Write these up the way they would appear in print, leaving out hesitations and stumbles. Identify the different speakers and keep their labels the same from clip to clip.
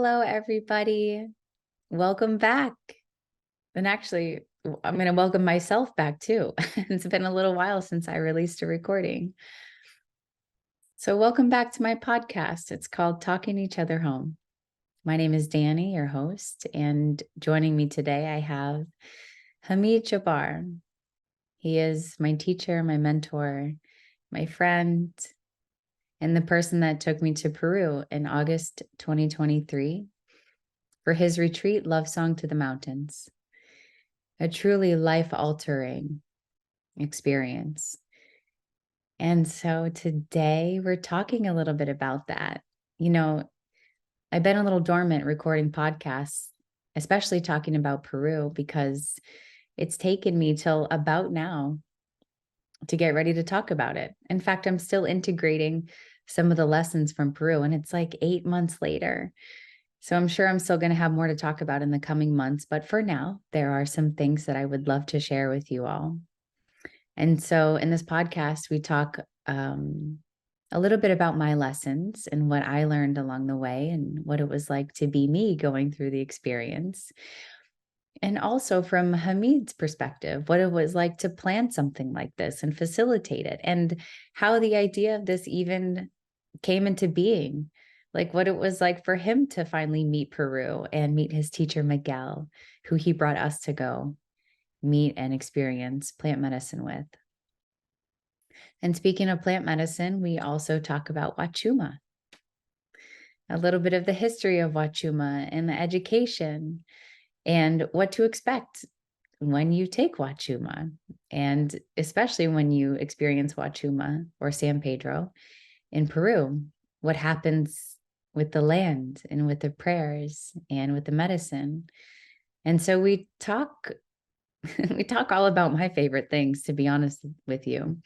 Speaker 1: Hello, everybody. Welcome back. And actually, I'm going to welcome myself back too. It's been a little while since I released a recording. So, welcome back to my podcast. It's called Talking Each Other Home. My name is Dani, your host, and joining me today, I have Hamid Jabbar. He is my teacher, my mentor, my friend, and the person that took me to Peru in August 2023 for his retreat, Love Song to the Mountains, a truly life-altering experience. And so today we're talking a little bit about that. You know, I've been a little dormant recording podcasts, especially talking about Peru, because it's taken me till about now to get ready to talk about it. In fact, I'm still integrating some of the lessons from Peru, and it's like 8 months later. So I'm sure I'm still going to have more to talk about in the coming months. But for now, there are some things that I would love to share with you all. And so in this podcast, we talk a little bit about my lessons and what I learned along the way and what it was like to be me going through the experience. And also from Hamid's perspective, what it was like to plan something like this and facilitate it, and how the idea of this even came into being, like what it was like for him to finally meet Peru and meet his teacher, Miguel, who he brought us to go meet and experience plant medicine with. And speaking of plant medicine, we also talk about Huachuma, a little bit of the history of Huachuma and the education and what to expect when you take Huachuma, and especially when you experience Huachuma or San Pedro in Peru, what happens with the land and with the prayers and with the medicine. And so we talk we talk all about my favorite things, to be honest with you.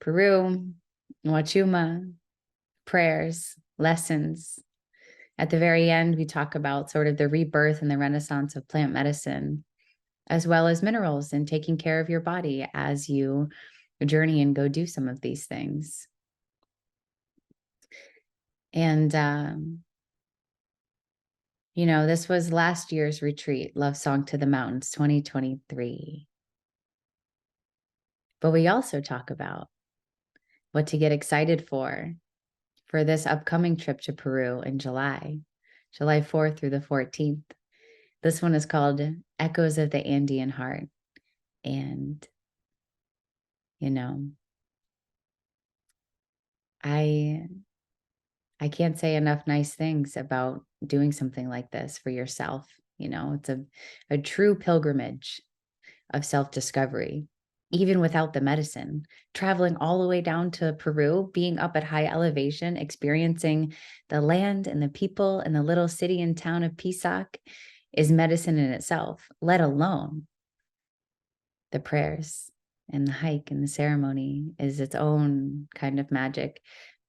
Speaker 1: Peru, Huachuma, prayers, lessons. At the very end, we talk about sort of the rebirth and the renaissance of plant medicine, as well as minerals and taking care of your body as you journey and go do some of these things. And, this was last year's retreat, Love Song to the Mountains 2023. But we also talk about what to get excited for this upcoming trip to Peru in July 4th through the 14th. This one is called Echoes of the Andean Heart. And, I can't say enough nice things about doing something like this for yourself. It's a true pilgrimage of self-discovery, even without the medicine. Traveling all the way down to Peru, being up at high elevation, experiencing the land and the people and the little city and town of Pisac is medicine in itself, let alone the prayers and the hike and the ceremony is its own kind of magic.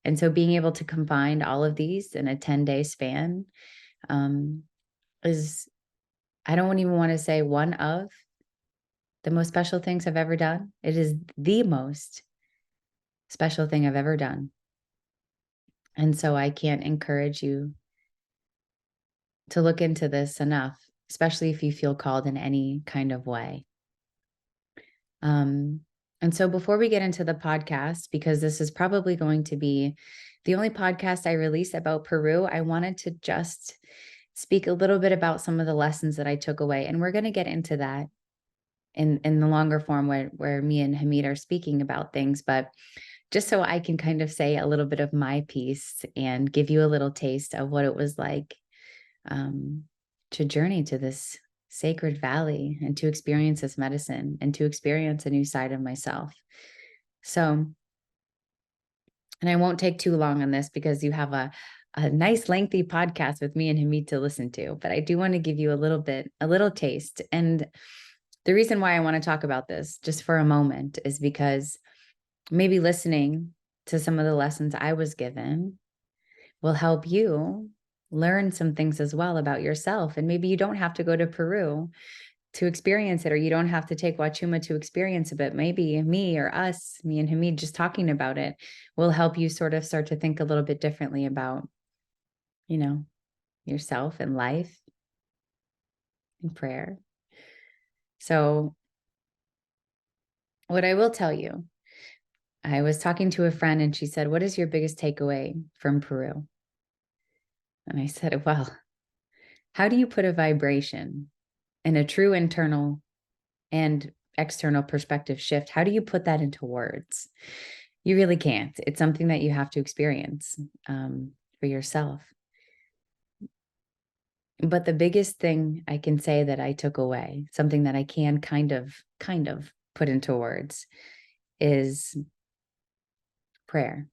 Speaker 1: And so being able to combine all of these in a 10-day span is, I don't even want to say one of the most special things I've ever done. It is the most special thing I've ever done. And so I can't encourage you to look into this enough, especially if you feel called in any kind of way. And so before we get into the podcast, because this is probably going to be the only podcast I release about Peru, I wanted to just speak a little bit about some of the lessons that I took away. And we're going to get into that in the longer form where me and Hamid are speaking about things. But just so I can kind of say a little bit of my piece and give you a little taste of what it was like to journey to this sacred valley and to experience this medicine and to experience a new side of myself. So, and I won't take too long on this because you have a nice lengthy podcast with me and Hamid to listen to, but I do want to give you a little taste. And the reason why I want to talk about this just for a moment is because maybe listening to some of the lessons I was given will help you learn some things as well about yourself. And maybe you don't have to go to Peru to experience it, or you don't have to take Huachuma to experience it, but maybe me and Hamid just talking about it will help you sort of start to think a little bit differently about, yourself and life and prayer. So what I will tell you, I was talking to a friend and she said, "What is your biggest takeaway from Peru?" And I said, "Well, how do you put a vibration in a true internal and external perspective shift? How do you put that into words? You really can't. It's something that you have to experience for yourself." But the biggest thing I can say that I took away, something that I can kind of put into words, is prayer.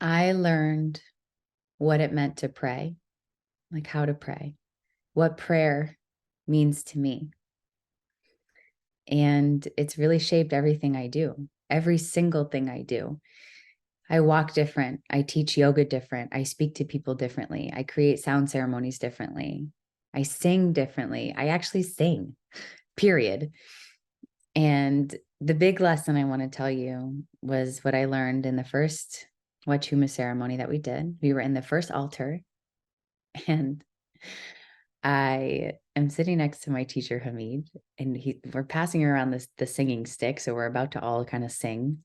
Speaker 1: I learned what it meant to pray, like how to pray, what prayer means to me. And it's really shaped everything I do, every single thing I do. I walk different. I teach yoga different. I speak to people differently. I create sound ceremonies differently. I sing differently. I actually sing, period. And the big lesson I want to tell you was what I learned in the first Huachuma ceremony that we did. We were in the first altar, and I am sitting next to my teacher, Hamid, and we're passing around the singing stick. So we're about to all kind of sing.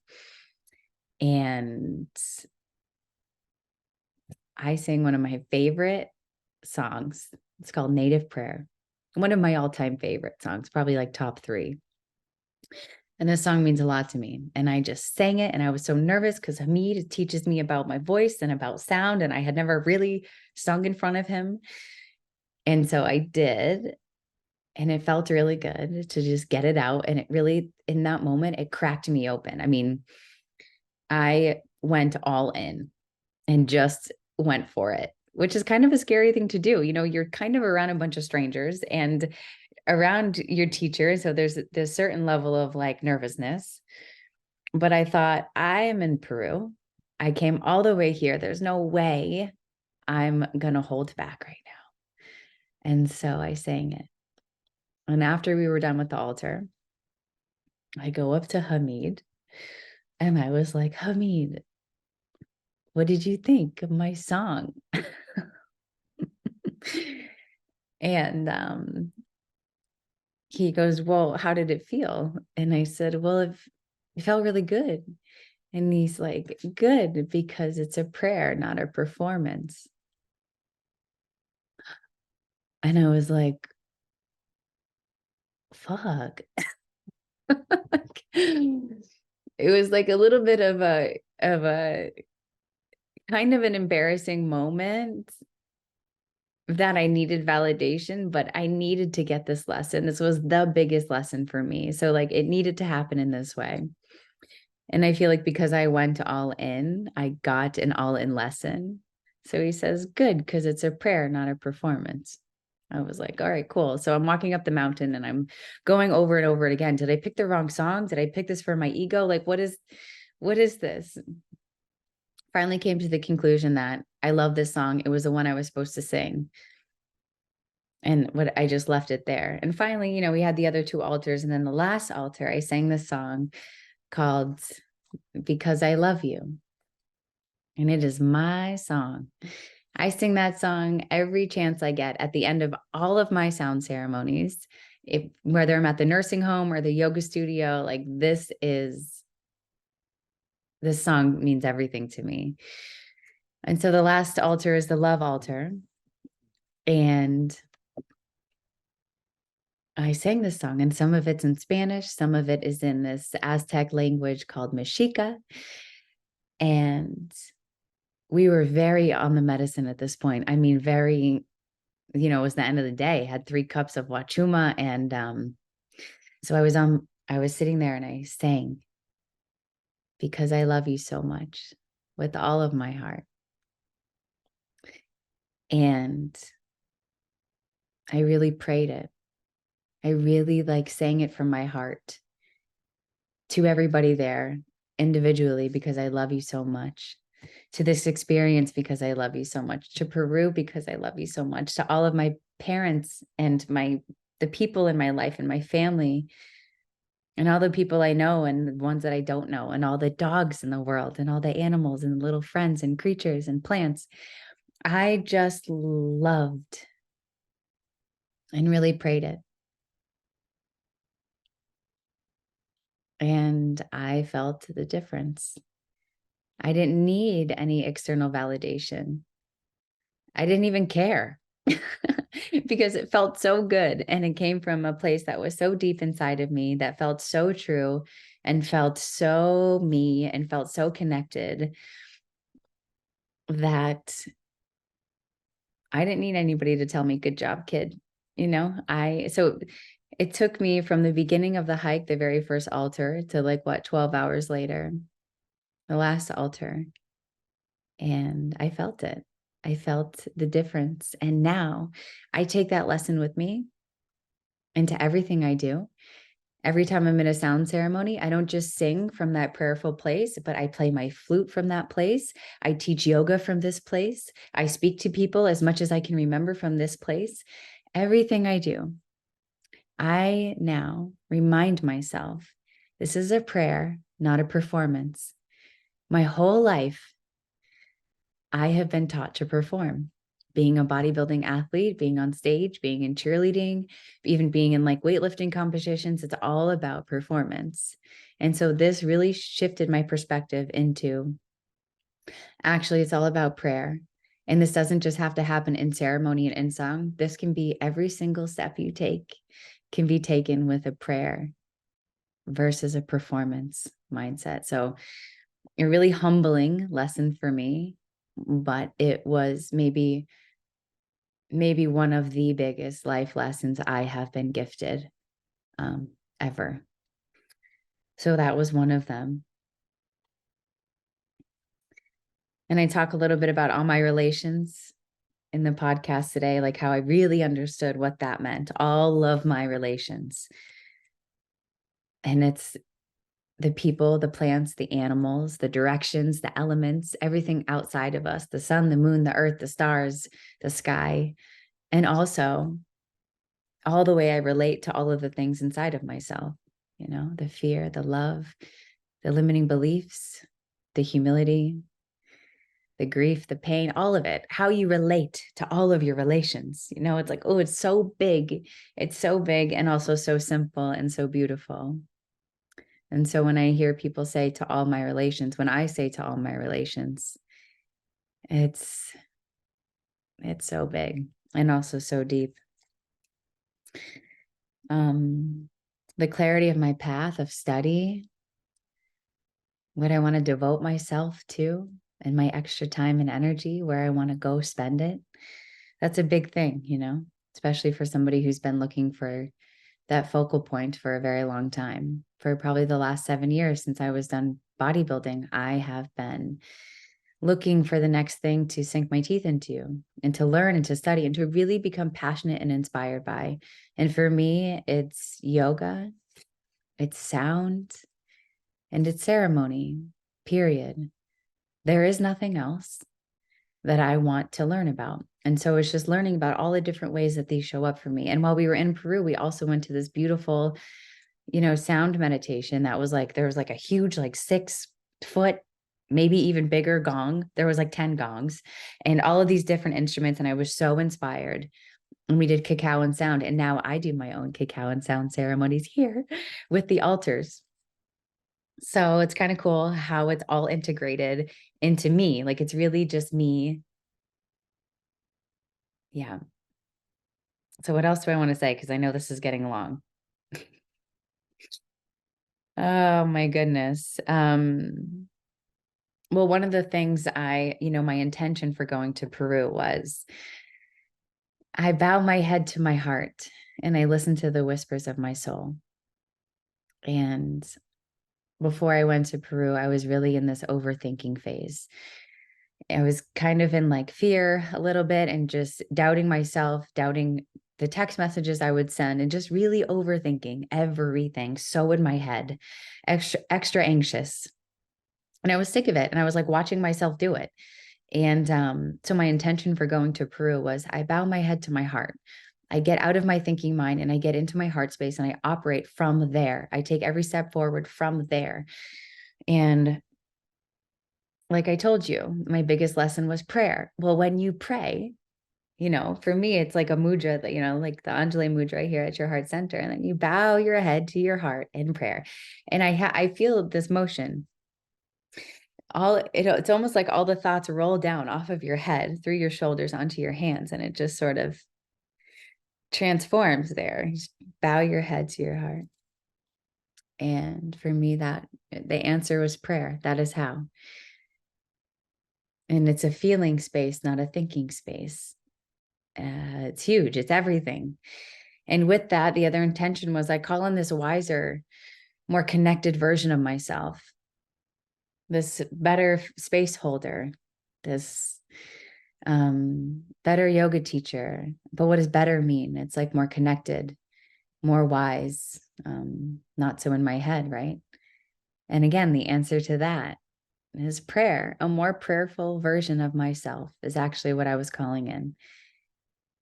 Speaker 1: And I sang one of my favorite songs. It's called Native Prayer. One of my all-time favorite songs, probably like top 3. And this song means a lot to me. And I just sang it. And I was so nervous because Hamid teaches me about my voice and about sound. And I had never really sung in front of him. And so I did. And it felt really good to just get it out. And it really, in that moment, it cracked me open. I mean, I went all in and just went for it, which is kind of a scary thing to do. You know, you're kind of around a bunch of strangers and around your teacher. So there's this certain level of like nervousness. But I thought, I am in Peru. I came all the way here. There's no way I'm going to hold back right now. And so I sang it. And after we were done with the altar, I go up to Hamid and I was like, "Hamid, what did you think of my song?" And he goes, "Well, how did it feel?" And I said, "Well, it felt really good." And he's like, "Good, because it's a prayer, not a performance." And I was like, fuck. It was like a little bit of a kind of an embarrassing moment that I needed validation, but I needed to get this lesson. This was the biggest lesson for me. So like it needed to happen in this way. And I feel like because I went all in, I got an all in lesson. So he says, "Good, because it's a prayer, not a performance." I was like, all right, cool. So I'm walking up the mountain and I'm going over and over it again. Did I pick the wrong song? Did I pick this for my ego? Like, what is this? Finally came to the conclusion that I love this song. It was the one I was supposed to sing. And what I just left it there. And finally, you know, we had the other 2 altars. And then the last altar, I sang this song called Because I Love You. And it is my song. I sing that song every chance I get at the end of all of my sound ceremonies, whether I'm at the nursing home or the yoga studio. Like this song means everything to me. And so the last altar is the love altar. And I sang this song, and some of it's in Spanish, some of it is in this Aztec language called Mexica. And we were very on the medicine at this point. I mean, very, you know, it was the end of the day, had 3 cups of Huachuma. And so I was sitting there and I sang, "Because I love you so much with all of my heart." And I really prayed it. I really like sang it from my heart to everybody there individually, because I love you so much, to this experience, because I love you so much, to Peru, because I love you so much, to all of my parents and the people in my life and my family and all the people I know and the ones that I don't know, and all the dogs in the world and all the animals and little friends and creatures and plants. I just loved and really prayed it. And I felt the difference. I didn't need any external validation. I didn't even care because it felt so good. And it came from a place that was so deep inside of me, that felt so true and felt so me and felt so connected, that I didn't need anybody to tell me, good job, kid. So it took me from the beginning of the hike, the very first altar, to 12 hours later, the last altar. And I felt it. I felt the difference. And now I take that lesson with me into everything I do. Every time I'm in a sound ceremony, I don't just sing from that prayerful place, but I play my flute from that place. I teach yoga from this place. I speak to people as much as I can remember from this place. Everything I do, I now remind myself, this is a prayer, not a performance. My whole life, I have been taught to perform. Being a bodybuilding athlete, being on stage, being in cheerleading, even being in weightlifting competitions, it's all about performance. And so this really shifted my perspective into, actually, it's all about prayer. And this doesn't just have to happen in ceremony and in song. This can be every single step you take can be taken with a prayer versus a performance mindset. So a really humbling lesson for me, but it was maybe one of the biggest life lessons I have been gifted ever. So that was one of them. And I talk a little bit about all my relations in the podcast today, like how I really understood what that meant, all of my relations. And it's the people, the plants, the animals, the directions, the elements, everything outside of us, the sun, the moon, the earth, the stars, the sky, and also all the way I relate to all of the things inside of myself, the fear, the love, the limiting beliefs, the humility, the grief, the pain, all of it, how you relate to all of your relations. It's like, oh, it's so big. It's so big and also so simple and so beautiful. And so when I hear people say to all my relations, when I say to all my relations, it's so big and also so deep. The clarity of my path of study, what I want to devote myself to, and my extra time and energy, where I want to go spend it. That's a big thing, especially for somebody who's been looking for that focal point for a very long time. For probably the last 7 years since I was done bodybuilding, I have been looking for the next thing to sink my teeth into and to learn and to study and to really become passionate and inspired by. And for me, it's yoga, it's sound, and it's ceremony, period. There is nothing else that I want to learn about. And so it's just learning about all the different ways that these show up for me. And while we were in Peru, we also went to this beautiful, sound meditation that was there was a huge, 6-foot, maybe even bigger gong. There was 10 gongs and all of these different instruments. And I was so inspired. And we did cacao and sound. And now I do my own cacao and sound ceremonies here with the altars. So it's kind of cool how it's all integrated into me. It's really just me. Yeah. So what else do I want to say? Because I know this is getting long. Oh my goodness. Well, one of the things my intention for going to Peru was I bow my head to my heart and I listen to the whispers of my soul. And before I went to Peru, I was really in this overthinking phase. I was kind of in fear a little bit and just doubting myself, doubting the text messages I would send, and just really overthinking everything so in my head, extra anxious. And I was sick of it. And I was watching myself do it. And so my intention for going to Peru was I bow my head to my heart. I get out of my thinking mind and I get into my heart space and I operate from there. I take every step forward from there. And like I told you, my biggest lesson was prayer. Well, when you pray, for me, it's like a mudra that, like the Anjali mudra here at your heart center. And then you bow your head to your heart in prayer. And I feel this motion. It's almost like all the thoughts roll down off of your head through your shoulders onto your hands. And it just sort of transforms there. You just bow your head to your heart. And for me, that the answer was prayer. That is how. And it's a feeling space, not a thinking space. It's huge. It's everything. And with that, the other intention was I call on this wiser, more connected version of myself, this better space holder, this better yoga teacher. But what does better mean? It's like more connected, more wise, not so in my head, right? And again, the answer to that is prayer. A more prayerful version of myself is actually what I was calling in.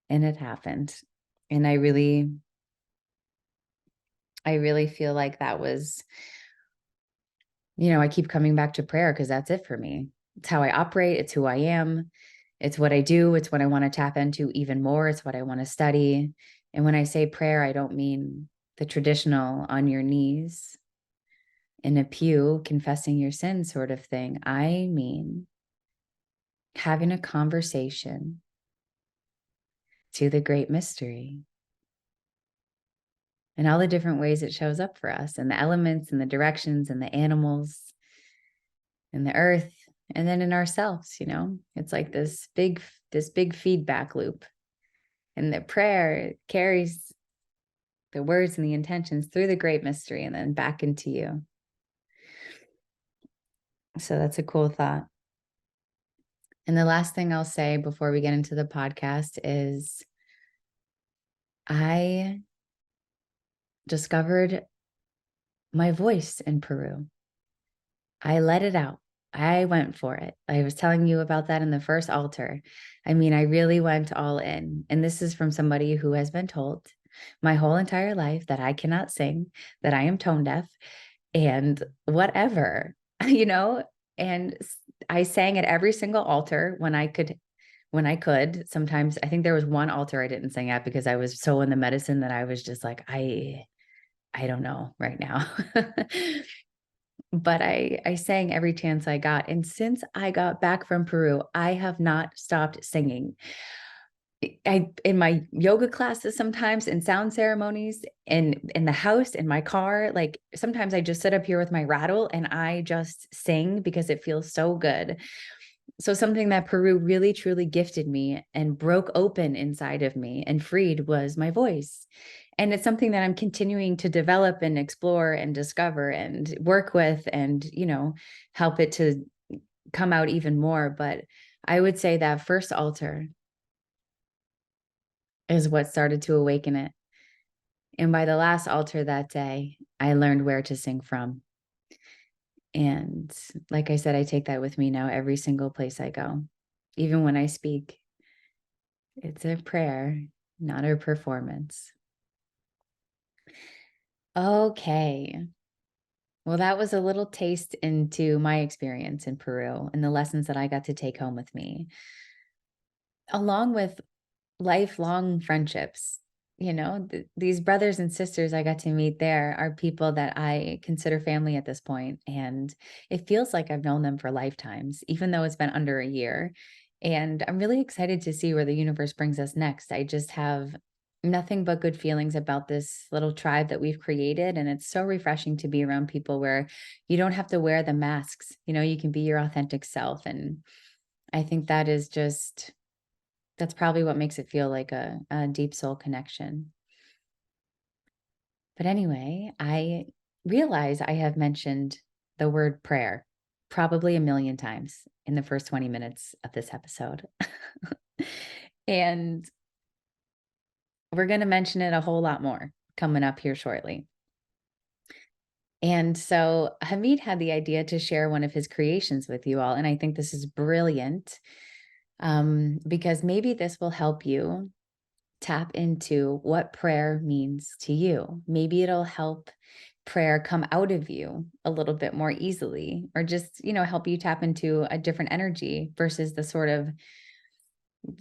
Speaker 1: And it happened. And I really feel like that was, I keep coming back to prayer because that's it for me. It's how I operate. It's who I am. It's what I do. It's what I want to tap into even more. It's what I want to study. And when I say prayer, I don't mean the traditional on your knees in a pew confessing your sins sort of thing. I mean having a conversation to the great mystery and all the different ways it shows up for us, and the elements and the directions and the animals and the earth, and then in ourselves. It's like this big feedback loop, and the prayer carries the words and the intentions through the great mystery and then back into you. So that's a cool thought. And the last thing I'll say before we get into the podcast is I discovered my voice in Peru. I let it out. I went for it. I was telling you about that in the first altar. I mean, I really went all in. And this is from somebody who has been told my whole entire life that I cannot sing, that I am tone deaf, and whatever, and I sang at every single altar when I could. Sometimes I think there was one altar I didn't sing at because I was so in the medicine that I was just like, I don't know right now. But I sang every chance I got. And since I got back from Peru, I have not stopped singing. In my yoga classes, sometimes in sound ceremonies, in the house, in my car, like sometimes I just sit up here with my rattle and I just sing because it feels so good. So something that Peru really truly gifted me and broke open inside of me and freed was my voice. And it's something that I'm continuing to develop and explore and discover and work with and, help it to come out even more. But I would say that first altar is what started to awaken it. And by the last altar that day, I learned where to sing from. And like I said, I take that with me now every single place I go. Even when I speak, it's a prayer, not a performance. Okay. Well, that was a little taste into my experience in Peru and the lessons that I got to take home with me, along with lifelong friendships. These brothers and sisters I got to meet there are people that I consider family at this point, and it feels like I've known them for lifetimes, even though it's been under a year. And I'm really excited to see where the universe brings us next. I just have nothing but good feelings about this little tribe that we've created, and it's so refreshing to be around people where you don't have to wear the masks. You can be your authentic self, and I think that's probably what makes it feel like a deep soul connection. But anyway, I realize I have mentioned the word prayer probably a million times in the first 20 minutes of this episode. And we're going to mention it a whole lot more coming up here shortly. And so Hamid had the idea to share one of his creations with you all. And I think this is brilliant, because maybe this will help you tap into what prayer means to you. Maybe it'll help prayer come out of you a little bit more easily, or just, help you tap into a different energy versus the sort of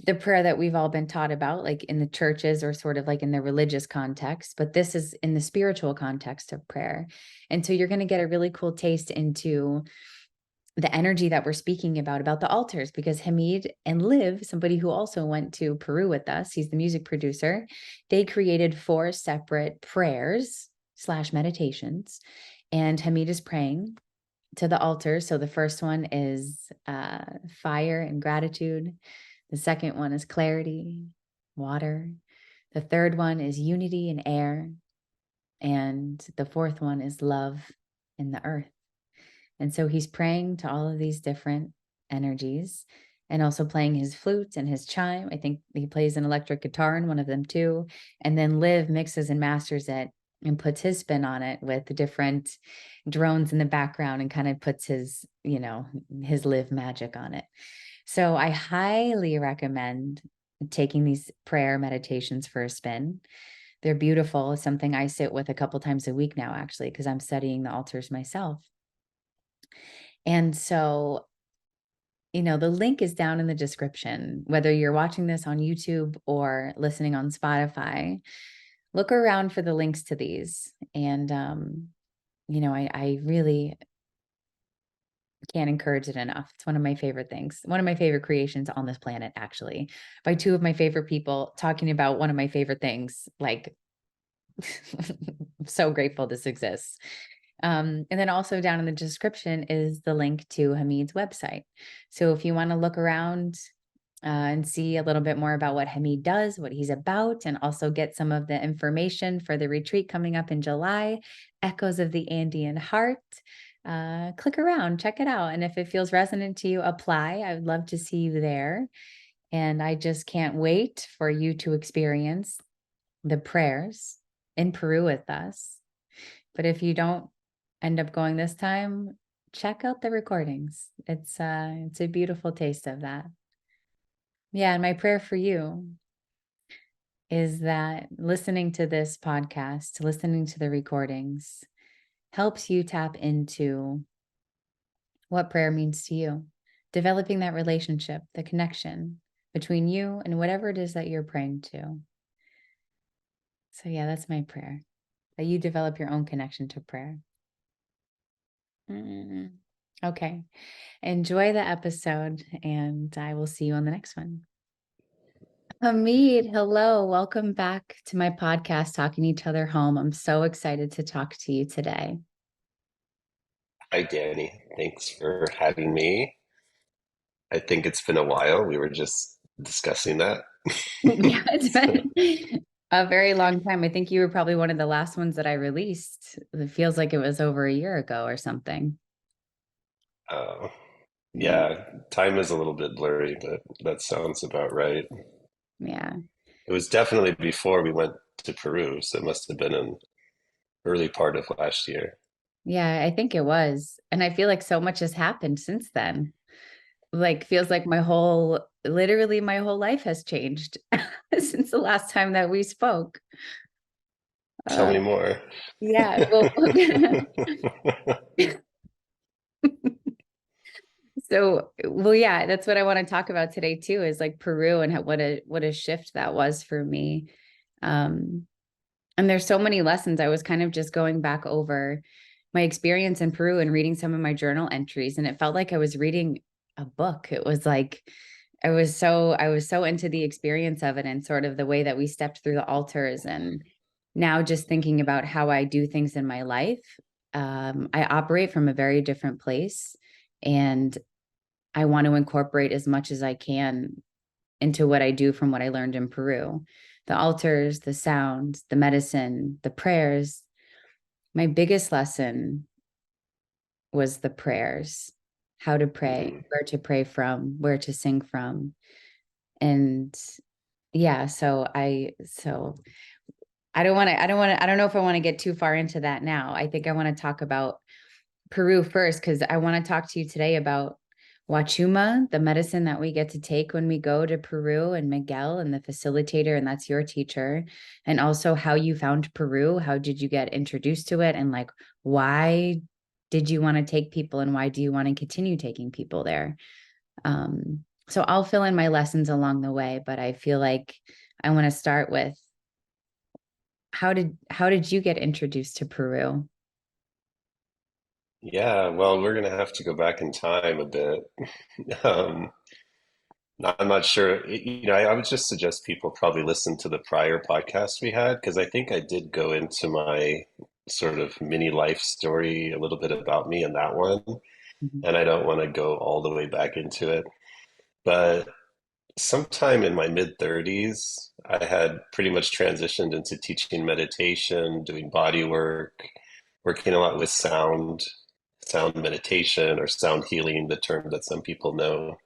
Speaker 1: the prayer that we've all been taught about, like in the churches or sort of like in the religious context, but this is in the spiritual context of prayer. And so you're going to get a really cool taste into the energy that we're speaking about the altars, because Hamid and Liv, somebody who also went to Peru with us, he's the music producer, they created 4 separate prayers / meditations. And Hamid is praying to the altar. So the first one is fire and gratitude. The second one is clarity, water. The third one is unity and air. And the fourth one is love in the earth. And so he's praying to all of these different energies and also playing his flute and his chime. I think he plays an electric guitar in one of them too. And then Liv mixes and masters it and puts his spin on it with the different drones in the background and kind of puts his, his Liv magic on it. So I highly recommend taking these prayer meditations for a spin. They're beautiful. It's something I sit with a couple times a week now, actually, because I'm studying the altars myself. And so, the link is down in the description, whether you're watching this on YouTube or listening on Spotify. Look around for the links to these. And, I really can't encourage it enough. It's one of my favorite things, one of my favorite creations on this planet, actually, by 2 of my favorite people talking about one of my favorite things. Like, I'm so grateful this exists. And then also down in the description is the link to Hamid's website. So if you want to look around and see a little bit more about what Hamid does, what he's about, and also get some of the information for the retreat coming up in July, Echoes of the Andean Heart, click around, check it out. And if it feels resonant to you, apply. I would love to see you there. And I just can't wait for you to experience the prayers in Peru with us. But if you don't end up going this time, check out the recordings. It's a beautiful taste of that. Yeah, and my prayer for you is that listening to this podcast, listening to the recordings, helps you tap into what prayer means to you, developing that relationship, the connection between you and whatever it is that you're praying to. So yeah, that's my prayer, that you develop your own connection to prayer. Okay. Enjoy the episode, and I will see you on the next one. Hamid, hello. Welcome back to my podcast, Talking Each Other Home. I'm so excited to talk to you today.
Speaker 2: Hi, Dani. Thanks for having me. I think it's been a while. We were just discussing that.
Speaker 1: Yeah, it's been a very long time. I think you were probably one of the last ones that I released. It feels like it was over a year ago or something.
Speaker 2: Uh,
Speaker 1: Yeah.
Speaker 2: yeah, time is a little bit blurry, but that sounds about right.
Speaker 1: Yeah.
Speaker 2: It was definitely before we went to Peru, so it must have been an early part of last year.
Speaker 1: Yeah, I think it was. And I feel like so much has happened since then. Like, feels like literally my whole life has changed since the last time that we spoke.
Speaker 2: Tell
Speaker 1: Uh,
Speaker 2: me more.
Speaker 1: yeah. Well, yeah, that's what I want to talk about today too, is like Peru and what a shift that was for me. Um, and there's so many lessons. I was kind of just going back over my experience in Peru and reading some of my journal entries, and it felt like I was reading a book. It was like I was so into the experience of it and sort of the way that we stepped through the altars. And now just thinking about how I do things in my life, I operate from a very different place, and I want to incorporate as much as I can into what I do from what I learned in Peru. The altars, the sound, the medicine, the prayers. My biggest lesson was the prayers, how to pray,
Speaker 2: Mhm.
Speaker 1: where to pray from, where to sing from. And yeah, I don't know if I want to get too far into that now. I think I want to talk about Peru first, because I want to talk to you today about Huachuma, the medicine that we get to take when we go to Peru, and Miguel and the facilitator, and that's your teacher, and also how you found Peru. How did you get introduced to it? And like, why did you want to take people and why do you want to continue taking people there? So I'll fill in my lessons along the way, but I feel like I want to start with how did you get introduced to Peru?
Speaker 2: Yeah, well, we're gonna have to go back in time a bit. Um, I'm not sure. I would just suggest people probably listen to the prior podcast we had because I think I did go into my sort of mini life story, a little bit about me in that one,
Speaker 1: Mhm.
Speaker 2: and I don't want to go all the way back into it. But sometime in my mid 30s, I had pretty much transitioned into teaching meditation, doing body work, working a lot with sound meditation or sound healing, the term that some people know.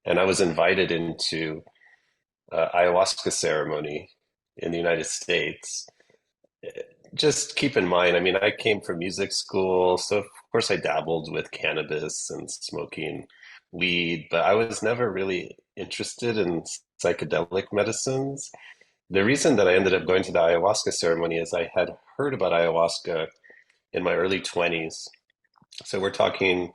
Speaker 2: And I was invited into ayahuasca ceremony in the United States. Just keep in mind, I mean, I came from music school, so of course I dabbled with cannabis and smoking weed, but I was never really interested in psychedelic medicines. The reason that I ended up going to the ayahuasca ceremony is I had heard about ayahuasca in my early 20s. So we're talking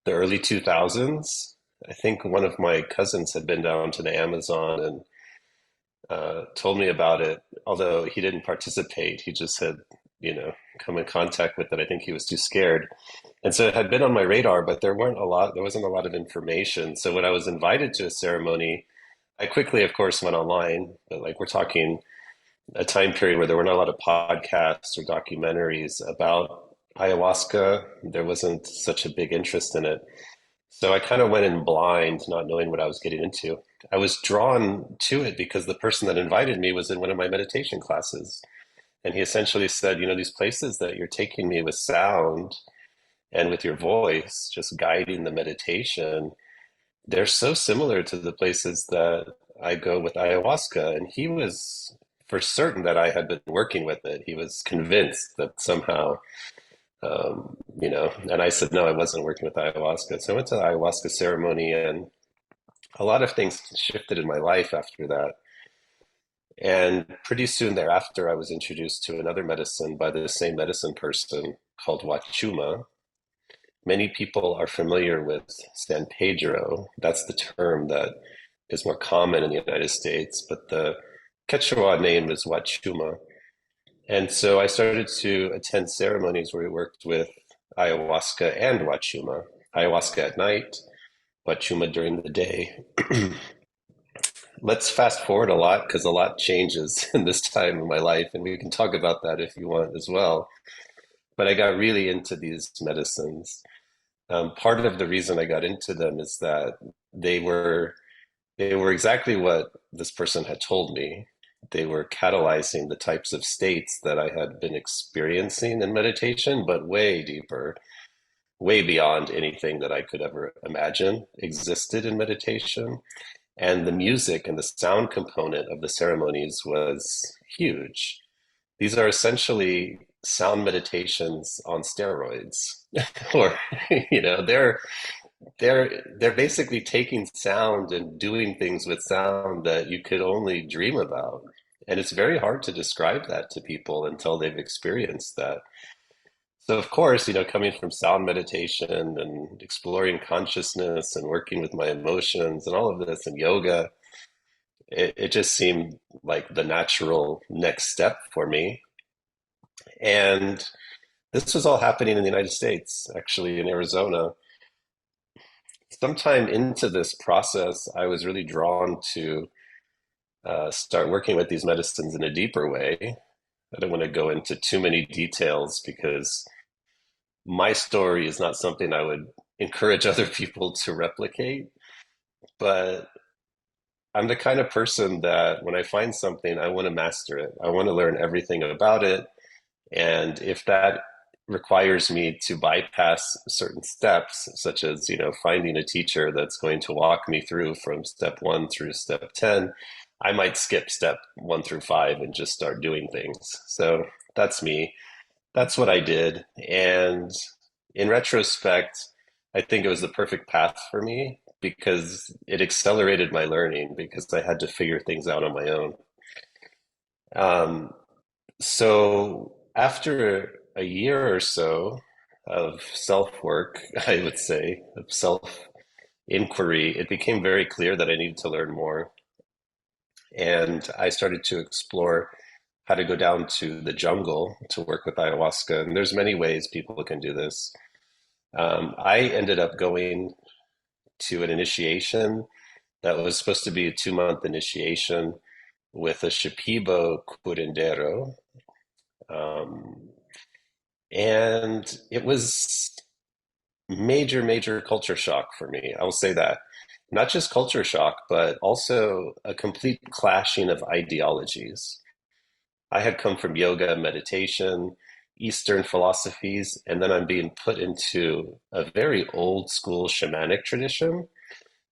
Speaker 2: the early 2000s. I think one of my cousins had been down to the Amazon and told me about it, although he didn't participate. He just had, come in contact with it. I think he was too scared. And so it had been on my radar, but there wasn't a lot of information. So when I was invited to a ceremony, I quickly, of course, went online, but like we're talking a time period where there were not a lot of podcasts or documentaries about ayahuasca. There wasn't such a big interest in it. So I kind of went in blind, not knowing what I was getting into. I was drawn to it because the person that invited me was in one of my meditation classes. And he essentially said, these places that you're taking me with sound and with your voice, just guiding the meditation, they're so similar to the places that I go with ayahuasca. And he was for certain that I had been working with it. He was convinced that somehow and I said, no, I wasn't working with ayahuasca. So I went to the ayahuasca ceremony and a lot of things shifted in my life after that. And pretty soon thereafter, I was introduced to another medicine by the same medicine person called Huachuma. Many people are familiar with San Pedro. That's the term that is more common in the United States, but the Quechua name is Huachuma. And so I started to attend ceremonies where we worked with ayahuasca and Huachuma. Ayahuasca at night, Huachuma during the day. Let's fast forward a lot because a lot changes in this time of my life, and we can talk about that if you want as well. But I got really into these medicines. Part of the reason I got into them is that they were they were exactly what this person had told me. They were catalyzing the types of states that I had been experiencing in meditation, but way deeper, way beyond anything that I could ever imagine existed in meditation. And the music and the sound component of the ceremonies was huge. These are essentially sound meditations on steroids. Or, they're basically taking sound and doing things with sound that you could only dream about. And it's very hard to describe that to people until they've experienced that. So, of course, coming from sound meditation and exploring consciousness and working with my emotions and all of this and yoga, it just seemed like the natural next step for me. And this was all happening in the United States, actually in Arizona. Sometime into this process, I was really drawn to start working with these medicines in a deeper way. I don't want to go into too many details because my story is not something I would encourage other people to replicate, but I'm the kind of person that when I find something, I want to master it. I want to learn everything about it. And if that requires me to bypass certain steps, such as, finding a teacher that's going to walk me through from step one through step 10, I might skip step one through five and just start doing things. So that's me. That's what I did. And in retrospect, I think it was the perfect path for me because it accelerated my learning because I had to figure things out on my own. Um, so after a year or so of self work, I would say, of self inquiry, it became very clear that I needed to learn more. And I started to explore how to go down to the jungle to work with ayahuasca. And there's many ways people can do this. I ended up going to an initiation that was supposed to be a 2 month initiation with a Shipibo curandero. Um, and it was major culture shock for me. I will say that. Not just culture shock, but also a complete clashing of ideologies. I had come from yoga, meditation, Eastern philosophies, and then I'm being put into a very old school shamanic tradition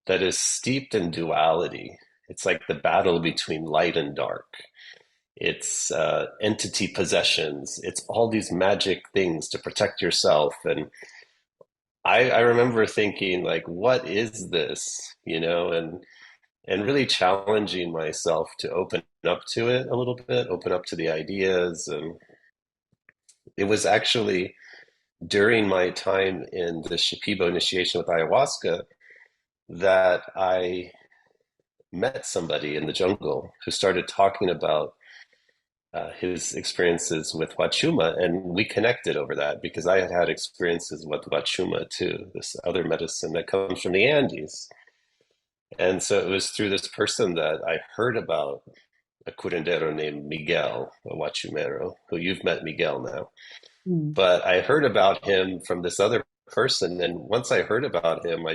Speaker 2: that is steeped in duality. It's like the battle between light and dark. It's entity possessions. It's all these magic things to protect yourself. And I remember thinking, like, what is this? And really challenging myself to open up to it a little bit, open up to the ideas. And it was actually during my time in the Shipibo initiation with ayahuasca that I met somebody in the jungle who started talking about his experiences with Huachuma, and we connected over that because I had had experiences with Huachuma too, this other medicine that comes from the Andes. And so it was through this person that I heard about a curandero named Miguel, a Huachumero, who you've met Miguel now.
Speaker 1: Mm.
Speaker 2: But I heard about him from this other person, and once I heard about him,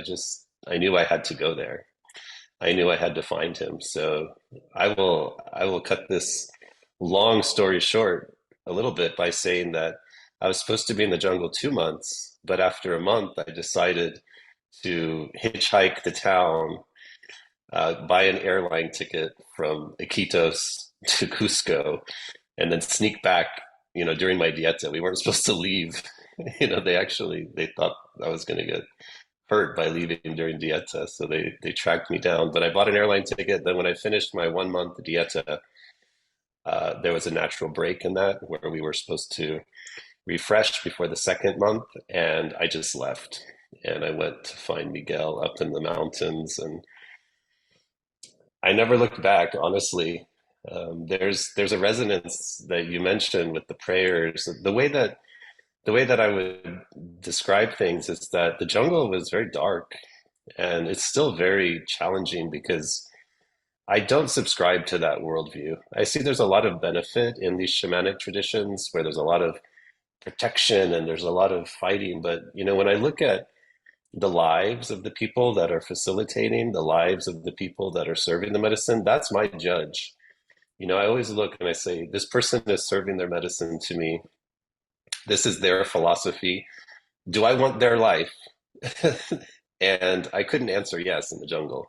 Speaker 2: I knew I had to go there. I knew I had to find him. So I will cut this long story short a little bit by saying that I was supposed to be in the jungle 2 months, but after a month, I decided to hitchhike to town, buy an airline ticket from Iquitos to Cusco, and then sneak back. During my dieta, we weren't supposed to leave. They thought I was going to get hurt by leaving during dieta, so they tracked me down. But I bought an airline ticket. Then when I finished my 1 month dieta, there was a natural break in that where we were supposed to refresh before the second month, and I just left. And I went to find Miguel up in the mountains, and I never looked back, honestly. There's a resonance that you mentioned with the prayers. The way that I would describe things is that the jungle was very dark, and it's still very challenging because I don't subscribe to that worldview. I see there's a lot of benefit in these shamanic traditions where there's a lot of protection and there's a lot of fighting. But when I look at the lives of the people that are facilitating, the lives of the people that are serving the medicine, that's my judge. I always look and I say, this person is serving their medicine to me. This is their philosophy. Do I want their life? And I couldn't answer yes in the jungle.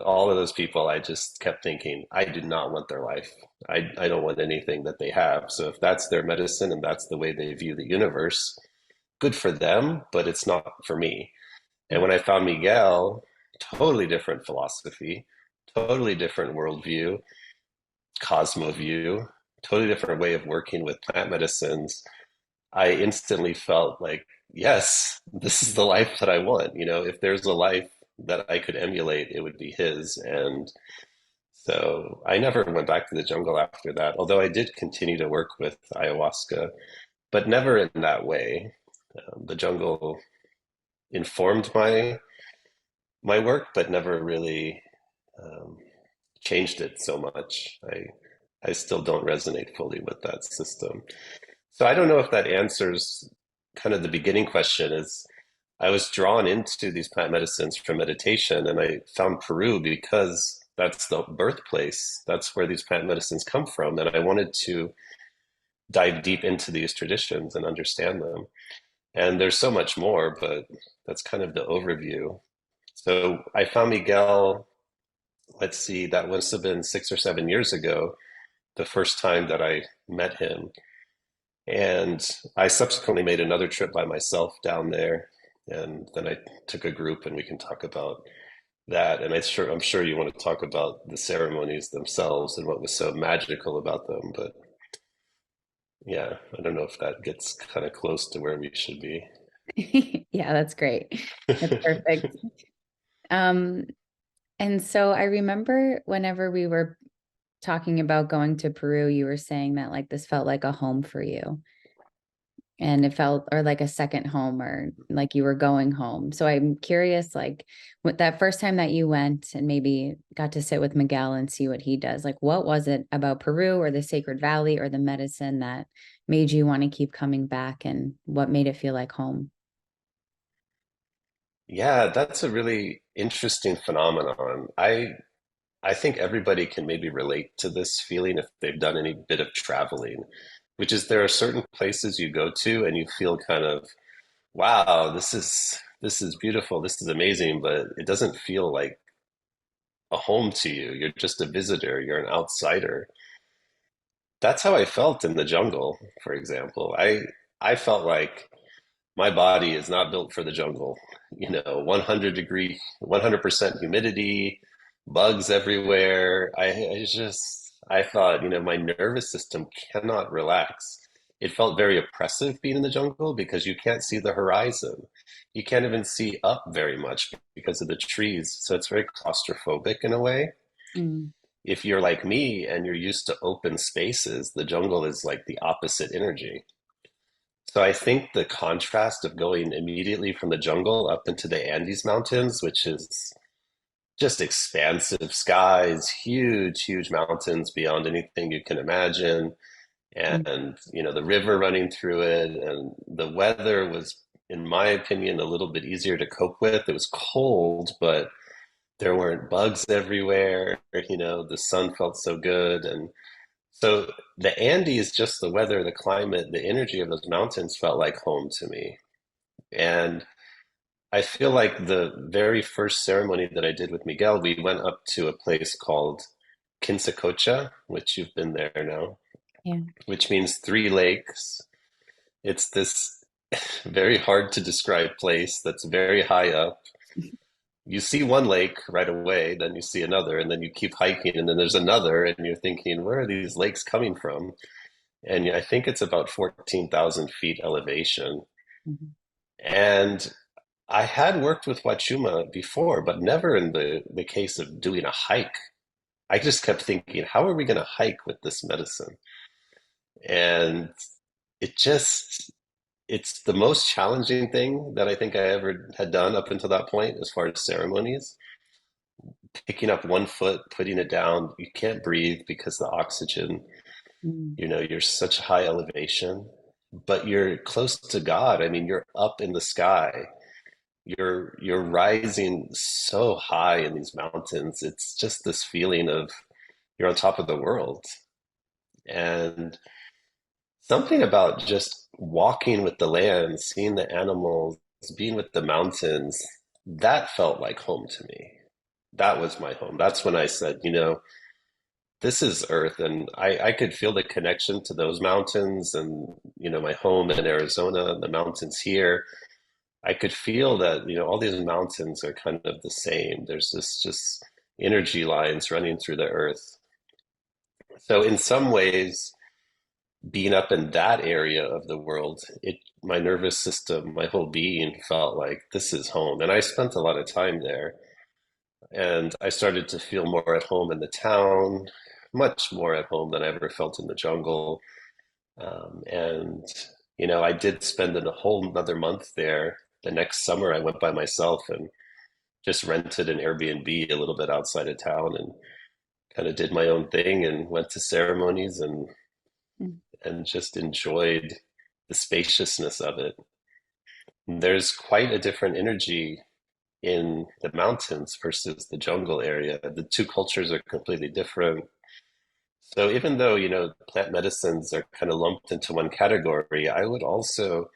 Speaker 2: All of those people, I just kept thinking, I do not want their life. I don't want anything that they have. So if that's their medicine and that's the way they view the universe, good for them, but it's not for me. And when I found Miguel, totally different philosophy, totally different worldview, cosmo view, totally different way of working with plant medicines, I instantly felt like, yes, this is the life that I want. If there's a life that I could emulate, it would be his. And so I never went back to the jungle after that, although I did continue to work with ayahuasca, but never in that way. The jungle informed my work, but never really um, changed it so much. I still don't resonate fully with that system. So I don't know if that answers kind of the beginning question. Is I was drawn into these plant medicines from meditation, and I found Peru because that's the birthplace. That's where these plant medicines come from. And I wanted to dive deep into these traditions and understand them. And there's so much more, but that's kind of the overview. So I found Miguel, let's see, that must have been 6 or 7 years ago, the first time that I met him. And I subsequently made another trip by myself down there. and then I took a group, and we can talk about that. And I'm sure you want to talk about the ceremonies themselves and what was so magical about them. But yeah, I don't know if that gets kind of close to where we should be.
Speaker 1: Yeah, that's great. That's perfect. Um, and so I remember whenever we were talking about going to Peru, you were saying that like this felt like a home for you. And it felt or like a second home or like you were going home. So I'm curious, like with that first time that you went and maybe got to sit with Miguel and see what he does, like what was it about Peru or the Sacred Valley or the medicine that made you want to keep coming back and what made it feel like home?
Speaker 2: Yeah, that's a really interesting phenomenon. I think everybody can maybe relate to this feeling if they've done any bit of traveling, which is there are certain places you go to and you feel kind of, wow, this is beautiful, this is amazing, but it doesn't feel like a home to you. You're just a visitor, you're an outsider. That's how I felt in the jungle, for example. I felt like my body is not built for the jungle. 100% humidity, bugs everywhere. I thought, my nervous system cannot relax. It felt very oppressive being in the jungle because you can't see the horizon. You can't even see up very much because of the trees. So it's very claustrophobic in a way.
Speaker 1: Mm,
Speaker 2: If you're like me and you're used to open spaces, the jungle is like the opposite energy. So I think the contrast of going immediately from the jungle up into the Andes Mountains, which is just expansive skies, huge, huge mountains beyond anything you can imagine,
Speaker 1: mm,
Speaker 2: and the river running through it, and the weather was, in my opinion, a little bit easier to cope with. It was cold, but there weren't bugs everywhere. The sun felt so good, and so the Andes, just the weather, the climate, the energy of those mountains felt like home to me. And I feel like the very first ceremony that I did with Miguel, we went up to a place called Quinsacocha, which you've been there now,
Speaker 1: yeah.
Speaker 2: which means three lakes. It's this very hard to describe place that's very high up. You see one lake right away, then you see another, and then you keep hiking, and then there's another, and you're thinking, where are these lakes coming from? And I think it's about 14,000 feet elevation.
Speaker 1: Mhm.
Speaker 2: And I had worked with Huachuma before, but never in the case of doing a hike. I just kept thinking, how are we going to hike with this medicine? And it just, it's the most challenging thing that I think I ever had done up until that point, as far as ceremonies. Picking up one foot, putting it down, you can't breathe because the oxygen,
Speaker 1: Mm,
Speaker 2: you're such high elevation, but you're close to God. I mean, you're up in the sky. You're rising so high in these mountains. It's just this feeling of you're on top of the world. And something about just walking with the land, seeing the animals, being with the mountains, that felt like home to me. That was my home. That's when I said, this is Earth. And I could feel the connection to those mountains and, my home in Arizona, the mountains here. I could feel that, all these mountains are kind of the same. There's this just energy lines running through the earth. So in some ways, being up in that area of the world, my nervous system, my whole being felt like this is home. And I spent a lot of time there. And I started to feel more at home in the town, much more at home than I ever felt in the jungle. And, I did spend a whole another month there. The next summer, I went by myself and just rented an Airbnb a little bit outside of town and kind of did my own thing and went to ceremonies
Speaker 1: mm,
Speaker 2: and just enjoyed the spaciousness of it. There's quite a different energy in the mountains versus the jungle area. The two cultures are completely different. So even though, plant medicines are kind of lumped into one category, I would also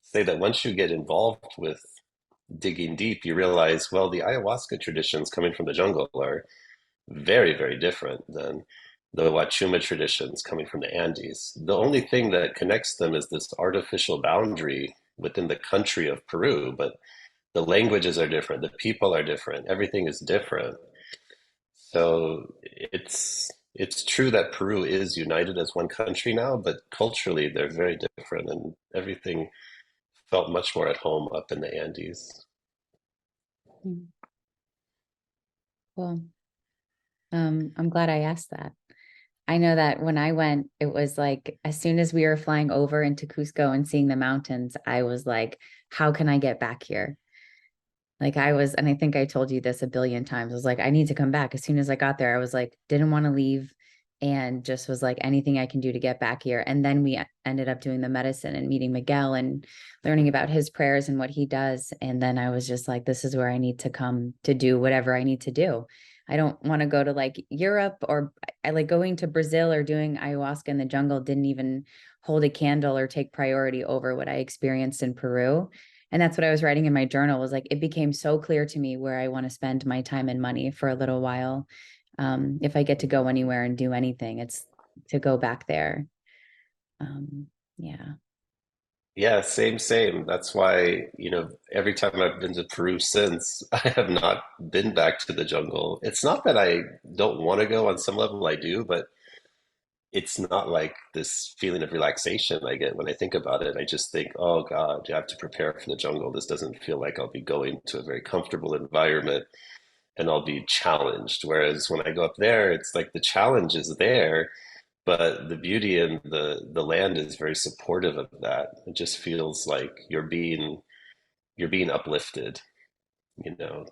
Speaker 2: say that once you get involved with digging deep, you realize, well, the ayahuasca traditions coming from the jungle are very, very different than the Huachuma traditions coming from the Andes. The only thing that connects them is this artificial boundary within the country of Peru, but The languages are different, the people are different, everything is different. So it's true that Peru is united as one country now, but culturally they're very different, and everything felt much more at home up in the Andes.
Speaker 1: Mm. Well, I'm glad I asked that. I know that when I went, it was like as soon as we were flying over into Cusco and seeing the mountains, I was like, how can I get back here? Like I was, and I think I told you this a billion times. I was like, I need to come back. As soon as I got there, I was like, didn't want to leave and just was like, anything I can do to get back here. And then we ended up doing the medicine and meeting Miguel and learning about his prayers and what he does. And then I was just like, this is where I need to come to do whatever I need to do. I don't want to go to like Europe or I like going to Brazil or doing ayahuasca in the jungle didn't even hold a candle or take priority over what I experienced in Peru. And that's what I was writing in my journal was like, it became so clear to me where I want to spend my time and money for a little while. If I get to go anywhere and do anything, it's to go back there. Um, yeah.
Speaker 2: Yeah, same, same. That's why, every time I've been to Peru since, I have not been back to the jungle. It's not that I don't want to go, on some level I do, but it's not like this feeling of relaxation I get when I think about it. I just think, oh God, you have to prepare for the jungle. This doesn't feel like I'll be going to a very comfortable environment and I'll be challenged. Whereas when I go up there, it's like the challenge is there, but the beauty and the land is very supportive of that. It just feels like you're being uplifted.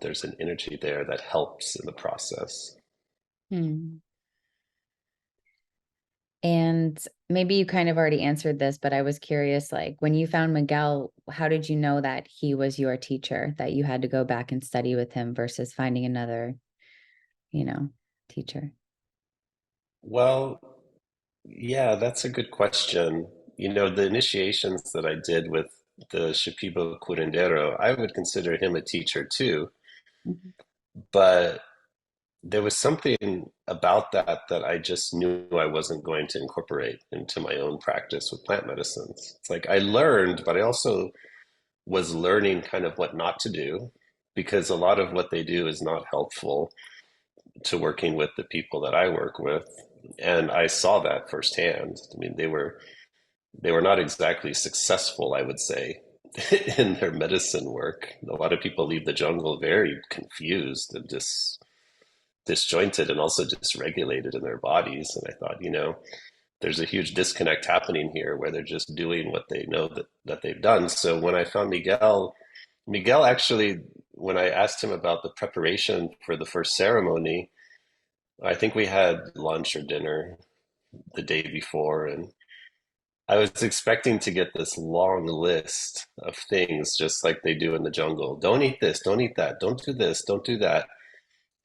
Speaker 2: There's an energy there that helps in the process.
Speaker 1: Hmm. And maybe you kind of already answered this, but I was curious, like when you found Miguel, how did you know that he was your teacher, that you had to go back and study with him versus finding another, you know, teacher?
Speaker 2: Well, yeah, that's a good question. The initiations that I did with the Shipibo curandero, I would consider him a teacher too,
Speaker 1: Mhm.
Speaker 2: but there was something about that I just knew I wasn't going to incorporate into my own practice with plant medicines. It's like I learned, but I also was learning kind of what not to do because a lot of what they do is not helpful to working with the people that I work with. And I saw that firsthand. I mean, they were not exactly successful, I would say, in their medicine work. A lot of people leave the jungle very confused and disjointed and also dysregulated in their bodies. And I thought, there's a huge disconnect happening here where they're just doing what they know that they've done. So when I found Miguel actually, when I asked him about the preparation for the first ceremony, I think we had lunch or dinner the day before, and I was expecting to get this long list of things just like they do in the jungle. Don't eat this, don't eat that, don't do this, don't do that.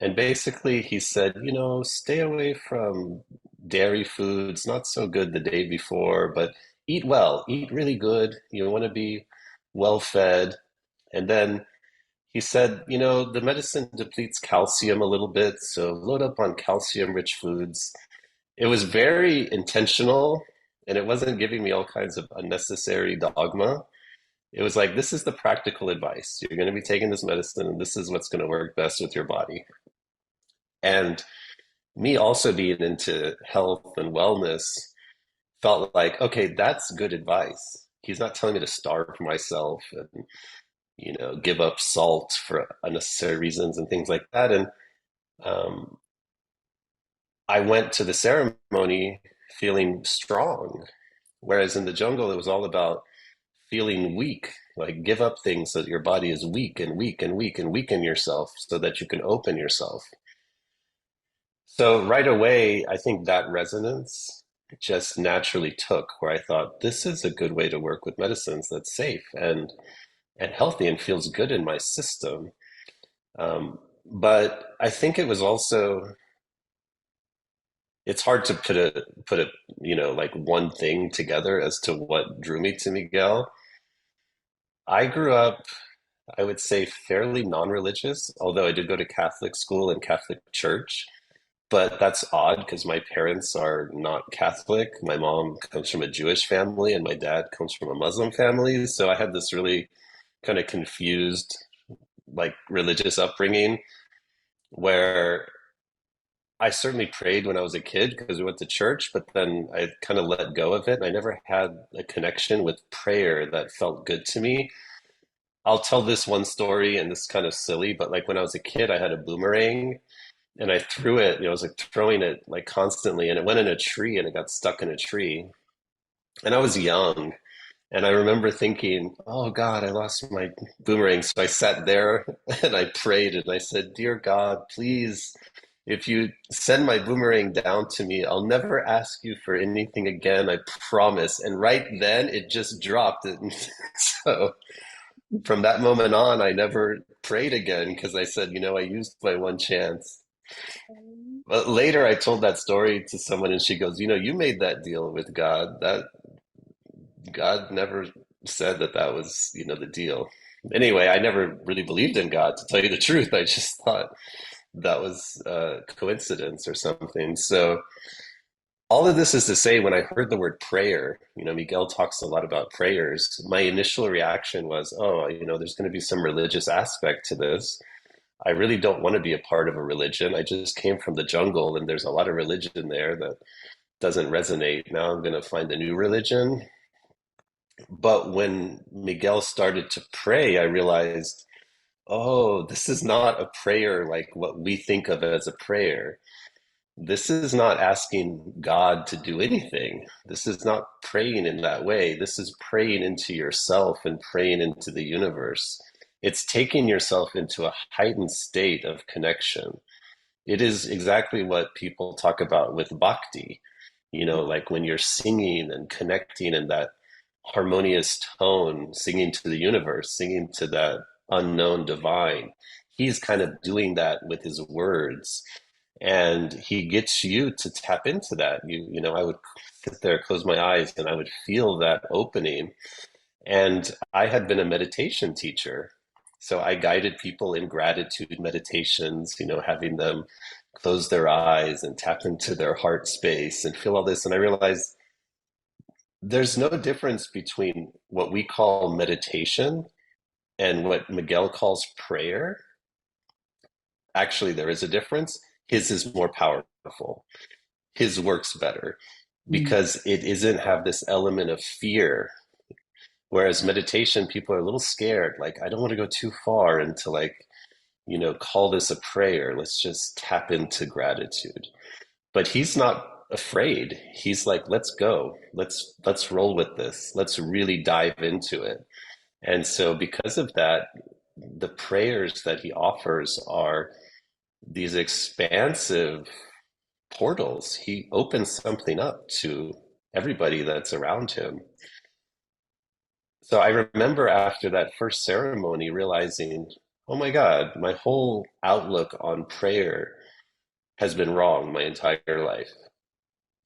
Speaker 2: And basically, he said, stay away from dairy foods, not so good the day before, but eat well, eat really good. You want to be well fed. And then he said, the medicine depletes calcium a little bit, so load up on calcium rich foods. It was very intentional, and it wasn't giving me all kinds of unnecessary dogma. It was like, this is the practical advice. You're going to be taking this medicine, and this is what's going to work best with your body. And me also being into health and wellness felt like, okay, that's good advice. He's not telling me to starve myself and, give up salt for unnecessary reasons and things like that. And um, I went to the ceremony feeling strong, whereas in the jungle, it was all about feeling weak, like give up things so that your body is weak and weak and weak and weaken yourself so that you can open yourself. So right away, I think that resonance just naturally took where I thought this is a good way to work with medicines that's safe and healthy and feels good in my system. But I think it was also it's hard to put a like one thing together as to what drew me to Miguel. I grew up, I would say, fairly non-religious, although I did go to Catholic school and Catholic church. But that's odd because my parents are not Catholic. My mom comes from a Jewish family and my dad comes from a Muslim family. So I had this really kind of confused like religious upbringing where I certainly prayed when I was a kid because we went to church, but then I kind of let go of it. And I never had a connection with prayer that felt good to me. I'll tell this one story, and this is kind of silly, but like when I was a kid, I had a boomerang and I threw it, I was like throwing it like constantly, and it went in a tree and it got stuck in a tree. And I was young, and I remember thinking, oh God, I lost my boomerang. So I sat there and I prayed and I said, Dear God, please, if you send my boomerang down to me, I'll never ask you for anything again. I promise. And right then it just dropped. And so from that moment on, I never prayed again because I said, I used my one chance. But later I told that story to someone and she goes, you made that deal with God. That God never said that that was, the deal. Anyway, I never really believed in God, to tell you the truth. I just thought that was a coincidence or something. So all of this is to say, when I heard the word prayer, Miguel talks a lot about prayers. My initial reaction was, oh, there's going to be some religious aspect to this. I really don't want to be a part of a religion. I just came from the jungle and there's a lot of religion there that doesn't resonate. Now I'm going to find a new religion. But when Miguel started to pray, I realized, oh, this is not a prayer like what we think of as a prayer. This is not asking God to do anything. This is not praying in that way. This is praying into yourself and praying into the universe. It's taking yourself into a heightened state of connection. It is exactly what people talk about with bhakti, like when you're singing and connecting in that harmonious tone, singing to the universe, singing to that unknown divine. He's kind of doing that with his words. And he gets you to tap into that. I would sit there, close my eyes, and I would feel that opening. And I had been a meditation teacher. So I guided people in gratitude meditations, having them close their eyes and tap into their heart space and feel all this. And I realized there's no difference between what we call meditation and what Miguel calls prayer. Actually, there is a difference. His is more powerful. His works better
Speaker 1: Mm.
Speaker 2: because it isn't have this element of fear. Whereas meditation, people are a little scared. Like, I don't want to go too far into like, call this a prayer. Let's just tap into gratitude. But he's not afraid. He's like, let's go. Let's roll with this. Let's really dive into it. And so because of that, the prayers that he offers are these expansive portals. He opens something up to everybody that's around him. So I remember after that first ceremony realizing, oh my God, my whole outlook on prayer has been wrong my entire life.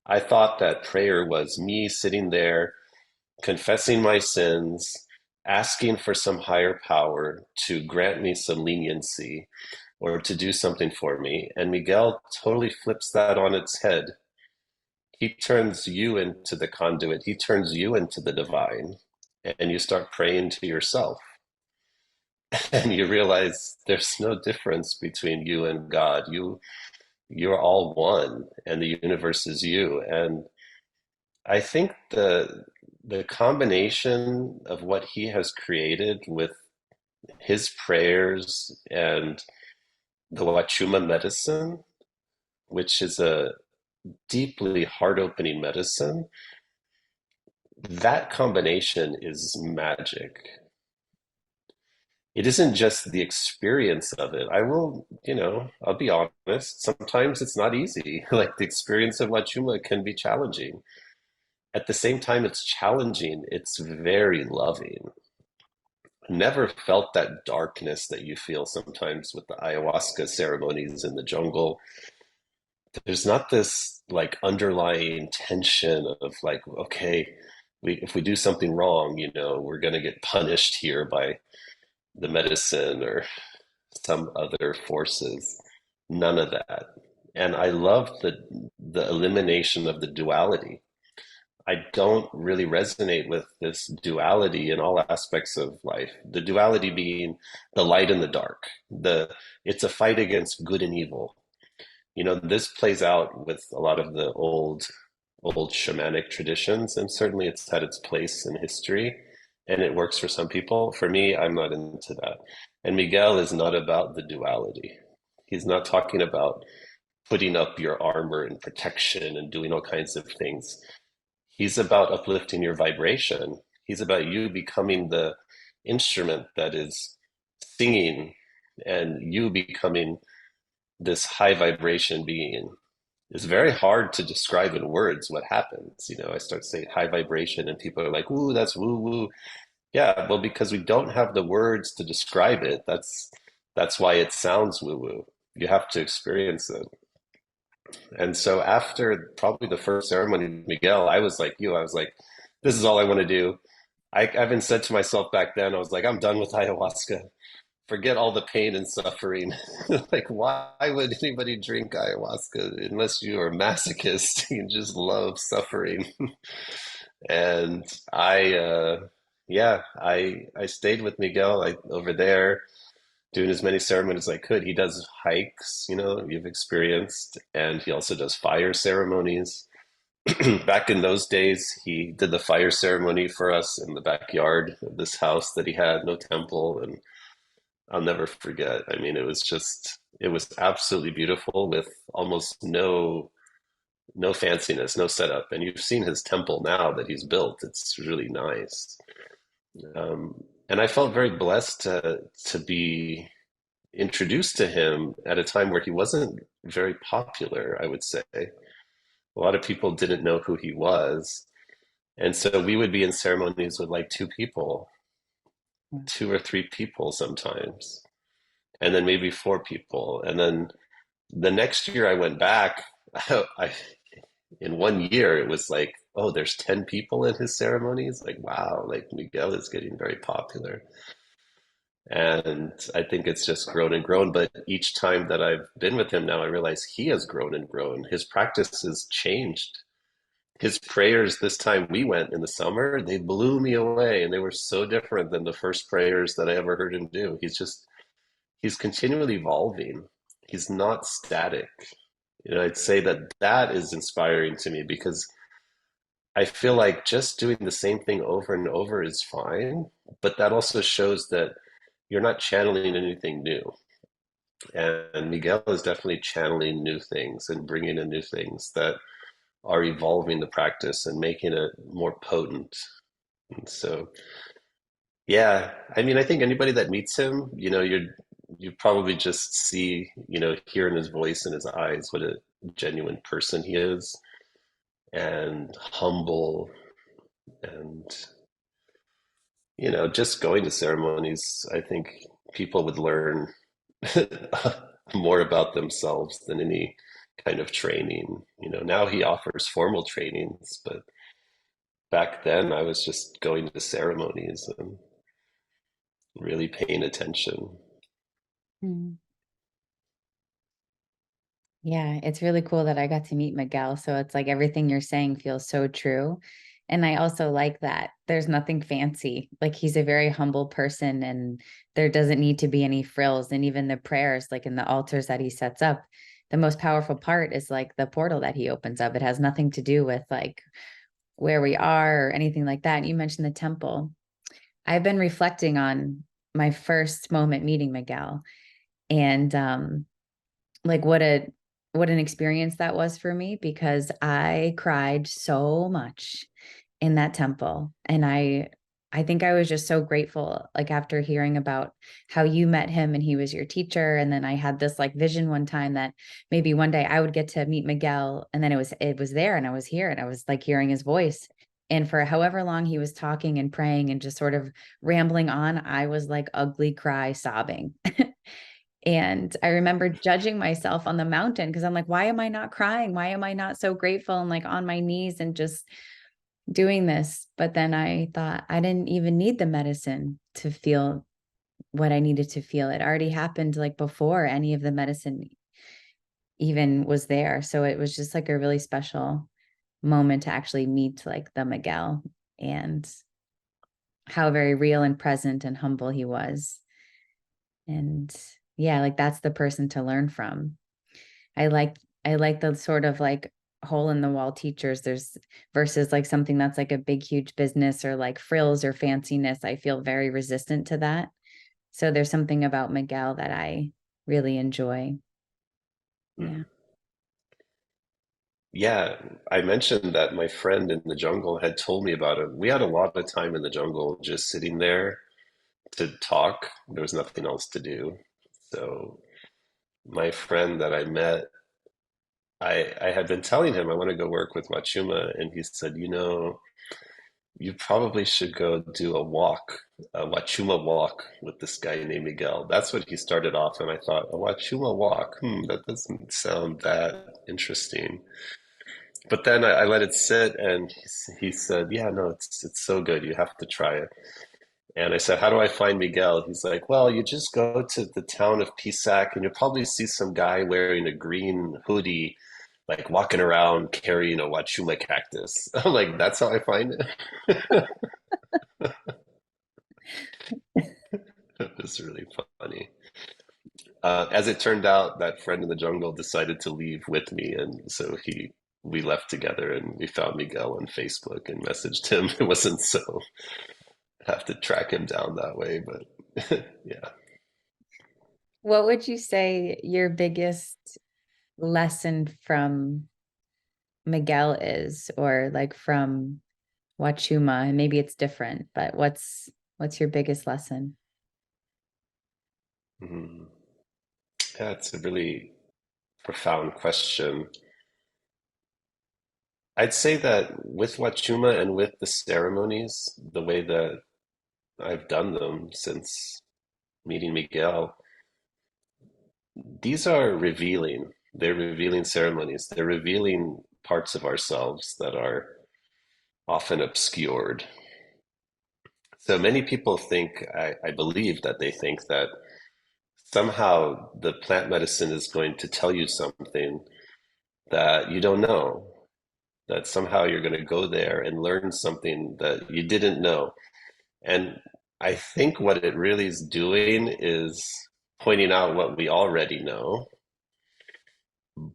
Speaker 2: I thought that prayer was me sitting there confessing my sins, asking for some higher power to grant me some leniency or to do something for me. And Miguel totally flips that on its head. He turns you into the conduit, he turns you into the divine, and you start praying to yourself. And you realize there's no difference between you and God. You're all one, and the universe is you. And I think the combination of what he has created with his prayers and the Huachuma medicine, which is a deeply heart-opening medicine, that combination is magic. It isn't just the experience of it. I'll be honest, sometimes it's not easy. Like the experience of Huachuma can be challenging. At the same time, it's challenging, it's very loving. Never felt that darkness that you feel sometimes with the ayahuasca ceremonies in the jungle. There's not this like underlying tension of like, okay, if we do something wrong, we're going to get punished here by the medicine or some other forces. None of that. And I love the elimination of the duality I don't really resonate with this duality in all aspects of life. The duality being the light and the dark. It's a fight against good and evil. You know, this plays out with a lot of the old shamanic traditions, and certainly it's had its place in history, and it works for some people. For me, I'm not into that. And Miguel is not about the duality. He's not talking about putting up your armor and protection and doing all kinds of things. He's about uplifting your vibration. He's about you becoming the instrument that is singing and you becoming this high vibration being. It's very hard to describe in words what happens. You know, I start saying high vibration and people are like, ooh, that's woo woo. Yeah, well, because we don't have the words to describe it. That's why it sounds woo woo. You have to experience it. And so after probably the first ceremony with Miguel, I was like you, I was like, this is all I want to do. I even said to myself back then, I was like, I'm done with ayahuasca. Forget all the pain and suffering. Like, why would anybody drink ayahuasca unless you are a masochist? You just love suffering. And I stayed with Miguel over there doing as many ceremonies as I could. He does hikes, you know, you've experienced, and he also does fire ceremonies. Back in those days, he did the fire ceremony for us in the backyard of this house that he had, no temple, and I'll never forget. I mean, it was absolutely beautiful with almost no fanciness, no setup. And you've seen his temple now that he's built. It's really nice. And I felt very blessed to be introduced to him at a time where he wasn't very popular, I would say. A lot of people didn't know who he was. And so we would be in ceremonies with like two people, two or three people sometimes, and then maybe four people. And then the next year I went back, I in 1 year it was like, oh, there's 10 people in his ceremonies. Like, wow, like Miguel is getting very popular. And I think it's just grown and grown. But each time that I've been with him now, I realize he has grown and grown. His practice has changed. His prayers this time we went in the summer, they blew me away. And they were so different than the first prayers that I ever heard him do. He's continually evolving. He's not static. You know, I'd say that that is inspiring to me because I feel like just doing the same thing over and over is fine, but that also shows that you're not channeling anything new. And Miguel is definitely channeling new things and bringing in new things that are evolving the practice and making it more potent. And so, yeah, I mean, I think anybody that meets him, you know, you probably just see, you know, hear in his voice and his eyes what a genuine person he is and humble and you know, just going to ceremonies, I think people would learn more about themselves than any kind of training. You know, now he offers formal trainings, but back then I was just going to ceremonies and really paying attention.
Speaker 1: Mm. Yeah, it's really cool that I got to meet Miguel. So it's like everything you're saying feels so true. And I also like that there's nothing fancy. Like he's a very humble person and there doesn't need to be any frills. And even the prayers, like in the altars that he sets up, the most powerful part is like the portal that he opens up. It has nothing to do with like where we are or anything like that. And you mentioned the temple. I've been reflecting on my first moment meeting Miguel and like what an experience that was for me because I cried so much in that temple and I think I was just so grateful like after hearing about how you met him and he was your teacher and then I had this like vision one time that maybe one day I would get to meet Miguel and then it was there and I was here and I was like hearing his voice and for however long he was talking and praying and just sort of rambling on I was like ugly cry sobbing. And I remember judging myself on the mountain because I'm like, why am I not crying? Why am I not so grateful and like on my knees and just doing this? But then I thought I didn't even need the medicine to feel what I needed to feel. It already happened like before any of the medicine even was there. So it was just like a really special moment to actually meet like the Miguel and how very real and present and humble he was. And yeah, like that's the person to learn from. I like I like the sort of like hole in the wall teachers there's versus like something that's like a big huge business or like frills or fanciness. I feel very resistant to that. So there's something about Miguel that I really enjoy. Yeah.
Speaker 2: Yeah, I mentioned that my friend in the jungle had told me about him. We had a lot of time in the jungle just sitting there to talk. There was nothing else to do. So my friend that I met, I had been telling him I want to go work with Huachuma, and he said, you probably should go do a walk, a Huachuma walk with this guy named Miguel. That's what he started off, and I thought, a Huachuma walk? That doesn't sound that interesting. But then I let it sit, and he said, "Yeah, no, it's so good. You have to try it." And I said, "How do I find Miguel?" He's like, "Well, you just go to the town of Pisac, and you'll probably see some guy wearing a green hoodie, like walking around carrying a Wachuma cactus." I'm like, "That's how I find it." It was really funny. As it turned out, that friend in the jungle decided to leave with me, and so we left together, and we found Miguel on Facebook and messaged him. It wasn't so have to track him down that way, but yeah.
Speaker 1: What would you say your biggest lesson from Miguel is, or like from Huachuma? And maybe it's different, but what's your biggest lesson?
Speaker 2: Mhm. Yeah, it's a really profound question. I'd say that with Wachuma and with the ceremonies, the way that I've done them since meeting Miguel, these are revealing. They're revealing ceremonies. They're revealing parts of ourselves that are often obscured. So many people think, I believe that they think that somehow the plant medicine is going to tell you something that you don't know, that somehow you're going to go there and learn something that you didn't know. And I think what it really is doing is pointing out what we already know,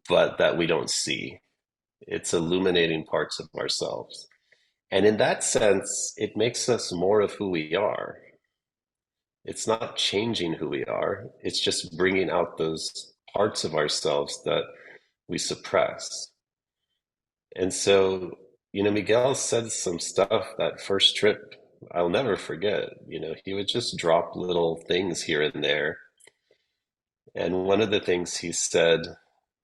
Speaker 2: but that we don't see. It's illuminating parts of ourselves. And in that sense, it makes us more of who we are. It's not changing who we are, it's just bringing out those parts of ourselves that we suppress. And so, Miguel said some stuff that first trip I'll never forget. He would just drop little things here and there. And one of the things he said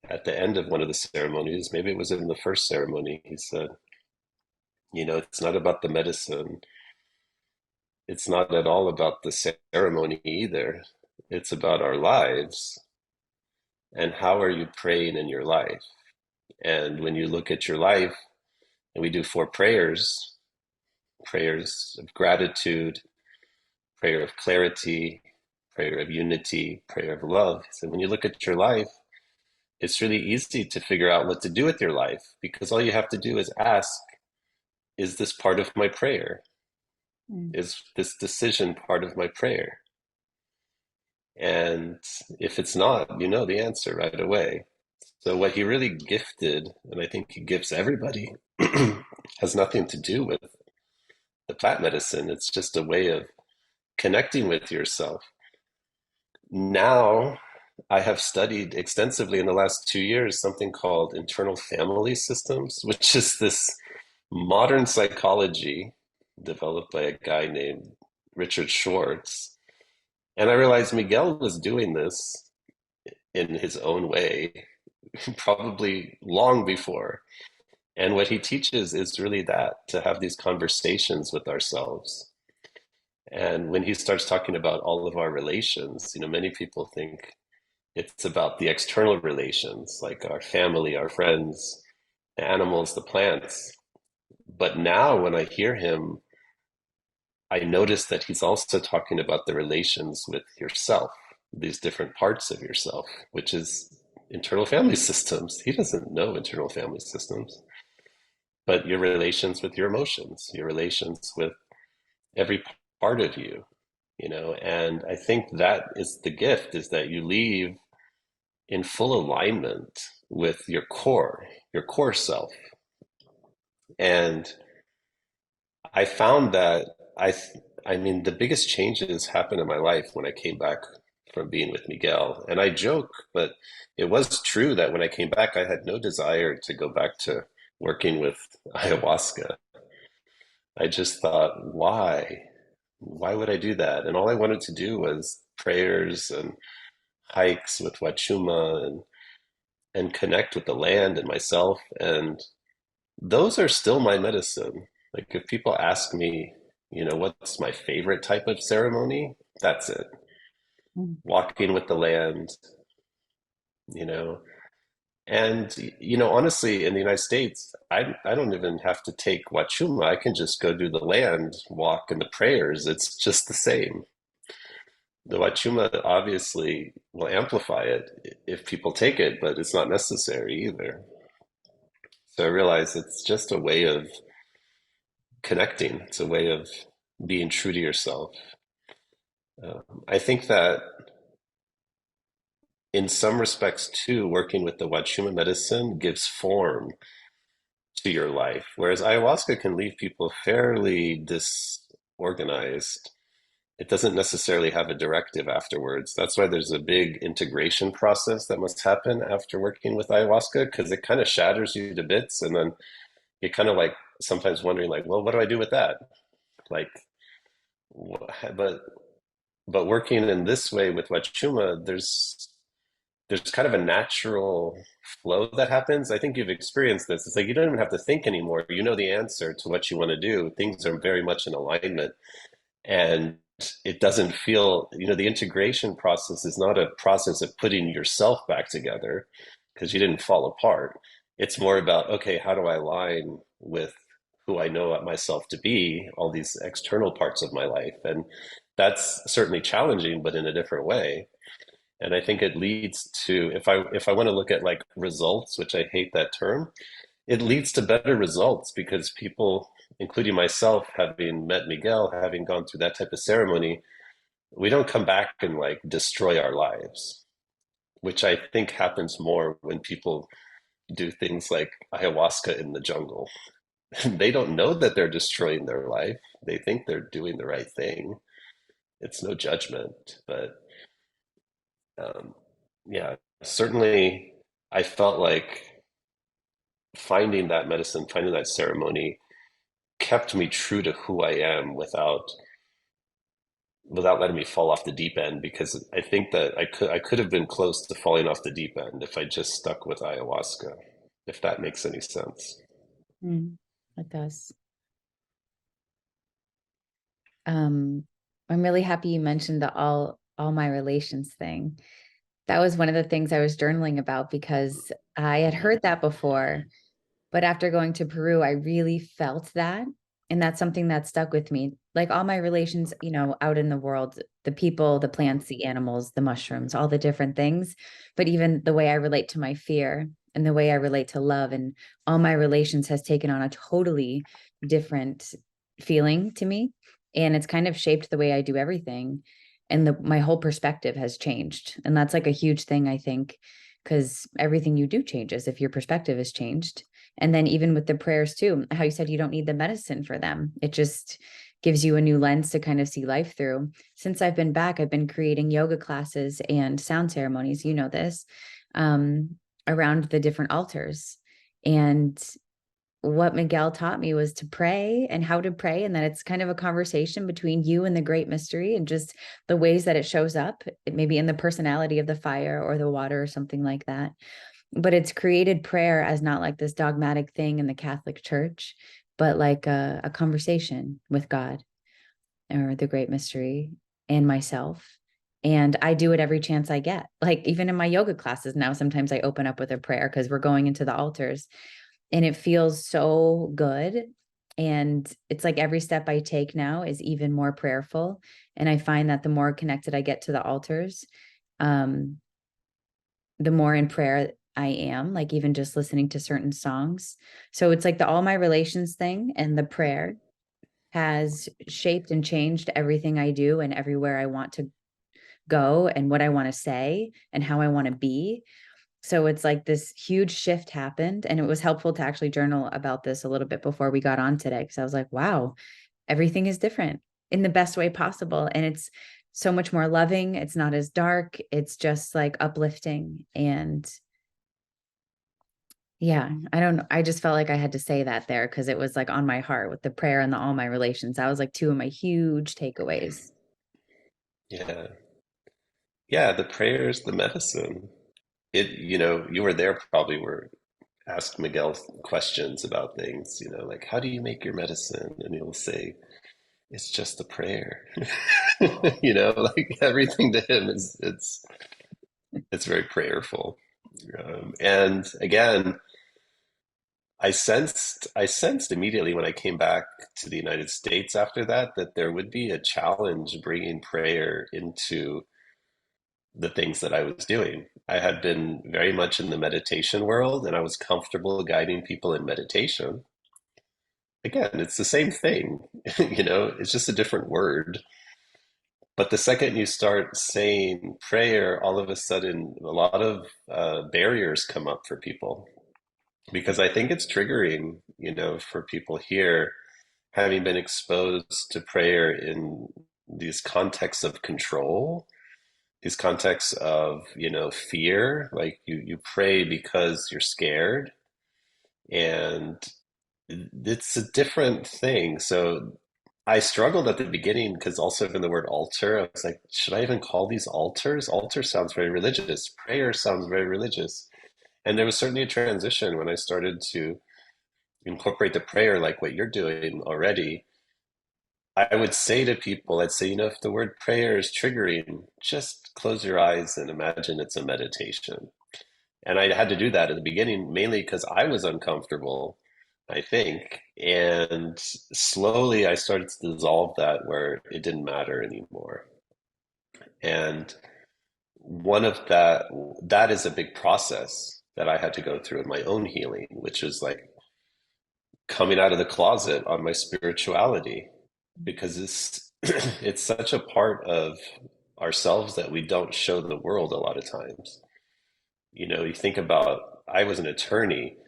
Speaker 2: at the end of one of the ceremonies, maybe it was in the first ceremony, he said, it's not about the medicine. It's not at all about the ceremony either. It's about our lives and how are you praying in your life. And when you look at your life, and we do 4 prayers, prayers of gratitude, prayer of clarity, prayer of unity, prayer of love. So when you look at your life, it's really easy to figure out what to do with your life because all you have to do is ask, is this part of my prayer?
Speaker 1: Mm.
Speaker 2: Is this decision part of my prayer? And if it's not, you know the answer right away. So what he really gifted, and I think he gives everybody, has nothing to do with the plant medicine. It's just a way of connecting with yourself. Now, I have studied extensively in the last 2 years something called internal family systems, which is this modern psychology developed by a guy named Richard Schwartz. And I realized Miguel was doing this in his own way, probably long before. And what he teaches is really that to have these conversations with ourselves. And when he starts talking about all of our relations, many people think it's about the external relations, like our family, our friends, the animals, the plants. But now when I hear him, I notice that he's also talking about the relations with yourself, these different parts of yourself, which is internal family systems. He doesn't know internal family systems. but your relations with your emotions, your relations with every part of you, and I think that is the gift, is that you leave in full alignment with your core self. And I found that I mean, the biggest changes happened in my life when I came back from being with Miguel. And I joke, but it was true that when I came back, I had no desire to go back to working with ayahuasca. I just thought, why? Why would I do that? And all I wanted to do was prayers and hikes with Huachuma and connect with the land and myself. And those are still my medicine. Like if people ask me, what's my favorite type of ceremony? That's it.
Speaker 1: Mm.
Speaker 2: Walking with the land, you know. And honestly, in the United States, I don't even have to take Huachuma. I can just go do the land walk and the prayers. It's just the same. The Huachuma obviously will amplify it if people take it, but it's not necessary either. So I realize it's just a way of connecting. It's a way of being true to yourself. I think that in some respects too, working with the Huachuma medicine gives form to your life, whereas ayahuasca can leave people fairly disorganized. It doesn't necessarily have a directive afterwards. That's why there's a big integration process that must happen after working with ayahuasca, because it kind of shatters you to bits, and then you're kind of like sometimes wondering, like, well, what do I do with that? Like, but working in this way with Huachuma, there's kind of a natural flow that happens. I think you've experienced this. It's like you don't even have to think anymore. You know the answer to what you want to do. Things are very much in alignment. And it doesn't feel, the integration process is not a process of putting yourself back together because you didn't fall apart. It's more about, okay, how do I align with who I know myself to be, all these external parts of my life? And that's certainly challenging, but in a different way. And I think it leads to, if I want to look at like results, which I hate that term, it leads to better results because people, including myself, having met Miguel, having gone through that type of ceremony, we don't come back and like destroy our lives, which I think happens more when people do things like ayahuasca in the jungle. They don't know that they're destroying their life. They think they're doing the right thing. It's no judgment, but um, yeah, certainly I felt like finding that medicine, finding that ceremony kept me true to who I am without letting me fall off the deep end, because I think that I could have been close to falling off the deep end if I just stuck with ayahuasca, if that makes any sense.
Speaker 1: Mm, it does. Um, I'm really happy you mentioned the all my relations thing. That was one of the things I was journaling about because I had heard that before, but after going to Peru, I really felt that. And that's something that stuck with me. Like all my relations, out in the world, the people, the plants, the animals, the mushrooms, all the different things, but even the way I relate to my fear and the way I relate to love and all my relations has taken on a totally different feeling to me. And it's kind of shaped the way I do everything. And my whole perspective has changed. And that's like a huge thing, I think, because everything you do changes if your perspective has changed. And then even with the prayers too, how you said you don't need the medicine for them. It just gives you a new lens to kind of see life through. Since I've been back, I've been creating yoga classes and sound ceremonies, this, around the different altars. And what Miguel taught me was to pray and how to pray, and that it's kind of a conversation between you and the great mystery and just the ways that it shows up, maybe in the personality of the fire or the water or something like that. But it's created prayer as not like this dogmatic thing in the Catholic Church, but like a conversation with God or the great mystery and myself. And I do it every chance I get. Like even in my yoga classes now, sometimes I open up with a prayer because we're going into the altars and it feels so good. And it's like every step I take now is even more prayerful. And I find that the more connected I get to the altars, the more in prayer I am, like even just listening to certain songs. So it's like the all my relations thing and the prayer has shaped and changed everything I do and everywhere I want to go and what I want to say and how I want to be. So it's like this huge shift happened. And it was helpful to actually journal about this a little bit before we got on today. Cause I was like, wow, everything is different in the best way possible. And it's so much more loving. It's not as dark. It's just like uplifting. And yeah, I don't know. I just felt like I had to say that there because it was like on my heart with the prayer and the all my relations. That was like two of my huge takeaways.
Speaker 2: Yeah. Yeah, the prayers, the medicine. You were there probably where ask Miguel questions about things, like how do you make your medicine? And he'll say, it's just a prayer. Like everything to him is it's very prayerful. And again, I sensed immediately when I came back to the United States after that there would be a challenge bringing prayer into the things that I was doing. I had been very much in the meditation world and I was comfortable guiding people in meditation. Again, it's the same thing, it's just a different word. But the second you start saying prayer, all of a sudden, a lot of barriers come up for people because I think it's triggering, for people here, having been exposed to prayer in these contexts of control, these contexts of, fear, like you pray because you're scared, and it's a different thing. So I struggled at the beginning because also in the word altar, I was like, should I even call these altars? Altar sounds very religious. Prayer sounds very religious. And there was certainly a transition when I started to incorporate the prayer like what you're doing already. I would say to people, I'd say, if the word prayer is triggering, just close your eyes and imagine it's a meditation. And I had to do that at the beginning, mainly because I was uncomfortable, I think. And slowly I started to dissolve that where it didn't matter anymore. And one of that is a big process that I had to go through in my own healing, which is like coming out of the closet on my spirituality, because it's such a part of ourselves that we don't show the world a lot of times. You think about, I was an attorney.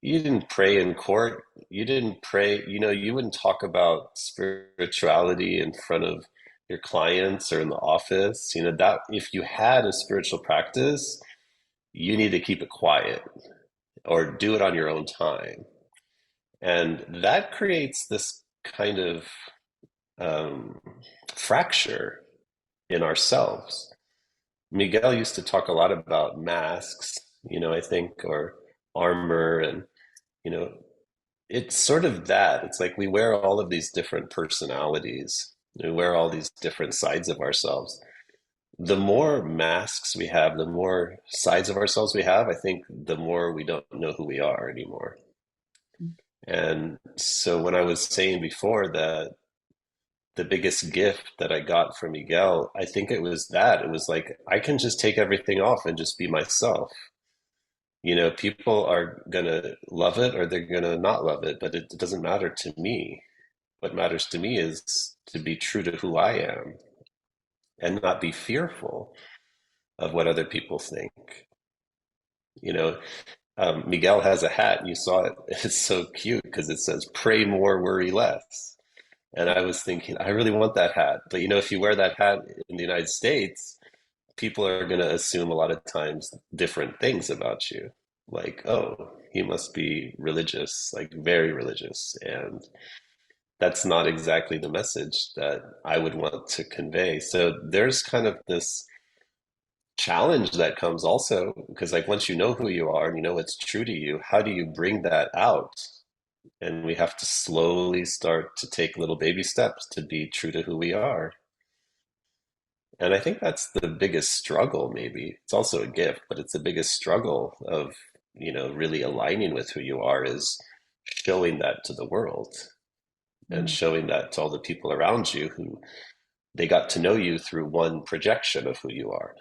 Speaker 2: You didn't pray in court. You didn't pray, you wouldn't talk about spirituality in front of your clients or in the office. That if you had a spiritual practice, you need to keep it quiet or do it on your own time. And that creates this kind of um, fracture in ourselves. Miguel used to talk a lot about masks, I think, or armor, and you know, it's sort of that. It's like we wear all of these different personalities. We wear all these different sides of ourselves. The more masks we have, the more sides of ourselves we have, I think the more we don't know who we are anymore. And so when I was saying before that the biggest gift that I got from Miguel, I think it was that. It was like, I can just take everything off and just be myself. People are going to love it or they're going to not love it, but it doesn't matter to me. What matters to me is to be true to who I am and not be fearful of what other people think. You know, Miguel has a hat, and you saw it. It's so cute because it says, pray more, worry less. And I was thinking, I really want that hat. But if you wear that hat in the United States, people are going to assume a lot of times different things about you. Like, oh, he must be religious, like very religious. And that's not exactly the message that I would want to convey. So there's kind of this challenge that comes also because, like, once you know who you are and you know what's true to you, how do you bring that out? And we have to slowly start to take little baby steps to be true to who we are. And I think that's the biggest struggle, maybe. It's also a gift, but it's the biggest struggle of, really aligning with who you are is showing that to the world and
Speaker 1: Mm.
Speaker 2: showing that to all the people around you who they got to know you through one projection of who you are.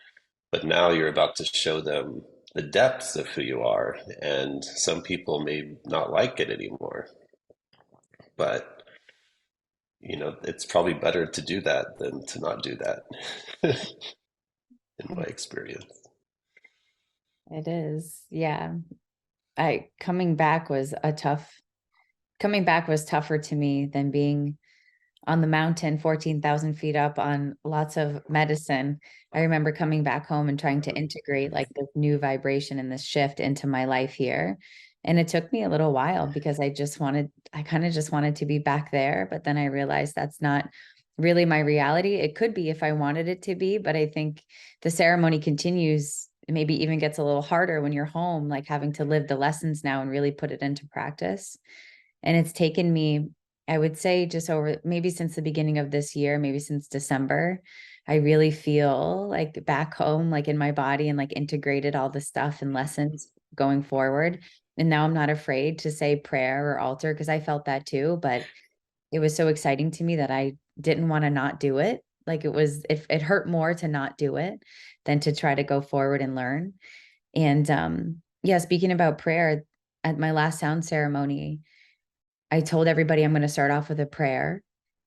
Speaker 2: But now you're about to show them the depths of who you are. And some people may not like it anymore, but it's probably better to do that than to not do that, in my experience.
Speaker 1: It is. Yeah. I coming back was tougher to me than being on the mountain 14,000 feet up on lots of medicine. I remember coming back home and trying to integrate like this new vibration and this shift into my life here. And it took me a little while because I kind of just wanted to be back there. But then I realized that's not really my reality. It could be if I wanted it to be, but I think the ceremony continues. It maybe even gets a little harder when you're home, like having to live the lessons now and really put it into practice. And it's taken me, I would say, just over maybe since the beginning of this year, maybe since December, I really feel like back home, like in my body, and like integrated all the stuff and lessons going forward. And now I'm not afraid to say prayer or altar because I felt that too. But it was so exciting to me that I didn't want to not do it. Like it hurt more to not do it than to try to go forward and learn. And yeah, speaking about prayer, at my last sound ceremony, I told everybody I'm going to start off with a prayer.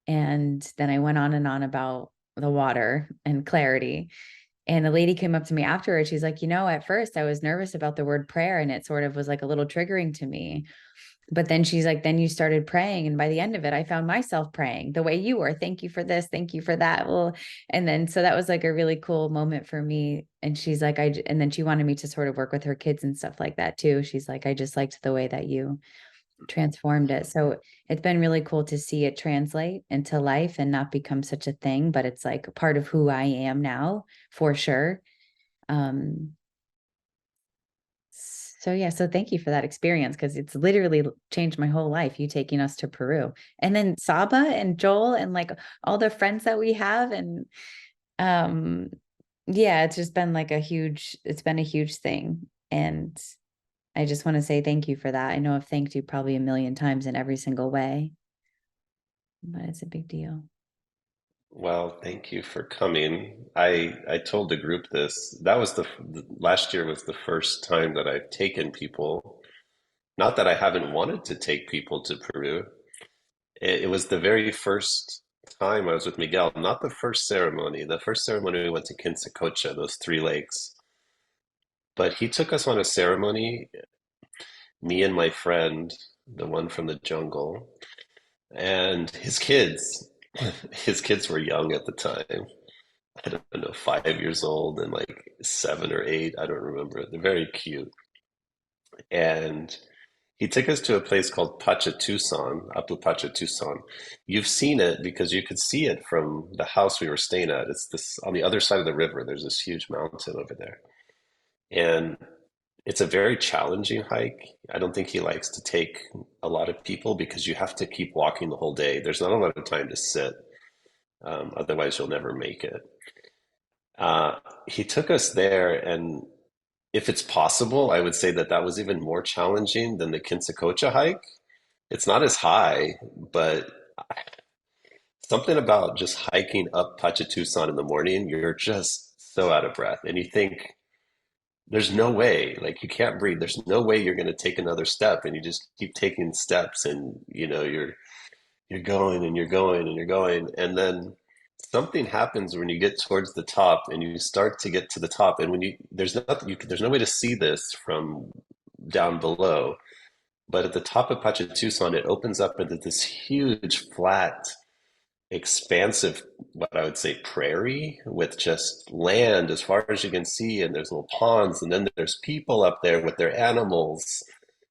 Speaker 1: And then I went on and on about the water and clarity. And a lady came up to me afterwards. She's like, at first I was nervous about the word prayer and it sort of was like a little triggering to me. But then she's like, then you started praying. And by the end of it, I found myself praying the way you were. Thank you for this. Thank you for that. Well, and then so that was like a really cool moment for me. And she's like, and then she wanted me to sort of work with her kids and stuff like that too. She's like, I just liked the way that you transformed it. So it's been really cool to see it translate into life and not become such a thing, but it's like a part of who I am now for sure. Um, so yeah, so thank you for that experience because it's literally changed my whole life. You taking us to Peru, and then Saba and Joel and like all the friends that we have, and um, yeah, it's just been like it's been a huge thing, and I just want to say thank you for that. I know I've thanked you probably a million times in every single way, but it's a big deal.
Speaker 2: Well, thank you for coming. I told the group this. That was last year was the first time that I've taken people. Not that I haven't wanted to take people to Peru. It was the very first time I was with Miguel, not the first ceremony. The first ceremony we went to Quinsacocha, those three lakes. But he took us on a ceremony, me and my friend, the one from the jungle, and his kids. His kids were young at the time. I don't know, 5 years old and like 7 or 8. I don't remember. They're very cute. And he took us to a place called Pachatusan, Apu Pachatusan. You've seen it because you could see it from the house we were staying at. It's this on the other side of the river. There's this huge mountain over there. And it's a very challenging hike. I don't think he likes to take a lot of people because you have to keep walking the whole day. There's not a lot of time to sit. Otherwise, you'll never make it. He took us there, and if it's possible, I would say that that was even more challenging than the Kinsacocha hike. It's not as high, but something about just hiking up Pachatusan in the morning, you're just so out of breath. And you think, there's no way, like you can't breathe. There's no way you're going to take another step. And you just keep taking steps and, you're going and you're going and you're going. And then something happens when you get towards the top and you start to get to the top. And there's no way to see this from down below. But at the top of Pachatusan, it opens up into this huge, flat, expansive, what I would say, prairie with just land as far as you can see. And there's little ponds. And then there's people up there with their animals,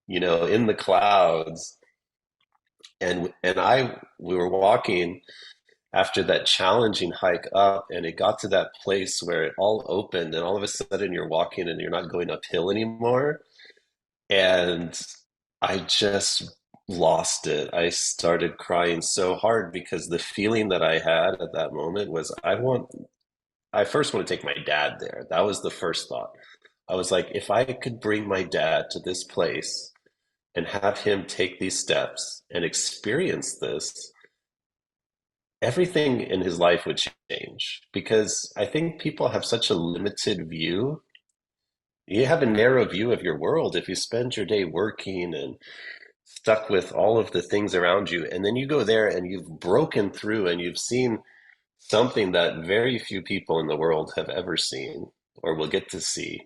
Speaker 2: in the clouds. And we were walking after that challenging hike up, and it got to that place where it all opened, and all of a sudden you're walking and you're not going uphill anymore. And I just lost it. I started crying so hard because the feeling that I had at that moment was I first want to take my dad there. That was the first thought. I was like, if I could bring my dad to this place and have him take these steps and experience this, everything in his life would change. Because I think people have such a limited view you have a narrow view of your world if you spend your day working and stuck with all of the things around you, and then you go there and you've broken through and you've seen something that very few people in the world have ever seen or will get to see.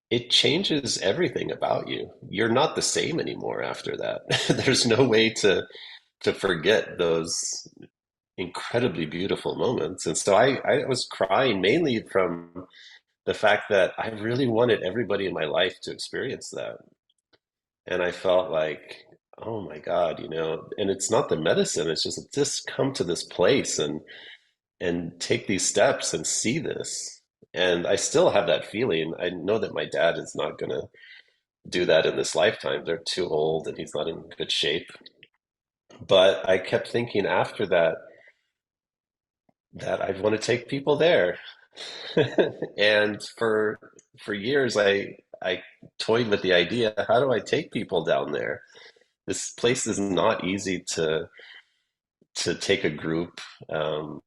Speaker 2: It changes everything about you. You're not the same anymore after that. There's no way to forget those incredibly beautiful moments. And so I was crying mainly from the fact that I really wanted everybody in my life to experience that. And I felt like, oh my God, and it's not the medicine, it's just come to this place and take these steps and see this. And I still have that feeling. I know that my dad is not going to do that in this lifetime. They're too old and he's not in good shape. But I kept thinking after that that I'd want to take people there. And for years I toyed with the idea, how do I take people down there? This place is not easy to take a group. Um,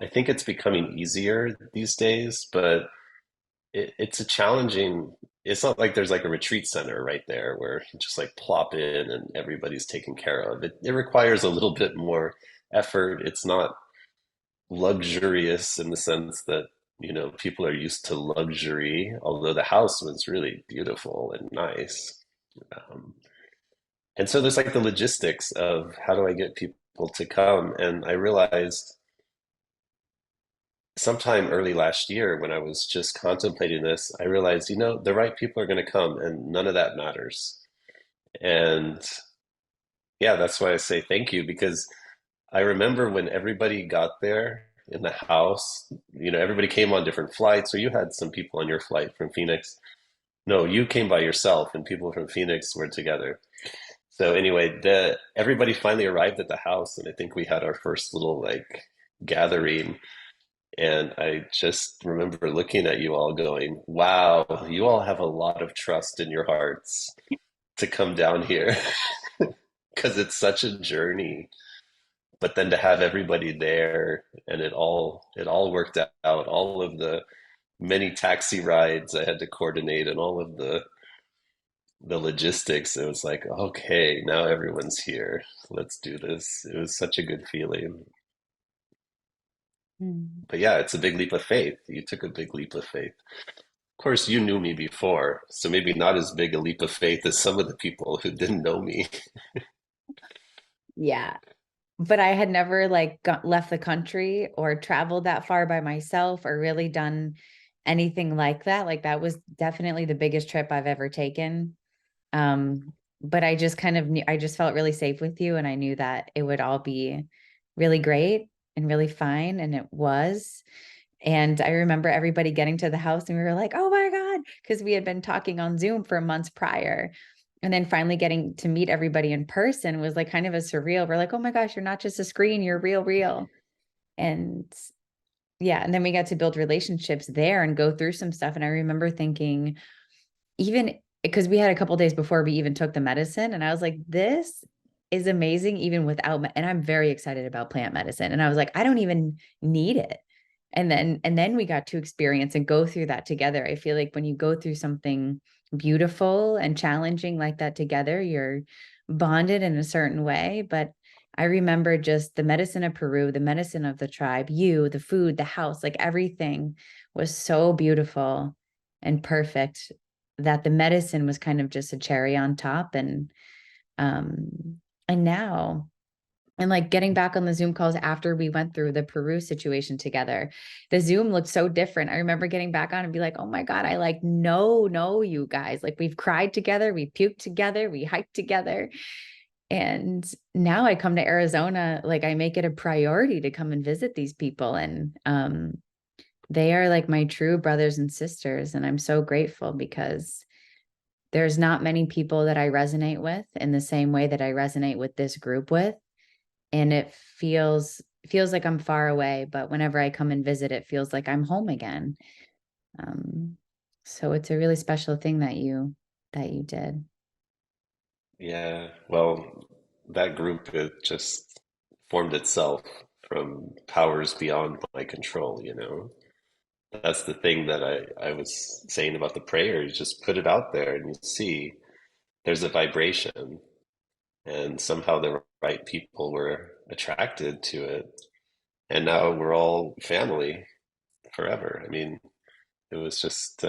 Speaker 2: I think it's becoming easier these days, but it's a challenging. It's not like there's like a retreat center right there where you just like plop in and everybody's taken care of. It requires a little bit more effort. It's not luxurious in the sense that people are used to luxury, although the house was really beautiful and nice. Um, and so there's like the logistics of how do I get people to come? And I realized sometime early last year when I was just contemplating this, I realized, the right people are going to come and none of that matters. And yeah, that's why I say thank you because I remember when everybody got there in the house, everybody came on different flights, or you had some people on your flight from Phoenix. No, you came by yourself and people from Phoenix were together. So anyway, the everybody finally arrived at the house and I think we had our first little like gathering. And I just remember looking at you all going, wow, you all have a lot of trust in your hearts to come down here because it's such a journey. But then to have everybody there and it all worked out, all of the many taxi rides I had to coordinate and all of the logistics, it was like, okay, now everyone's here. Let's do this. It was such a good feeling.
Speaker 1: Mm.
Speaker 2: But yeah, it's a big leap of faith. You took a big leap of faith. Of course, you knew me before, so maybe not as big a leap of faith as some of the people who didn't know me.
Speaker 1: Yeah. But I had never like left the country or traveled that far by myself or really done anything like that. Like that was definitely the biggest trip I've ever taken. But I just kind of knew, I just felt really safe with you and I knew that it would all be really great and really fine and it was. And I remember everybody getting to the house and we were like, "Oh my God," because we had been talking on Zoom for months prior. And then finally getting to meet everybody in person was like kind of a surreal. We're like, "Oh my gosh, you're not just a screen, you're real, real." And yeah, and then we got to build relationships there and go through some stuff. And I remember thinking, even because we had a couple days before we even took the medicine, and I was like, this is amazing, even without, and I'm very excited about plant medicine. And I was like, I don't even need it. And then we got to experience and go through that together. I feel like when you go through something beautiful and challenging like that together, you're bonded in a certain way. But I remember just the medicine of Peru, the medicine of the tribe, you, the food, the house, like everything was so beautiful and perfect that the medicine was kind of just a cherry on top. Um and now and like getting back on the Zoom calls after we went through the Peru situation together, the Zoom looked so different. I remember getting back on and be like, oh my God, I like know you guys. Like we've cried together, we puked together, we hiked together. And now I come to Arizona, like I make it a priority to come and visit these people. And they are like my true brothers and sisters. And I'm so grateful because there's not many people that I resonate with in the same way that I resonate with this group with. And it feels like I'm far away, but whenever I come and visit, it feels like I'm home again. Um, so it's a really special thing that you did.
Speaker 2: Yeah, well, that group, it just formed itself from powers beyond my control. that's the thing that I was saying about the prayer. You just put it out there and you see there's a vibration, and somehow the right people were attracted to it. And now we're all family forever. I mean, it was just,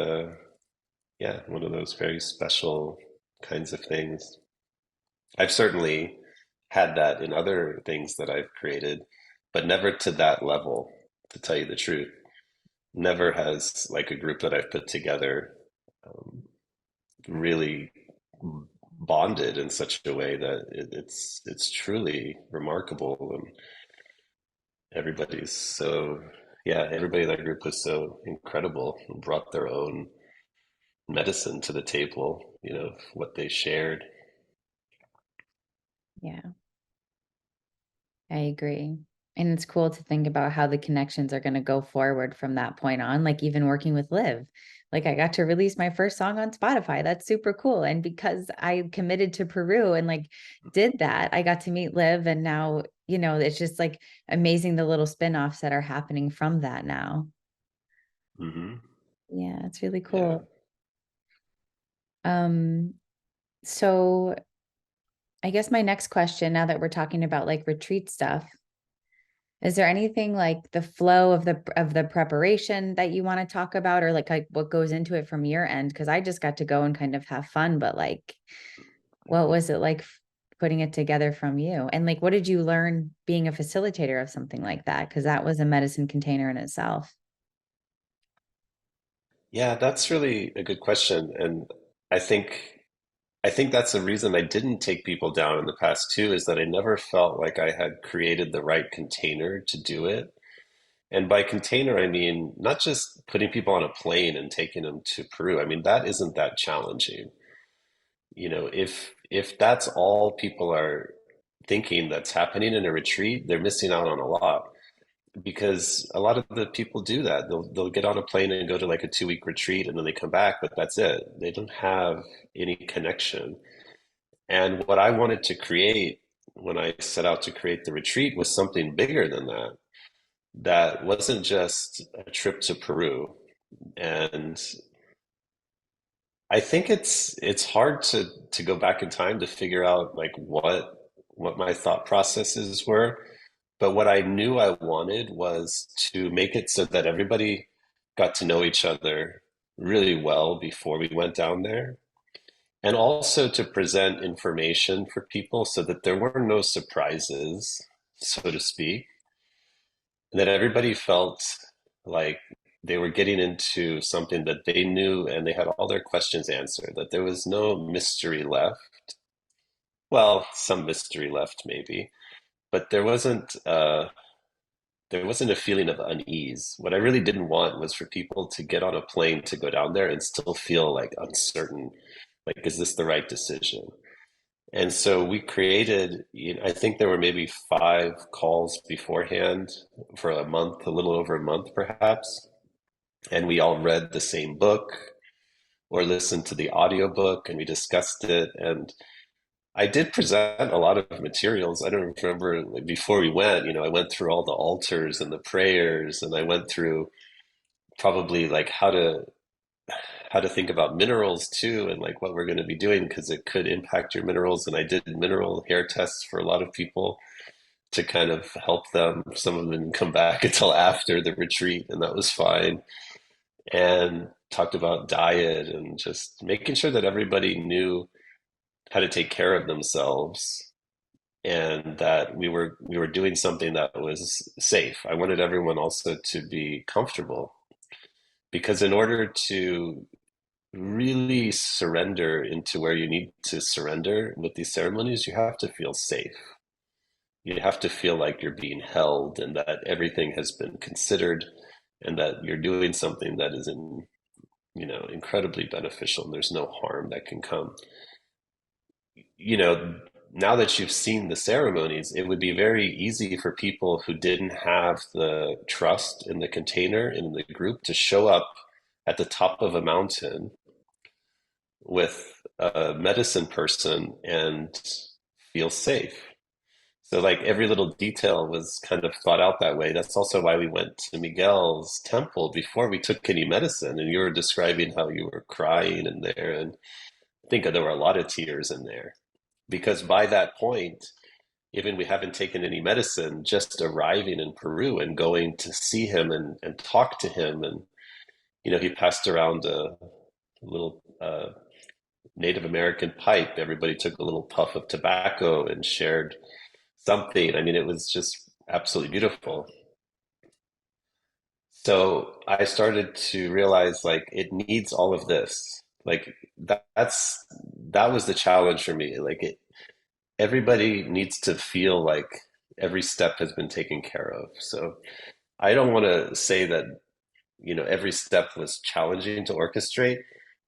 Speaker 2: yeah, one of those very special kinds of things. I've certainly had that in other things that I've created, but never to that level, to tell you the truth. Never has like a group that I've put together um, really bonded in such a way that it's truly remarkable, and everybody's so yeah, everybody in that group was so incredible and brought their own medicine to the table, what they shared.
Speaker 1: Yeah, I agree. And it's cool to think about how the connections are going to go forward from that point on, like even working with Liv. Like I got to release my first song on Spotify. That's super cool. And because I committed to Peru and like did that, I got to meet Liv. And now, it's just like amazing the little spin-offs that are happening from that now.
Speaker 2: Hmm.
Speaker 1: Yeah, it's really
Speaker 2: Yeah.
Speaker 1: cool. Um, so I guess my next question, now that we're talking about like retreat stuff, is there anything like the flow of the preparation that you want to talk about, or like what goes into it from your end? Because I just got to go and kind of have fun, but like, what was it like putting it together from you? And like, what did you learn being a facilitator of something like that? Because that was a medicine container in itself.
Speaker 2: Yeah, that's really a good question. And I think I think that's the reason I didn't take people down in the past too, is that I never felt like I had created the right container to do it. And by container, I mean not just putting people on a plane and taking them to Peru. I mean, that isn't that challenging. If that's all people are thinking that's happening in a retreat, they're missing out on a lot, because a lot of the people do that. They'll get on a plane and go to like a 2 week retreat and then they come back, but that's it. They don't have any connection. And what I wanted to create when I set out to create the retreat was something bigger than that. That wasn't just a trip to Peru. And I think it's hard to go back in time to figure out like what my thought processes were. But what I knew I wanted was to make it so that everybody got to know each other really well before we went down there. And also to present information for people so that there were no surprises, so to speak, and that everybody felt like they were getting into something that they knew and they had all their questions answered, that there was no mystery left. Well, some mystery left maybe, but there wasn't a feeling of unease. What I really didn't want was for people to get on a plane to go down there and still feel like uncertain, like, is this the right decision? And so we created, I think there were maybe 5 calls beforehand for a month, a little over a month perhaps. And we all read the same book or listened to the audiobook and we discussed it. And I did present a lot of materials. I don't remember, like, before we went, I went through all the altars and the prayers, and I went through probably like how to think about minerals too, and like what we're going to be doing because it could impact your minerals. And I did mineral hair tests for a lot of people to kind of help them. Some of them didn't come back until after the retreat, and that was fine. And talked about diet and just making sure that everybody knew how to take care of themselves, and that we were doing something that was safe. I wanted everyone also to be comfortable, because in order to really surrender into where you need to surrender with these ceremonies, you have to feel safe. You have to feel like you're being held and that everything has been considered and that you're doing something that is incredibly beneficial, and there's no harm that can come. You know, now that you've seen the ceremonies, it would be very easy for people who didn't have the trust in the container and in the group to show up at the top of a mountain with a medicine person and feel safe. So like every little detail was kind of thought out that way. That's also why we went to Miguel's temple before we took any medicine. And you were describing how you were crying in there, and I think there were a lot of tears in there because by that point, even we haven't taken any medicine, just arriving in Peru and going to see him and talk to him. And, he passed around a little Native American pipe. Everybody took a little puff of tobacco and shared something. I mean, it was just absolutely beautiful. So I started to realize like it needs all of this. Like that was the challenge for me. Like everybody needs to feel like every step has been taken care of. So I don't want to say that, every step was challenging to orchestrate,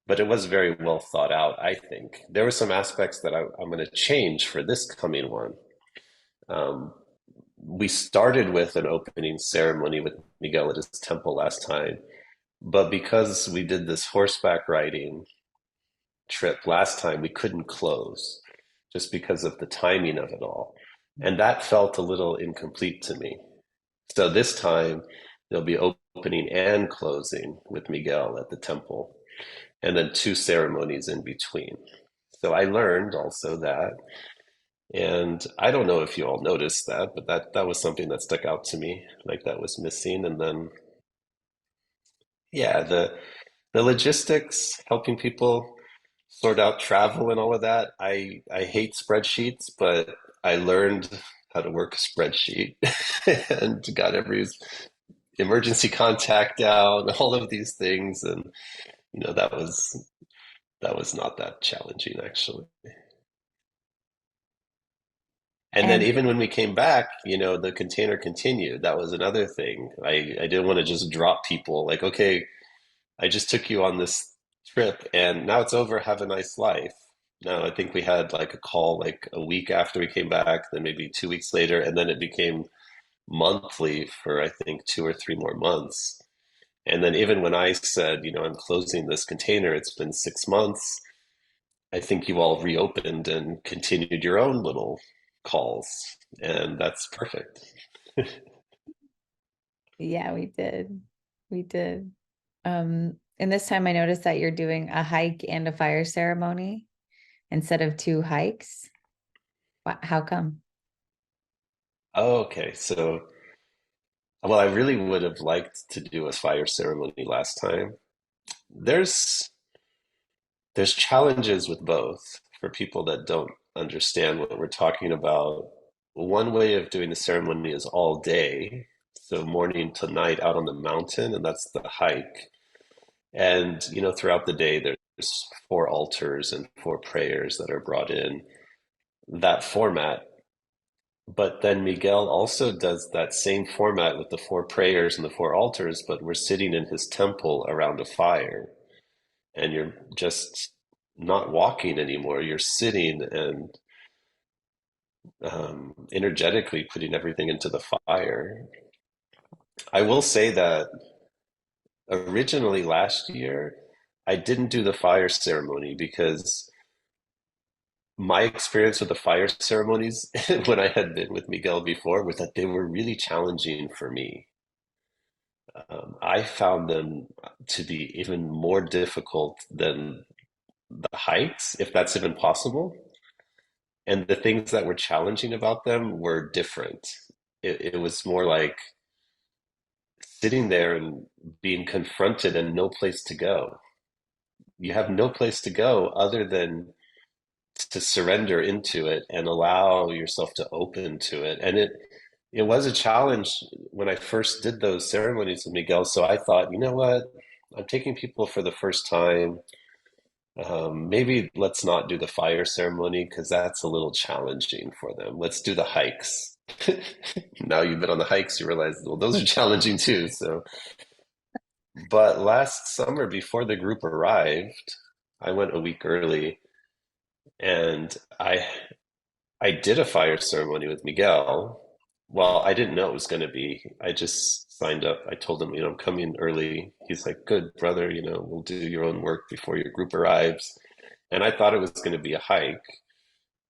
Speaker 2: but it was very well thought out, I think. There were some aspects that I'm going to change for this coming one. Um, we started with an opening ceremony with Miguel at his temple last time, but because we did this horseback riding trip last time, we couldn't close just because of the timing of it all. And that felt a little incomplete to me. So this time, there'll be opening and closing with Miguel at the temple, and then two ceremonies in between. So I learned also that, and I don't know if you all noticed that, but that was something that stuck out to me, like that was missing. And then, yeah, the logistics, helping people sort out travel and all of that. I hate spreadsheets, but I learned how to work a spreadsheet and got every emergency contact down, all of these things, and that was not that challenging actually. And then
Speaker 1: And
Speaker 2: even when we came back, the container continued. That was another thing. I didn't want to just drop people like, okay, I just took you on this trip and now it's over. Have a nice life. No, I think we had like a call like a week after we came back, then maybe 2 weeks later, and then it became monthly for I think 2 or 3 more months. And then even when I said, I'm closing this container, it's been 6 months, I think you all reopened and continued your own little calls, and that's perfect.
Speaker 1: yeah, we did. We did. And this time I noticed that you're doing a hike and a fire ceremony instead of two hikes. How come?
Speaker 2: Okay, so well, I really would have liked to do a fire ceremony last time. There's there's challenges with both for people that don't understand what we're talking about. One way of doing the ceremony is all day, so morning to night out on the mountain, and that's the hike. And throughout the day, there's four altars and four prayers that are brought in. That format. But then Miguel also does that same format with the four prayers and the four altars, but we're sitting in his temple around a fire, and you're just not walking anymore. You're sitting and energetically putting everything into the fire. I will say that originally last year, I didn't do the fire ceremony because my experience with the fire ceremonies when I had been with Miguel before was that they were really challenging for me. I found them to be even more difficult than the hikes, if that's even possible. And the things that were challenging about them were different. It was more like sitting there and being confronted and no place to go. You have no place to go other than to surrender into it and allow yourself to open to it. And it was a challenge when I first did those ceremonies with Miguel. So I thought, you know what? I'm taking people for the first time. Maybe let's not do the fire ceremony because that's a little challenging for them. Let's do the hikes. Now you've been on the hikes, you realize, well, those are challenging too. So, but last summer before the group arrived, I went a week early and I did a fire ceremony with Miguel. Well, I didn't know it was going to be. I just signed up. I told him, I'm coming early. He's like, good, brother, we'll do your own work before your group arrives. And I thought it was going to be a hike.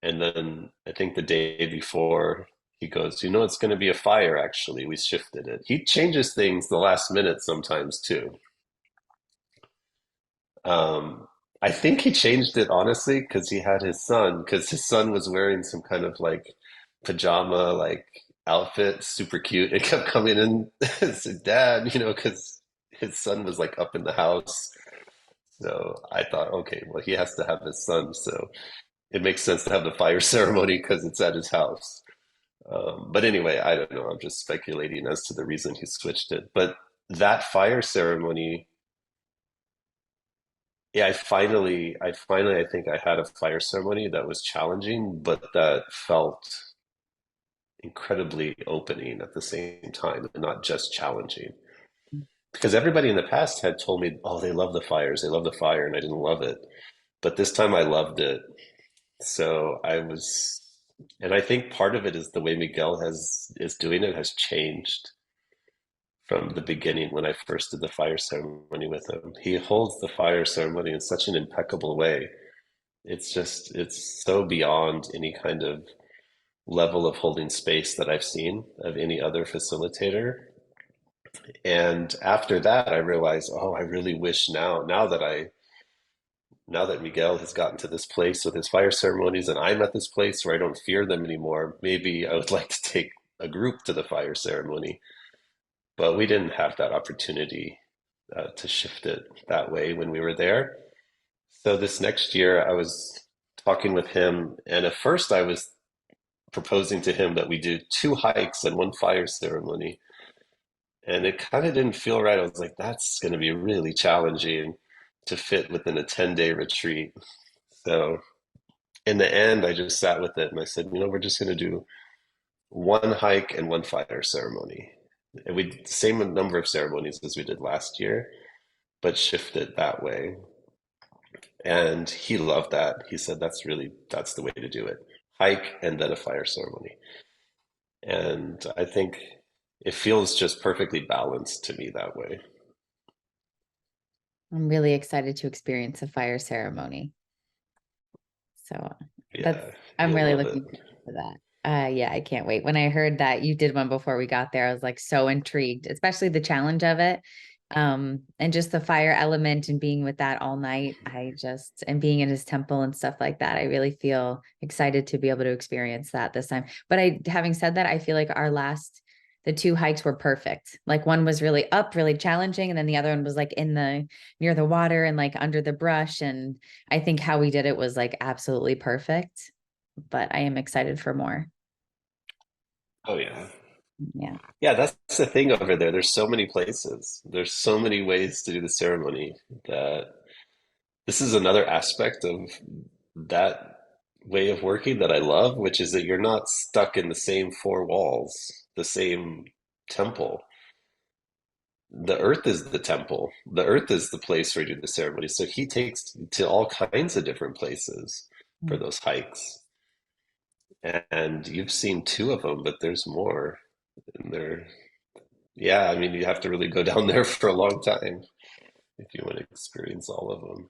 Speaker 2: And then I think the day before, He goes, it's going to be a fire, actually. We shifted it. He changes things the last minute sometimes too. Um, I think he changed it honestly because he had his son, because his son was wearing some kind of like pajama like outfit, super cute. It kept coming in and said, Dad, because his son was like up in the house. So I thought, okay, well, he has to have his son. So it makes sense to have the fire ceremony because it's at his house. But anyway, I don't know. I'm just speculating as to the reason he switched it. But that fire ceremony, yeah, I think I had a fire ceremony that was challenging, but that felt incredibly opening at the same time, and not just challenging. Because everybody in the past had told me, oh, they love the fires, they love the fire, and I didn't love it. But this time I loved it. So I was, and I think part of it is the way Miguel has is doing it has changed from the beginning when I first did the fire ceremony with him. He holds the fire ceremony in such an impeccable way. It's so beyond any kind of level of holding space that I've seen of any other facilitator. And after that, I realized, oh, I really wish now that Miguel has gotten to this place with his fire ceremonies and I'm at this place where I don't fear them anymore, maybe I would like to take a group to the fire ceremony. But we didn't have that opportunity to shift it that way when we were there. So this next year, I was talking with him, and at first I was proposing to him that we do two hikes and one fire ceremony. And it kind of didn't feel right. I was like, that's going to be really challenging to fit within a 10-day retreat. So in the end, I just sat with it and I said, we're just going to do one hike and one fire ceremony. And we did the same number of ceremonies as we did last year, but shifted that way. And he loved that. He said, that's the way to do it. Hike and then a fire ceremony. And I think it feels just perfectly balanced to me that way.
Speaker 1: I'm really excited to experience a fire ceremony. So that's,
Speaker 2: Yeah,
Speaker 1: I'm
Speaker 2: you'll
Speaker 1: really
Speaker 2: love it.
Speaker 1: looking forward to that. Yeah, I can't wait. When I heard that you did one before we got there, I was like so intrigued, especially the challenge of it. And just the fire element and being with that all night. And being in his temple and stuff like that. I really feel excited to be able to experience that this time. But having said that, I feel like the two hikes were perfect. Like one was really up, really challenging, and then the other one was like near the water and like under the brush. And I think how we did it was like absolutely perfect, but I am excited for more.
Speaker 2: Oh, yeah.
Speaker 1: Yeah.
Speaker 2: Yeah, that's the thing over there. There's so many places. There's so many ways to do the ceremony that this is another aspect of that way of working that I love, which is that you're not stuck in the same four walls, the same temple. The earth is the temple. The earth is the place where you do the ceremony. So he takes to all kinds of different places for those hikes. And you've seen two of them, but there's more. And they're, yeah, I mean, you have to really go down there for a long time if you want to experience all of them.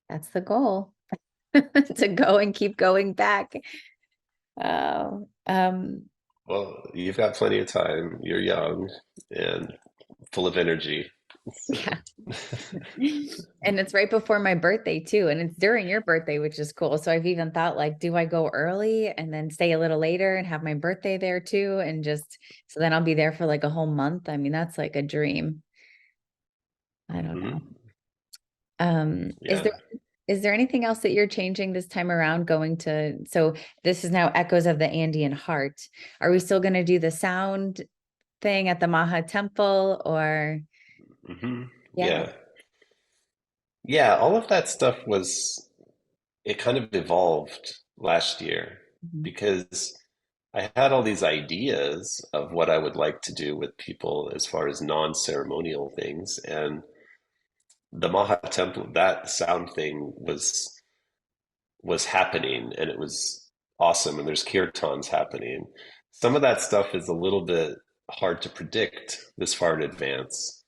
Speaker 1: That's the goal. To go and keep going back. Oh,
Speaker 2: Well, you've got plenty of time. You're young and full of energy.
Speaker 1: yeah.
Speaker 2: So,
Speaker 1: And it's right before my birthday too. And it's during your birthday, which is cool. So I've even thought like, do I go early and then stay a little later and have my birthday there too? And just so then I'll be there for like a whole month. I mean, that's like a dream. I don't know.
Speaker 2: mhm,
Speaker 1: Um, is there
Speaker 2: yeah.
Speaker 1: is there anything else that you're changing this time around so this is now Echoes of the Andean Heart. Are we still going to do the sound thing at the Maha temple or yeah.
Speaker 2: Yeah. Yeah, all of that stuff it kind of evolved last year
Speaker 1: Mhm.
Speaker 2: because I had all these ideas of what I would like to do with people as far as non-ceremonial things. And the Maha Temple, that sound thing was happening and it was awesome. And there's kirtans happening. Some of that stuff is a little bit hard to predict this far in advance.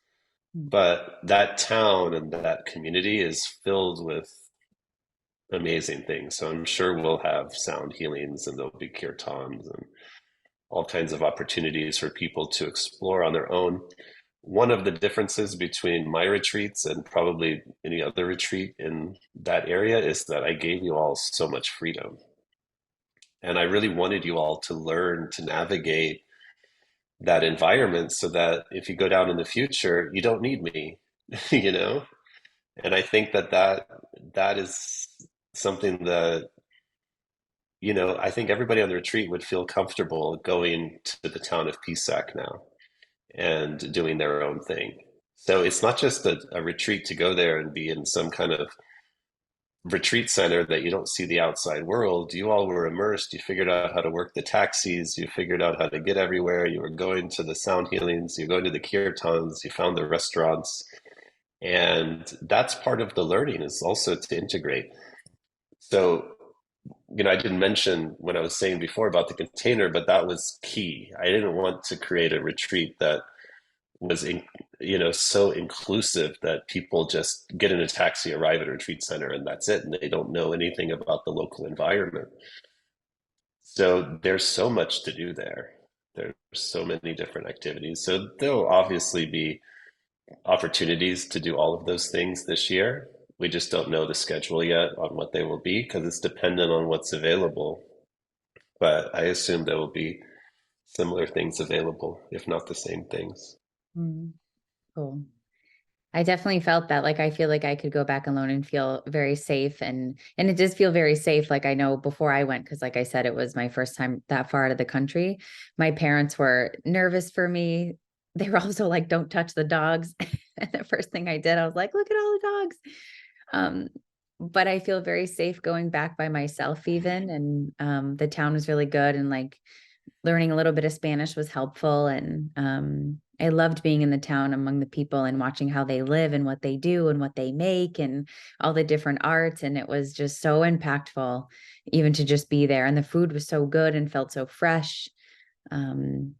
Speaker 1: Mm.
Speaker 2: But that town and that community is filled with amazing things. So I'm sure we'll have sound healings and there'll be kirtans and all kinds of opportunities for people to explore on their own. One of the differences between my retreats and probably any other retreat in that area is that I gave you all so much freedom. And I really wanted you all to learn to navigate that environment so that if you go down in the future, you don't need me, you know? And I think that is something that, I think everybody on the retreat would feel comfortable going to the town of Pisac now and doing their own thing. So it's not just a retreat to go there and be in some kind of retreat center that you don't see the outside world. You all were immersed. You figured out how to work the taxis. You figured out how to get everywhere. You were going to the sound healings. You're going to the kirtans. You found the restaurants. And that's part of the learning is also to integrate. So, I didn't mention when I was saying before about the container, but that was key. I didn't want to create a retreat that was so inclusive that people just get in a taxi, arrive at a retreat center, and that's it, and they don't know anything about the local environment. So there's so much to do there. There's so many different activities. So there'll obviously be opportunities to do all of those things this year. We just don't know the schedule yet on what they will be because it's dependent on what's available. But I assume there will be similar things available, if not the same things.
Speaker 1: Mm, cool. I definitely felt that. Like, I feel like I could go back alone and feel very safe. And it does feel very safe. Like, I know before I went, because like I said, it was my first time that far out of the country. My parents were nervous for me. They were also like, don't touch the dogs. And the first thing I did, I was like, look at all the dogs. Um, but I feel very safe going back by myself even. And the town was really good. And like learning a little bit of Spanish was helpful. And I loved being in the town among the people and watching how they live and what they do and what they make and all the different arts. And it was just so impactful, even to just be there. And the food was so good and felt so fresh. Um,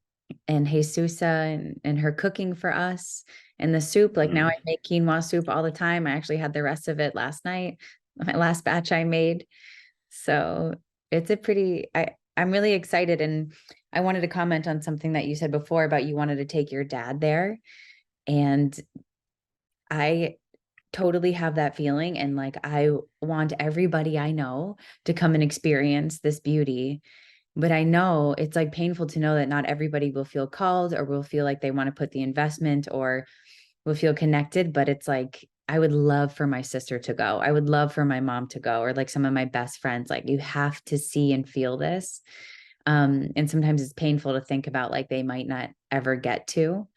Speaker 1: and Jesusa and her cooking for us and the soup. Like now I
Speaker 2: Mm.
Speaker 1: make quinoa soup all the time. I actually had the rest of it last night, my last batch I made. So it's a pretty, I'm really excited. And I wanted to comment on something that you said before about you wanted to take your dad there. And I totally have that feeling. And like, I want everybody I know to come and experience this beauty. But I know it's like painful to know that not everybody will feel called or will feel like they want to put the investment or will feel connected. But it's like, I would love for my sister to go. I would love for my mom to go, or like some of my best friends. Like, you have to see and feel this. And sometimes it's painful to think about, like, they might not ever get to.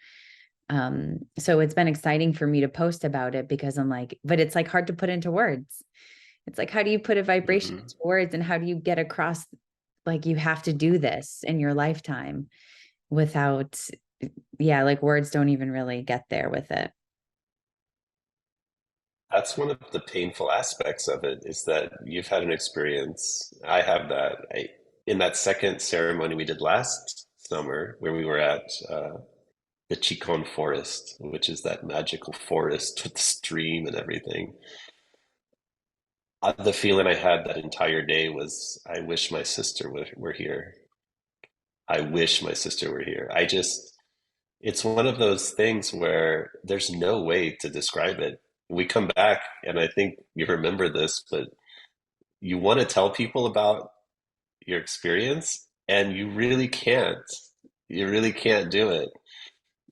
Speaker 1: So it's been exciting for me to post about it because I'm like, but it's like hard to put into words. It's like, how do you put a vibration
Speaker 2: Hmm.
Speaker 1: into words and how do you get across, like, you have to do this in your lifetime without, yeah, like words don't even really get there with it.
Speaker 2: That's one of the painful aspects of it is that you've had an experience. I have that. In that second ceremony we did last summer, where we were at the Chicon Forest, which is that magical forest with the stream and everything. The feeling I had that entire day was, I wish my sister were here. I wish my sister were here. It's one of those things where there's no way to describe it. We come back, and I think you remember this, but you want to tell people about your experience, and you really can't. You really can't do it.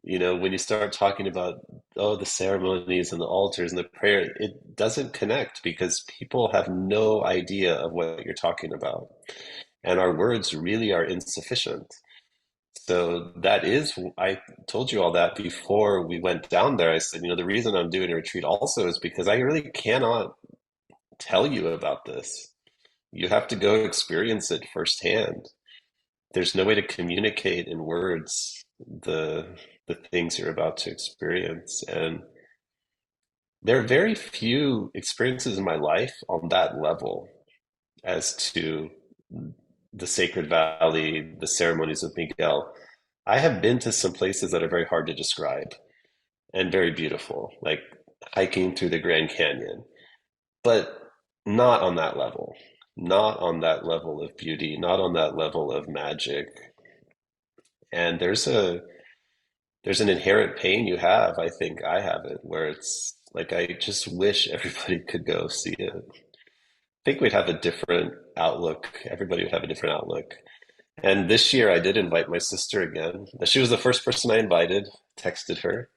Speaker 2: When you start talking about, oh, the ceremonies and the altars and the prayer, it doesn't connect because people have no idea of what you're talking about. And our words really are insufficient. So I told you all that before we went down there. I said, the reason I'm doing a retreat also is because I really cannot tell you about this. You have to go experience it firsthand. There's no way to communicate in words the things you're about to experience. And there are very few experiences in my life on that level as to the Sacred Valley, the ceremonies of Miguel. I have been to some places that are very hard to describe and very beautiful, like hiking through the Grand Canyon. But not on that level, not on that level of beauty, not on that level of magic. And there's an inherent pain you have. I think I have it where it's like I just wish everybody could go see it. I think we'd have a different outlook. Everybody would have a different outlook. And this year I did invite my sister again. She was the first person I invited, texted her,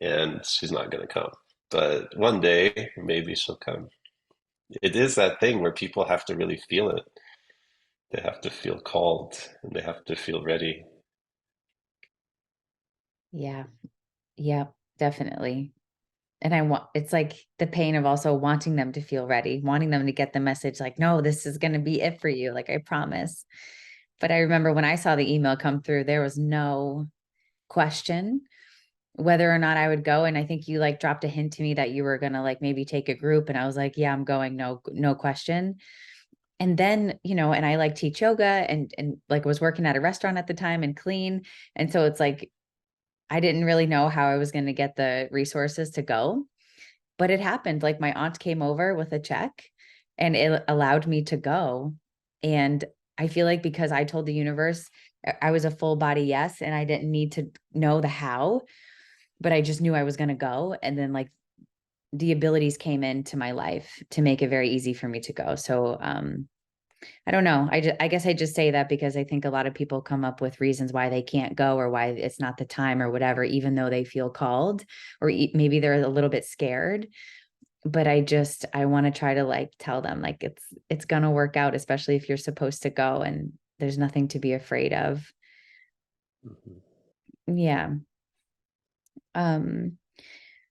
Speaker 2: and she's not going to come. But one day, maybe she'll come. It is that thing where people have to really feel it. They have to feel called and they have to feel ready.
Speaker 1: Yeah. Yeah, definitely. And I want, it's like the pain of also wanting them to feel ready, wanting them to get the message like, no, this is going to be it for you. Like, I promise. But I remember when I saw the email come through, there was no question whether or not I would go. And I think you like dropped a hint to me that you were going to like maybe take a group. And I was like, yeah, I'm going. No, no question. And then, and I like teach yoga and like was working at a restaurant at the time and clean. And so it's like, I didn't really know how I was going to get the resources to go, but it happened. Like my aunt came over with a check and it allowed me to go. And I feel like because I told the universe I was a full body yes, and I didn't need to know the how, but I just knew I was going to go. And then like the abilities came into my life to make it very easy for me to go. So, I don't know. I guess I just say that because I think a lot of people come up with reasons why they can't go or why it's not the time or whatever, even though they feel called or maybe they're a little bit scared. But I want to try to like tell them like it's gonna work out, especially if you're supposed to go and there's nothing to be afraid of.
Speaker 2: Mhm.
Speaker 1: Yeah. Um,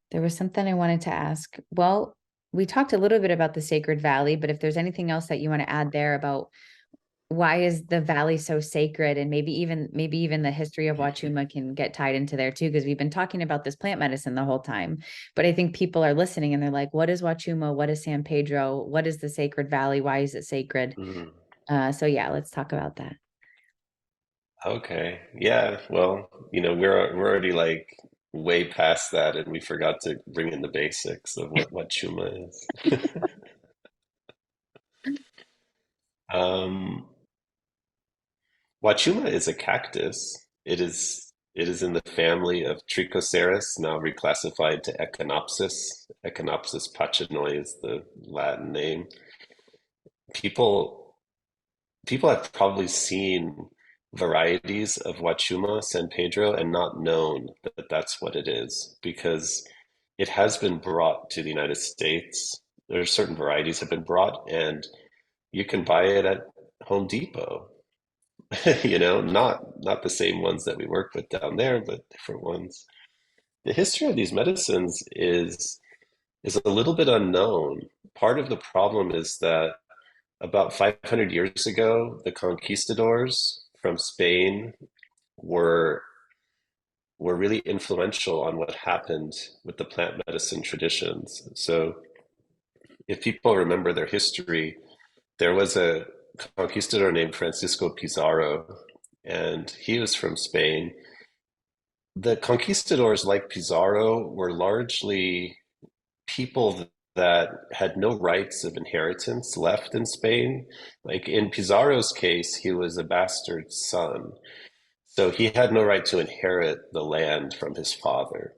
Speaker 1: there was something I wanted to ask. Well, we talked a little bit about the Sacred Valley, but if there's anything else that you want to add there about why is the valley so sacred, and maybe even the history of Huachuma can get tied into there too, because we've been talking about this plant medicine the whole time, but I think people are listening and they're like, what is Huachuma, what is San Pedro, what is the Sacred Valley, why is it sacred?
Speaker 2: Mhm.
Speaker 1: So yeah, let's talk about that.
Speaker 2: Okay. Yeah. Well, we're already like way past that, and we forgot to bring in the basics of what chuma is. Um, Huachuma is a cactus. It is in the family of Trichoceras, now reclassified to Echinopsis. Echinopsis pachanoi is the Latin name. People people have probably seen varieties of Huachuma San Pedro and not known that that's what it is because it has been brought to the United States. There are certain varieties have been brought, and you can buy it at Home Depot. Not the same ones that we work with down there, but different ones. The history of these medicines is a little bit unknown. Part of the problem is that about 500 years ago, the conquistadors from Spain were were really influential on what happened with the plant medicine traditions. So, if people remember their history, there was a conquistador named Francisco Pizarro, and he was from Spain. The conquistadors, like Pizarro, were largely people that had no rights of inheritance left in Spain. Like in Pizarro's case, he was a bastard son. So he had no right to inherit the land from his father.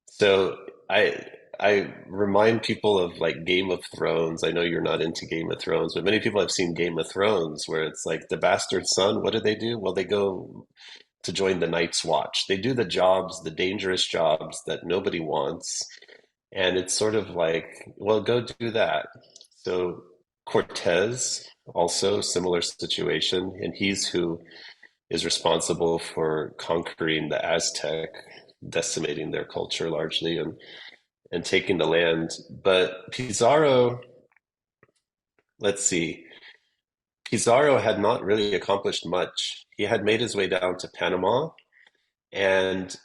Speaker 2: So I I remind people of like Game of Thrones. I know you're not into Game of Thrones, but many people have seen Game of Thrones where it's like the bastard son, what do they do? Well, they go to join the Night's Watch. They do the jobs, the dangerous jobs that nobody wants. And it's sort of like, well, go do that. So Cortez, also similar situation, and he's who is responsible for conquering the Aztec, decimating their culture largely, and taking the land. But Pizarro, let's see, Pizarro had not really accomplished much. He had made his way down to Panama, and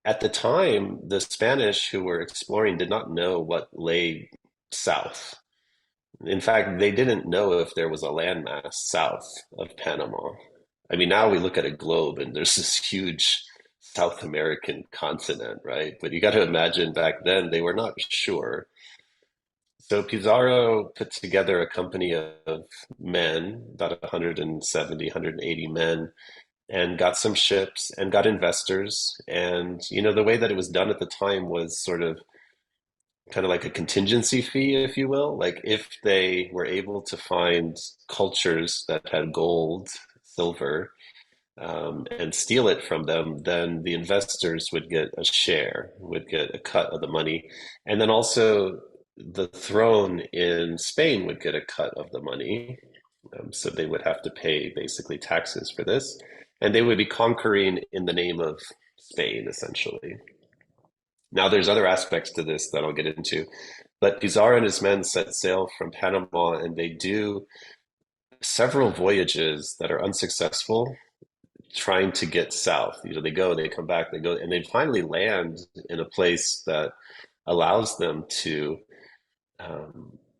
Speaker 2: at the time, the Spanish who were exploring did not know what lay south. In fact, they didn't know if there was a landmass south of Panama. I mean, now we look at a globe and there's this huge South American continent, right? But you got to imagine back then they were not sure. So Pizarro put together a company of men, about 170, 180 men, and got some ships and got investors. And, the way that it was done at the time was sort of kind of like a contingency fee, if you will. Like if they were able to find cultures that had gold, silver, and steal it from them, then the investors would get a share, would get a cut of the money. And then also the throne in Spain would get a cut of the money. So they would have to pay basically taxes for this. And they would be conquering in the name of Spain, essentially. Now, there's other aspects to this that I'll get into. But Pizarro and his men set sail from Panama and they do several voyages that are unsuccessful trying to get south. They go, they come back, they go, and they finally land in a place that allows them to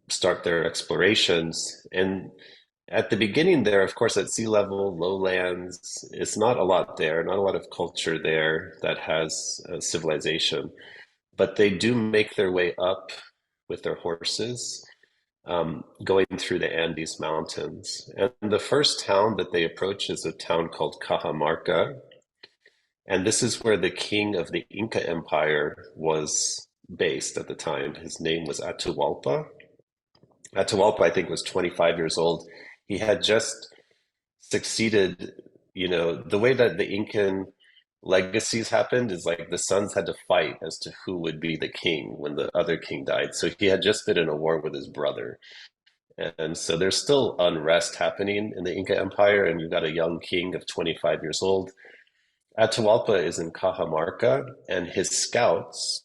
Speaker 2: start their explorations. And at the beginning there, of course, at sea level, lowlands, it's not a lot there, not a lot of culture there that has civilization. But they do make their way up with their horses, going through the Andes Mountains. And the first town that they approach is a town called Cajamarca. And this is where the king of the Inca Empire was based at the time. His name was Atahualpa. Atahualpa, I think, was 25 years old. He had just succeeded, the way that the Incan legacies happened is like the sons had to fight as to who would be the king when the other king died. So he had just been in a war with his brother. And so there's still unrest happening in the Inca Empire, and you've got a young king of 25 years old. Atahualpa is in Cajamarca, and his scouts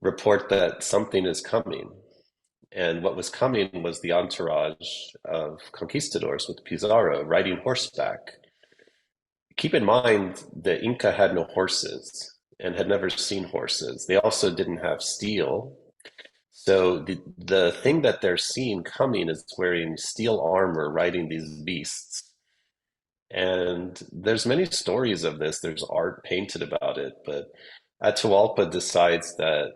Speaker 2: report that something is coming. And what was coming was the entourage of conquistadors with Pizarro riding horseback. Keep in mind, the Inca had no horses and had never seen horses. They also didn't have steel. So the thing that they're seeing coming is wearing steel armor, riding these beasts. And there's many stories of this. There's art painted about it, but Atahualpa decides that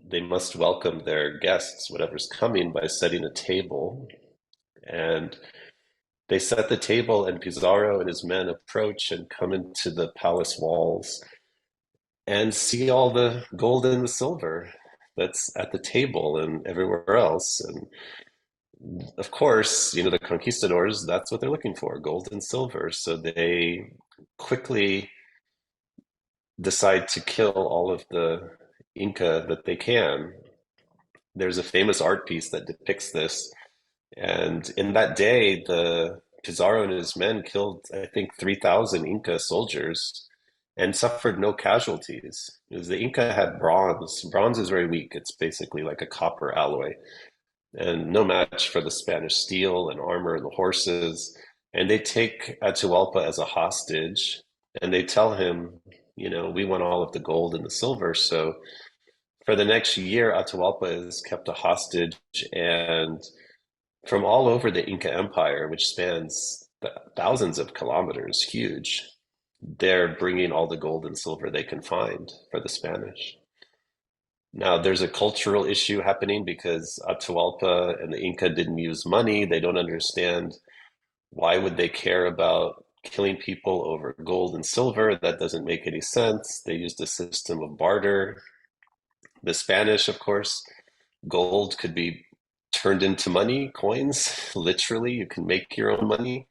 Speaker 2: they must welcome their guests, whatever's coming, by setting a table. And they set the table, and Pizarro and his men approach and come into the palace walls and see all the gold and the silver that's at the table and everywhere else. And of course, the conquistadors, that's what they're looking for, gold and silver. So they quickly decide to kill all of the Inca that they can. There's a famous art piece that depicts this. And in that day, the Pizarro and his men killed, I think, 3,000 Inca soldiers and suffered no casualties. Because the Inca had bronze. Bronze is very weak. It's basically like a copper alloy, and no match for the Spanish steel and armor and the horses. And they take Atahualpa as a hostage, and they tell him, we want all of the gold and the silver. So for the next year, Atahualpa is kept a hostage, and from all over the Inca Empire, which spans thousands of kilometers, huge, they're bringing all the gold and silver they can find for the Spanish. Now, there's a cultural issue happening because Atahualpa and the Inca didn't use money. They don't understand why would they care about killing people over gold and silver. That doesn't make any sense. They used a system of barter. The Spanish, of course, gold could be turned into money, coins. Literally, you can make your own money.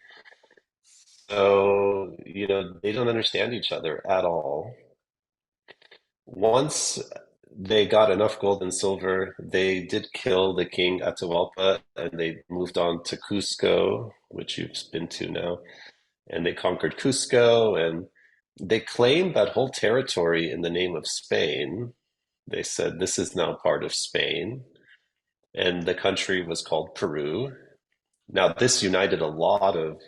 Speaker 2: So, they don't understand each other at all. Once they got enough gold and silver, they did kill the king Atahualpa, and they moved on to Cusco, which you've been to now. And they conquered Cusco, and they claimed that whole territory in the name of Spain. They said this is now part of Spain, and the country was called Peru. Now, this united a lot of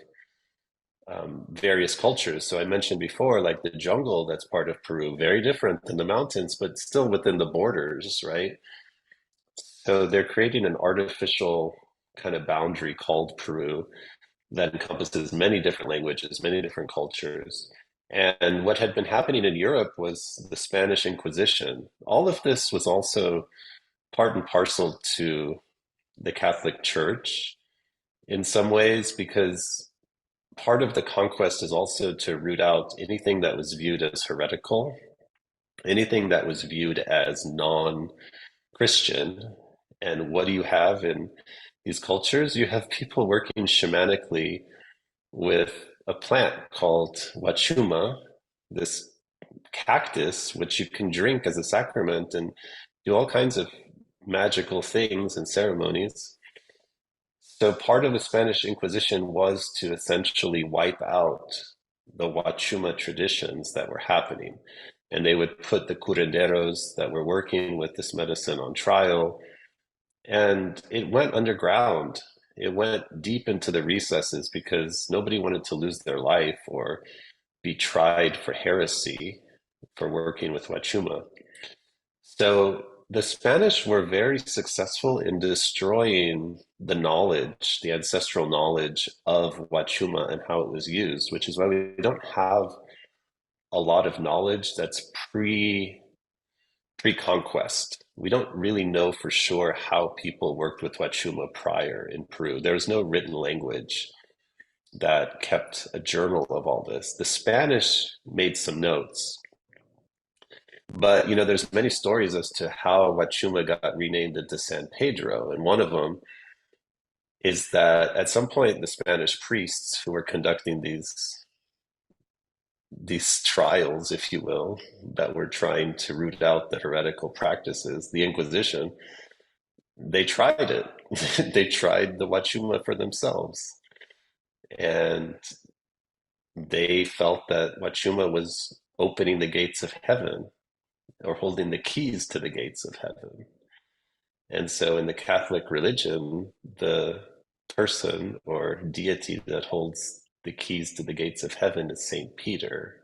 Speaker 2: various cultures. So I mentioned before, like the jungle that's part of Peru, very different than the mountains, but still within the borders, right? So they're creating an artificial kind of boundary called Peru that encompasses many different languages, many different cultures. And what had been happening in Europe was the Spanish Inquisition. All of this was also part and parcel to the Catholic Church in some ways, because part of the conquest is also to root out anything that was viewed as heretical, anything that was viewed as non-Christian. And what do you have in these cultures? You have people working shamanically with a plant called Huachuma, this cactus, which you can drink as a sacrament and do all kinds of magical things and ceremonies. So part of the Spanish Inquisition was to essentially wipe out the Huachuma traditions that were happening. And they would put the curanderos that were working with this medicine on trial. And it went underground. It went deep into the recesses because nobody wanted to lose their life or be tried for heresy for working with Huachuma. So the Spanish were very successful in destroying the knowledge, the ancestral knowledge of Huachuma and how it was used, which is why we don't have a lot of knowledge that's pre-conquest. We don't really know for sure how people worked with Huachuma prior in Peru. There was no written language that kept a journal of all this. The Spanish made some notes, but there's many stories as to how Huachuma got renamed into San Pedro, and one of them is that at some point the Spanish priests who were conducting these trials, if you will, that were trying to root out the heretical practices, the Inquisition, they tried it. They tried the Huachuma for themselves, and they felt that Huachuma was opening the gates of heaven or holding the keys to the gates of heaven. And so in the Catholic religion, the person or deity that holds the keys to the gates of heaven is Saint Peter.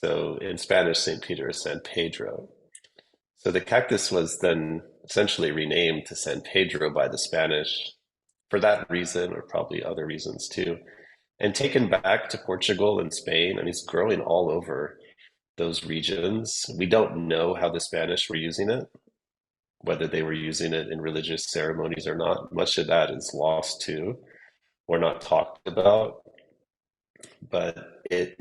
Speaker 2: So in Spanish, Saint Peter is San Pedro. So the cactus was then essentially renamed to San Pedro by the Spanish for that reason, or probably other reasons too, and taken back to Portugal and Spain. And it's growing all over those regions. We don't know how the Spanish were using it, whether they were using it in religious ceremonies or not. Much of that is lost too, or not talked about. But it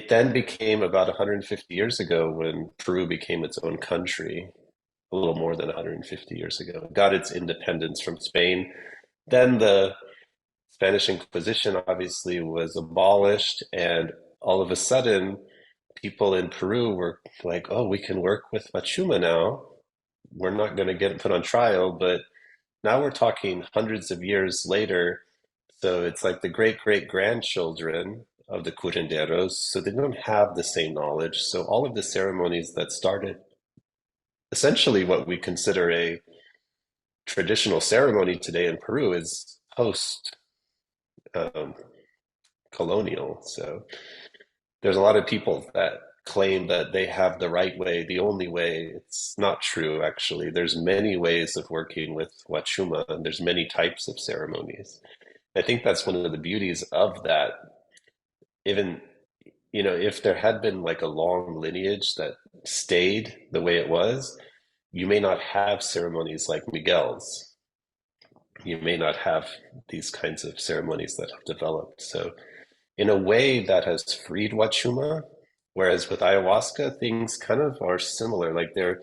Speaker 2: then became about 150 years ago when Peru became its own country, a little more than 150 years ago. It got its independence from Spain. Then the Spanish Inquisition obviously was abolished, and all of a sudden, people in Peru were like, oh, we can work with Huachuma now. We're not going to get it put on trial, but now we're talking hundreds of years later. So it's like the great great grandchildren of the curanderos. So they don't have the same knowledge. So all of the ceremonies that started essentially what we consider a traditional ceremony today in Peru is post um, colonial. So there's a lot of people that claim that they have the right way, the only way. It's not true, actually. There's many ways of working with Huachuma, and there's many types of ceremonies. I think that's one of the beauties of that. Even, if there had been like a long lineage that stayed the way it was, you may not have ceremonies like Miguel's. You may not have these kinds of ceremonies that have developed. So in a way that has freed Huachuma, whereas with ayahuasca, things kind of are similar. Like there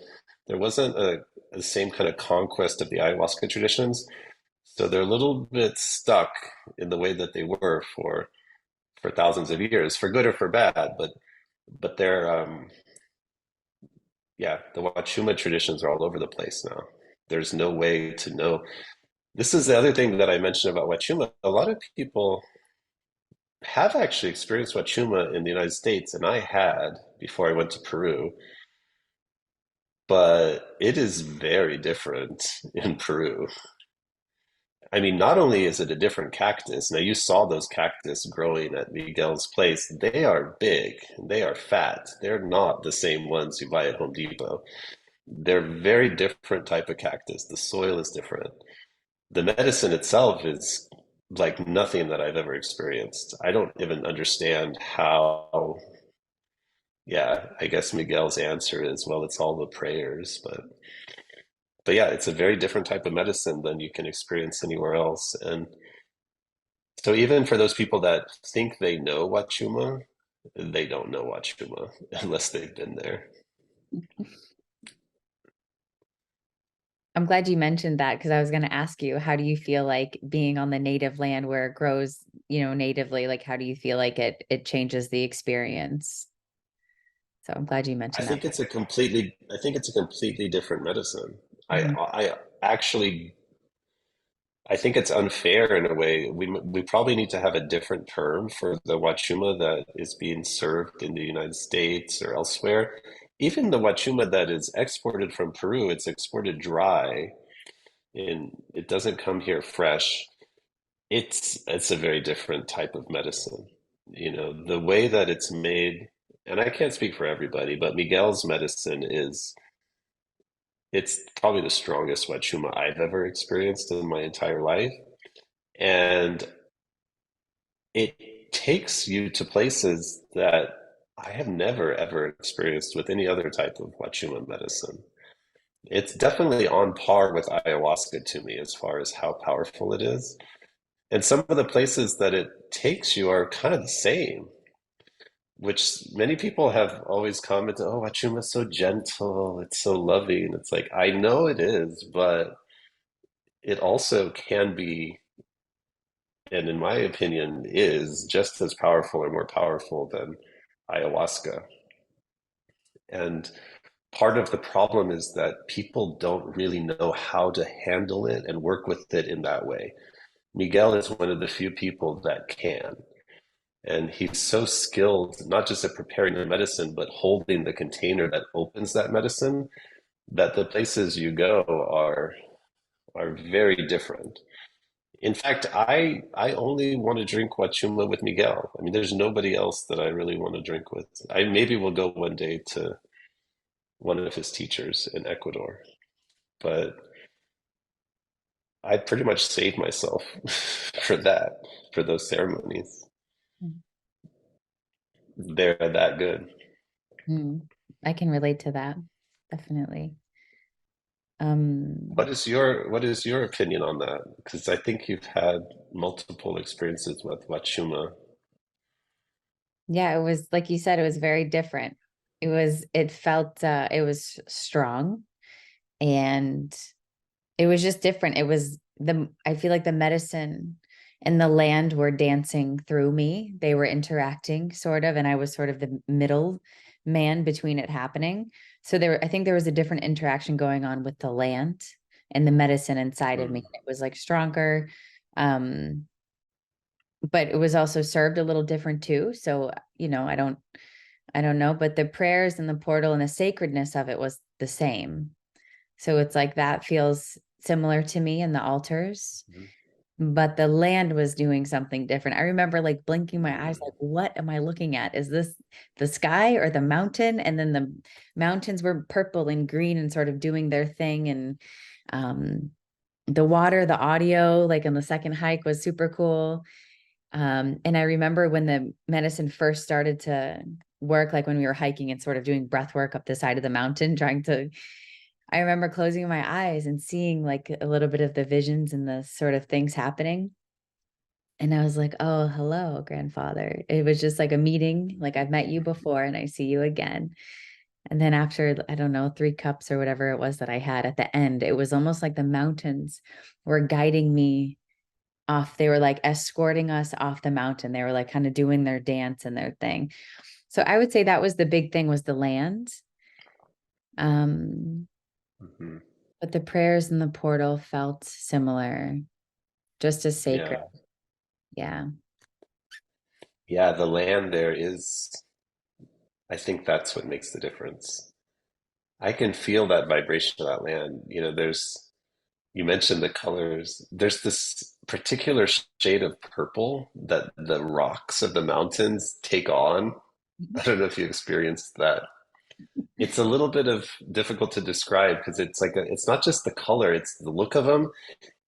Speaker 2: wasn't the same kind of conquest of the ayahuasca traditions, so they're a little bit stuck in the way that they were for thousands of years, for good or for bad. But they're yeah, the Huachuma traditions are all over the place now. There's no way to know. This is the other thing that I mentioned about Huachuma. A lot of people have actually experienced Huachuma in the United States, and I had before I went to Peru, but it is very different in Peru. I mean, not only is it a different cactus, now you saw those cactus growing at Miguel's place. They are big, they are fat. They're not the same ones you buy at Home Depot. They're very different type of cactus. The soil is different. The medicine itself is like nothing that I've ever experienced. I don't even understand how yeah, I guess Miguel's answer is, well, it's all the prayers, but yeah, it's a very different type of medicine than you can experience anywhere else. And so even for those people that think they know Huachuma, they don't know Huachuma unless they've been there.
Speaker 1: I'm glad you mentioned that because I was going to ask you, how do you feel like being on the native land where it grows, natively? Like, how do you feel like it changes the experience? So I'm glad you mentioned that.
Speaker 2: I think it's a completely different medicine.
Speaker 1: Mhm.
Speaker 2: I actually I think it's unfair in a way. We probably need to have a different term for the Huachuma that is being served in the United States or elsewhere. Even the Huachuma that is exported from Peru, it's exported dry and it doesn't come here fresh. It's a very different type of medicine. You know, the way that it's made, and I can't speak for everybody, but Miguel's medicine is it's probably the strongest Huachuma I've ever experienced in my entire life. And it takes you to places that I have never ever experienced with any other type of Huachuma medicine. It's definitely on par with ayahuasca to me as far as how powerful it is. And some of the places that it takes you are kind of the same, which many people have always commented, oh, Huachuma is so gentle, it's so loving. It's like, I know it is, but it also can be, and in my opinion, is just as powerful or more powerful than ayahuasca. And part of the problem is that people don't really know how to handle it and work with it in that way. Miguel is one of the few people that can. And he's so skilled, not just at preparing the medicine, but holding the container that opens that medicine, that the places you go are very different. In fact, I only want to drink Huachuma with Miguel. I mean, there's nobody else that I really want to drink with. I maybe will go one day to one of his teachers in Ecuador, but I pretty much saved myself for that, for those ceremonies. They're that good.
Speaker 1: Mhm. I can relate to that. Definitely. Um,
Speaker 2: What is your opinion on that? Because I think you've had multiple experiences with Huachuma.
Speaker 1: yeah, it was like you said, it was very different. It felt, it was strong and it was just different. I feel like the medicine and the land were dancing through me. They were interacting sort of, and I was sort of the middle man between it happening. So I think there was a different interaction going on with the land and the medicine inside of me.
Speaker 2: Mm,
Speaker 1: It was like stronger. Um, but it was also served a little different too. So, I don't know, but the prayers and the portal and the sacredness of it was the same. So it's like that feels similar to me in the altars,
Speaker 2: mhm,
Speaker 1: but the land was doing something different. I remember like blinking my eyes,
Speaker 2: mm,
Speaker 1: like, what am I looking at? Is this the sky or the mountain? And then the mountains were purple and green and sort of doing their thing. And um, the water, the audio, like on the second hike was super cool. And I remember when the medicine first started to work, like when we were hiking and sort of doing breath work up the side of the mountain, I remember closing my eyes and seeing like a little bit of the visions and the sort of things happening. And I was like, oh, hello, grandfather. It was just like a meeting, like I've met you before and I see you again. And then after, I don't know, 3 cups or whatever it was that I had at the end, it was almost like the mountains were guiding me off. They were like escorting us off the mountain. They were like kind of doing their dance and their thing. So I would say that was the big thing was the land. Um,
Speaker 2: mhm.
Speaker 1: but the prayers in the portal felt similar, just as sacred.
Speaker 2: Yeah.
Speaker 1: Yeah.
Speaker 2: Yeah, the land there is, I think that's what makes the difference. I can feel that vibration of that land. You know, you mentioned the colors. There's this particular shade of purple that the rocks of the mountains take on. I don't know if you experienced that. It's a little bit of difficult to describe because it's not just the color, it's the look of them,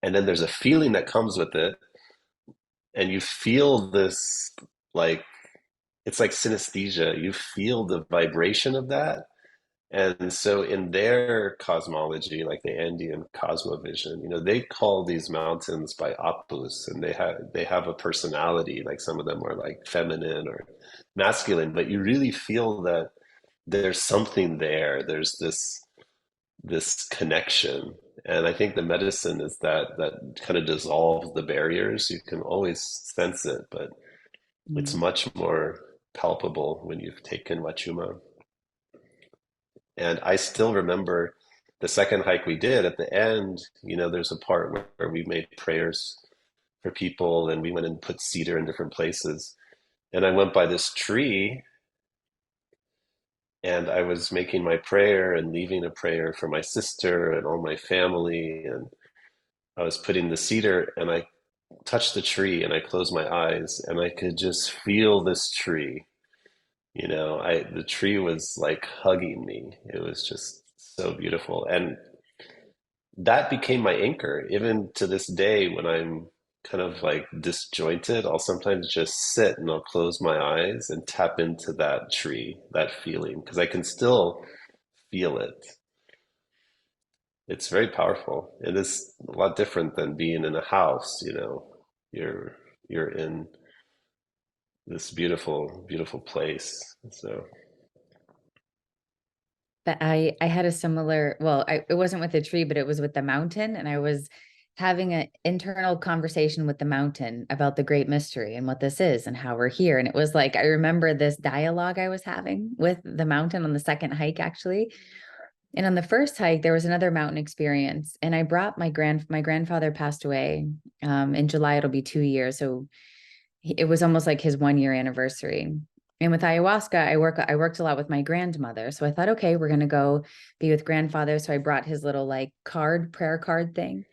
Speaker 2: and then there's a feeling that comes with it, and you feel this like it's like synesthesia. You feel the vibration of that. And so in their cosmology, like the Andean cosmovision, they call these mountains by apus, and they have a personality. Like some of them are like feminine or masculine, but you really feel that there's something there. There's this connection. And I think the medicine is that kind of dissolves the barriers. You can always sense it, but it's
Speaker 1: Mm.
Speaker 2: much more palpable when you've taken Huachuma. And I still remember the second hike we did at the end, there's a part where we made prayers for people and we went and put cedar in different places. And I went by this tree and I was making my prayer and leaving a prayer for my sister and all my family. And I was putting the cedar and I touched the tree and I closed my eyes and I could just feel this tree. The tree was like hugging me. It was just so beautiful. And that became my anchor. Even to this day, when I'm kind of like disjointed, I'll sometimes just sit and I'll close my eyes and tap into that tree, that feeling, because I can still feel it. It's very powerful. It is a lot different than being in a house. You're in this beautiful, beautiful place. So,
Speaker 1: But I had a similar, well, it wasn't with the tree, but it was with the mountain. And I was having an internal conversation with the mountain about the great mystery and what this is and how we're here. And it was like, I remember this dialogue I was having with the mountain on the second hike, actually. And on the first hike, there was another mountain experience. And I brought my grandfather passed away. In July, it'll be 2 years. So it was almost like his 1 year anniversary. And with ayahuasca, I worked a lot with my grandmother. So I thought, okay, we're gonna go be with grandfather. So I brought his little like prayer card thing.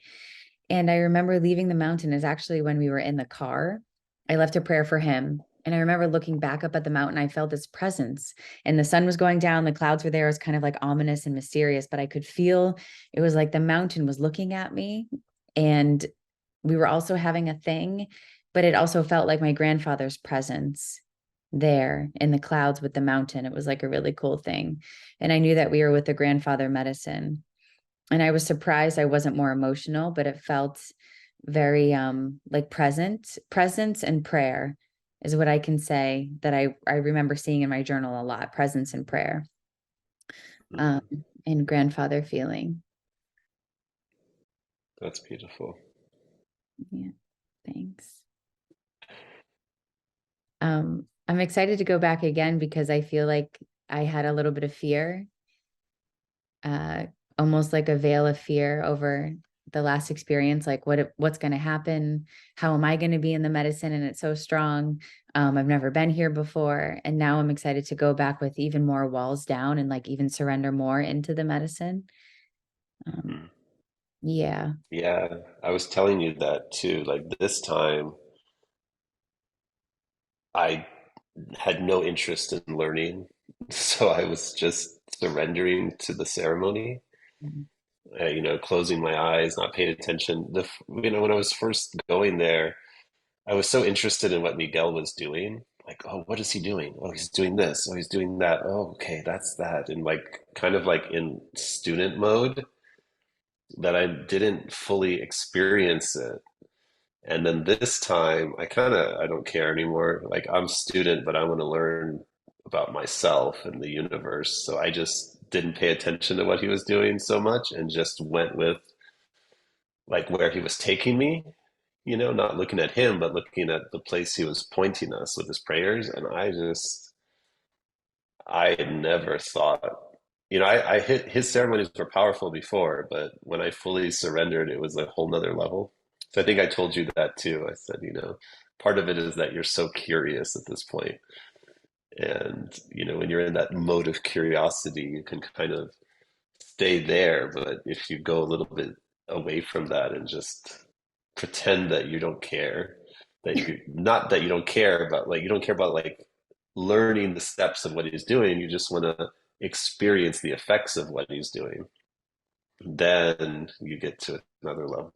Speaker 1: And I remember leaving the mountain is actually when we were in the car. I left a prayer for him. And I remember looking back up at the mountain, I felt this presence and the sun was going down. The clouds were there. It was kind of like ominous and mysterious, but I could feel it was like the mountain was looking at me. And we were also having a thing, but it also felt like my grandfather's presence there in the clouds with the mountain. It was like a really cool thing. And I knew that we were with the grandfather medicine. And I was surprised I wasn't more emotional, but it felt very like presence and prayer is what I can say that I remember seeing in my journal a lot, presence and prayer. Um
Speaker 2: mhm,
Speaker 1: and grandfather feeling.
Speaker 2: that's beautiful.
Speaker 1: Yeah, thanks. I'm excited to go back again because I feel like I had a little bit of fear, uh, almost like a veil of fear over the last experience, like what's going to happen? How am I going to be in the medicine? And it's so strong. I've never been here before. And now I'm excited to go back with even more walls down and like even surrender more into the medicine. Um,
Speaker 2: Mhm.
Speaker 1: yeah.
Speaker 2: Yeah, I was telling you that too. Like this time, I had no interest in learning, so I was just surrendering to the ceremony.
Speaker 1: Mm-hmm.
Speaker 2: Closing my eyes, not paying attention. When I was first going there, I was so interested in what Miguel was doing. Like, oh, what is he doing? Oh, he's doing this. Oh, he's doing that. Oh, okay, that's that. And like, kind of like in student mode, that I didn't fully experience it. And then this time, I don't care anymore. Like I'm a student, but I want to learn about myself and the universe. So I just didn't pay attention to what he was doing so much and just went with like where he was taking me, not looking at him, but looking at the place he was pointing us with his prayers. And I had never thought, I hit his ceremonies were powerful before, but when I fully surrendered, it was a whole nother level. So I think I told you that too. I said, part of it is that you're so curious at this point. And, when you're in that mode of curiosity, you can kind of stay there. But if you go a little bit away from that and just pretend that you don't care, that you not that you don't care, but like you don't care about like learning the steps of what he's doing, you just want to experience the effects of what he's doing, then you get to another level.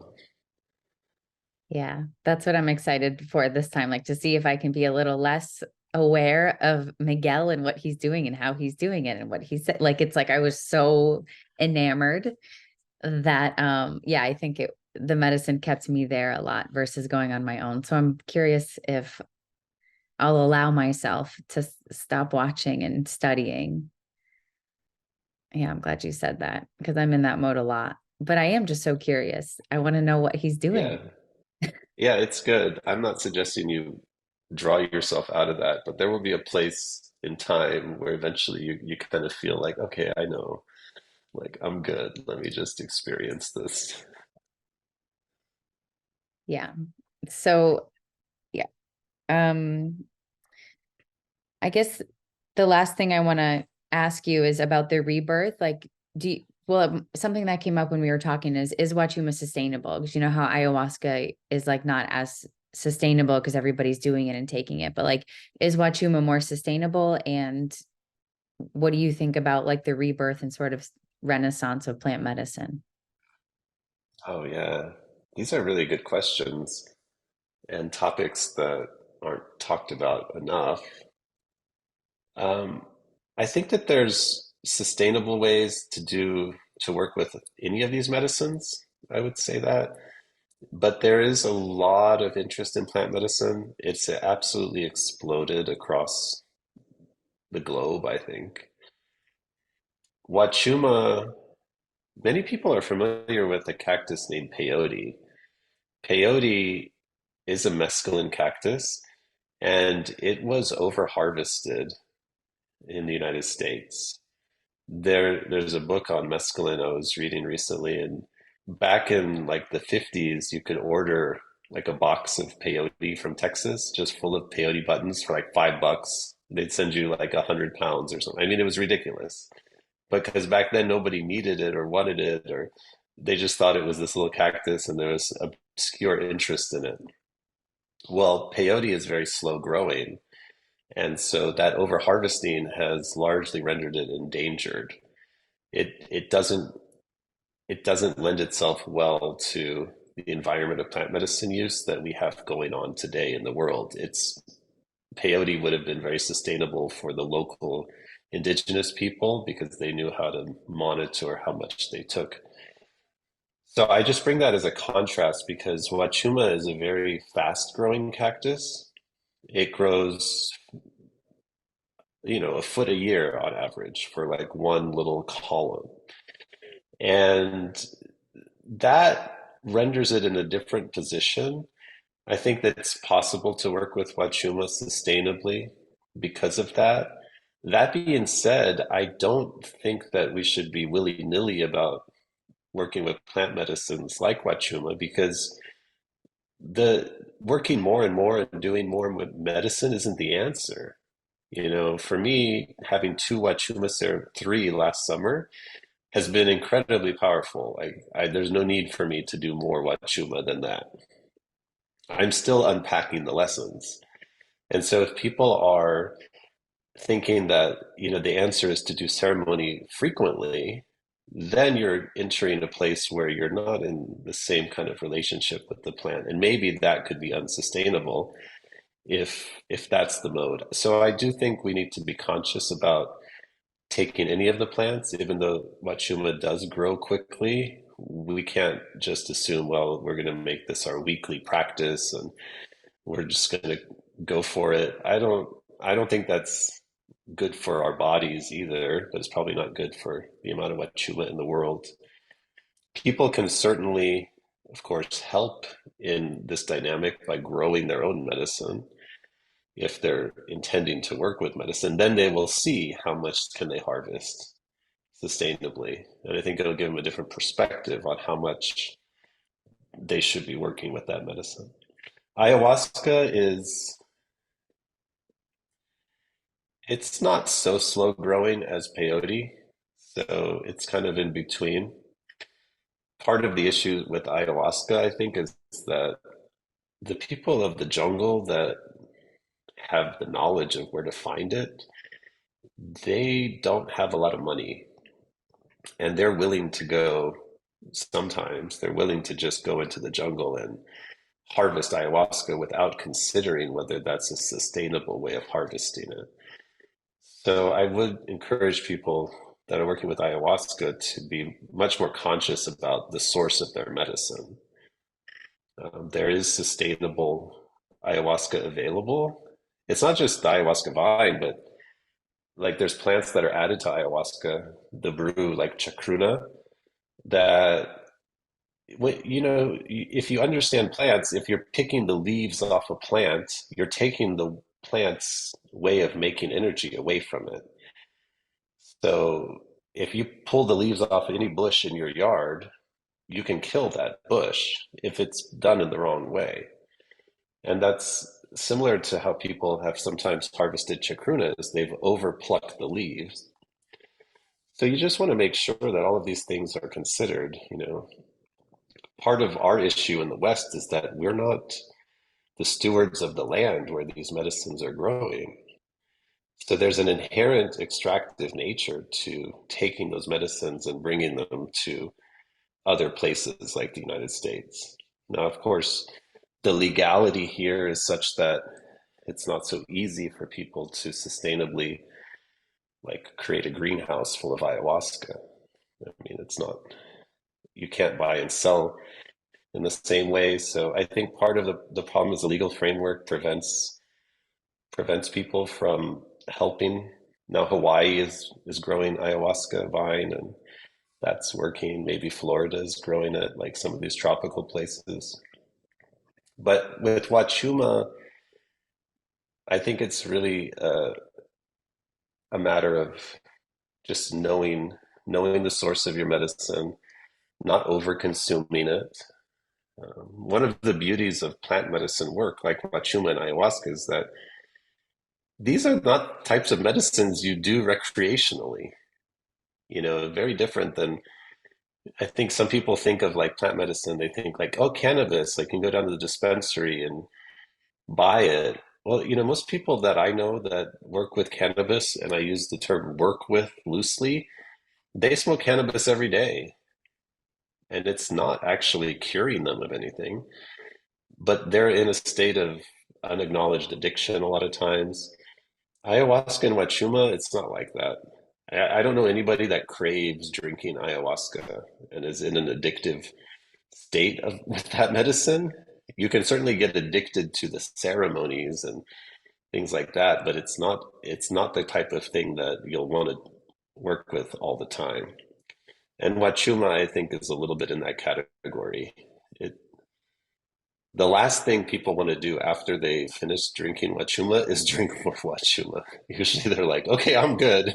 Speaker 1: Yeah, that's what I'm excited for this time, like to see if I can be a little less aware of Miguel and what he's doing and how he's doing it and what he said. Like it's like I was so enamored that yeah, I think the medicine kept me there a lot versus going on my own. So I'm curious if I'll allow myself to stop watching and studying. Yeah, I'm glad you said that because I'm in that mode a lot. But I am just so curious. I want to know what he's doing.
Speaker 2: Yeah. Yeah, it's good. I'm not suggesting you draw yourself out of that, but there will be a place in time where eventually you kind of feel like, okay, I know, like I'm good. Let me just experience this.
Speaker 1: Yeah. So, yeah. Um, I guess the last thing I want to ask you is about the rebirth. Like, something that came up when we were talking is Huachuma sustainable? Because you know how ayahuasca is like not as sustainable because everybody's doing it and taking it, but like, is Huachuma more sustainable? And what do you think about like the rebirth and sort of renaissance of plant medicine?
Speaker 2: Oh, yeah. These are really good questions and topics that aren't talked about enough. Um, I think that there's sustainable ways to work with any of these medicines. I would say that. But there is a lot of interest in plant medicine. It's absolutely exploded across the globe, I think. Huachuma, many people are familiar with a cactus named peyote. Peyote is a mescaline cactus, and it was over harvested in the United States. There's a book on mescaline I was reading recently, and back in like the 50s, you could order like a box of peyote from Texas, just full of peyote buttons for like $5. They'd send you like 100 pounds or something. I mean, it was ridiculous. But because back then nobody needed it or wanted it, or they just thought it was this little cactus and there was obscure interest in it. Well, peyote is very slow growing, and so that over harvesting has largely rendered it endangered. It it doesn't lend itself well to the environment of plant medicine use that we have going on today in the world. It's Peyote would have been very sustainable for the local indigenous people because they knew how to monitor how much they took. So I just bring that as a contrast because Huachuma is a very fast growing cactus. It grows, a foot a year on average for like one little column. And that renders it in a different position. I think that it's possible to work with Huachuma sustainably because of that. That being said, I don't think that we should be willy-nilly about working with plant medicines like Huachuma because the working more and more and doing more with medicine isn't the answer. For me, having two Huachuma serum, three last summer, has been incredibly powerful. There's no need for me to do more Huachuma than that. I'm still unpacking the lessons. And so if people are thinking that, the answer is to do ceremony frequently, then you're entering a place where you're not in the same kind of relationship with the plant. And maybe that could be unsustainable if that's the mode. So I do think we need to be conscious about taking any of the plants, even though Wachuma does grow quickly. We can't just assume, well, we're going to make this our weekly practice and we're just going to go for it. I don't think that's good for our bodies either, but it's probably not good for the amount of Wachuma in the world. People can certainly, of course, help in this dynamic by growing their own medicine if they're intending to work with medicine. Then they will see how much can they harvest sustainably, and I think it'll give them a different perspective on how much they should be working with that medicine. Ayahuasca is it's not so slow growing as peyote, so it's kind of in between. Part of the issue with ayahuasca, I think, is that the people of the jungle that have the knowledge of where to find it, they don't have a lot of money, and they're willing to go. Sometimes they're willing to just go into the jungle and harvest ayahuasca without considering whether that's a sustainable way of harvesting it. So I would encourage people that are working with ayahuasca to be much more conscious about the source of their medicine. There is sustainable ayahuasca available. It's not just the ayahuasca vine, but like there's plants that are added to ayahuasca, the brew, like chacruna, that if you understand plants, if you're picking the leaves off a plant, you're taking the plant's way of making energy away from it. So if you pull the leaves off any bush in your yard, you can kill that bush if it's done in the wrong way. And that's similar to how people have sometimes harvested chacrunas. They've overplucked the leaves. So you just want to make sure that all of these things are considered. Part of our issue in the West is that we're not the stewards of the land where these medicines are growing. So there's an inherent extractive nature to taking those medicines and bringing them to other places like the United States. Now, of course, the legality here is such that it's not so easy for people to sustainably like create a greenhouse full of ayahuasca. I mean, it's not, you can't buy and sell in the same way. So I think part of the problem is the legal framework prevents people from helping. Now Hawaii is growing ayahuasca vine and that's working. Maybe Florida is growing it, like some of these tropical places. But with Huachuma, I think it's really a matter of just knowing the source of your medicine, not over consuming it. One of the beauties of plant medicine work, like Huachuma and ayahuasca, is that these are not types of medicines you do recreationally. Very different than I think some people think of like plant medicine. They think like, oh, cannabis, I can go down to the dispensary and buy it. Well, most people that I know that work with cannabis, and I use the term work with loosely, they smoke cannabis every day. And it's not actually curing them of anything, but they're in a state of unacknowledged addiction a lot of times. Ayahuasca and Huachuma, it's not like that. I don't know anybody that craves drinking ayahuasca and is in an addictive state of with that medicine. You can certainly get addicted to the ceremonies and things like that, but it's not the type of thing that you'll want to work with all the time. And Huachuma, I think, is a little bit in that category. It The last thing people want to do after they finish drinking Huachuma is drink more Huachuma. Usually they're like, okay, I'm good.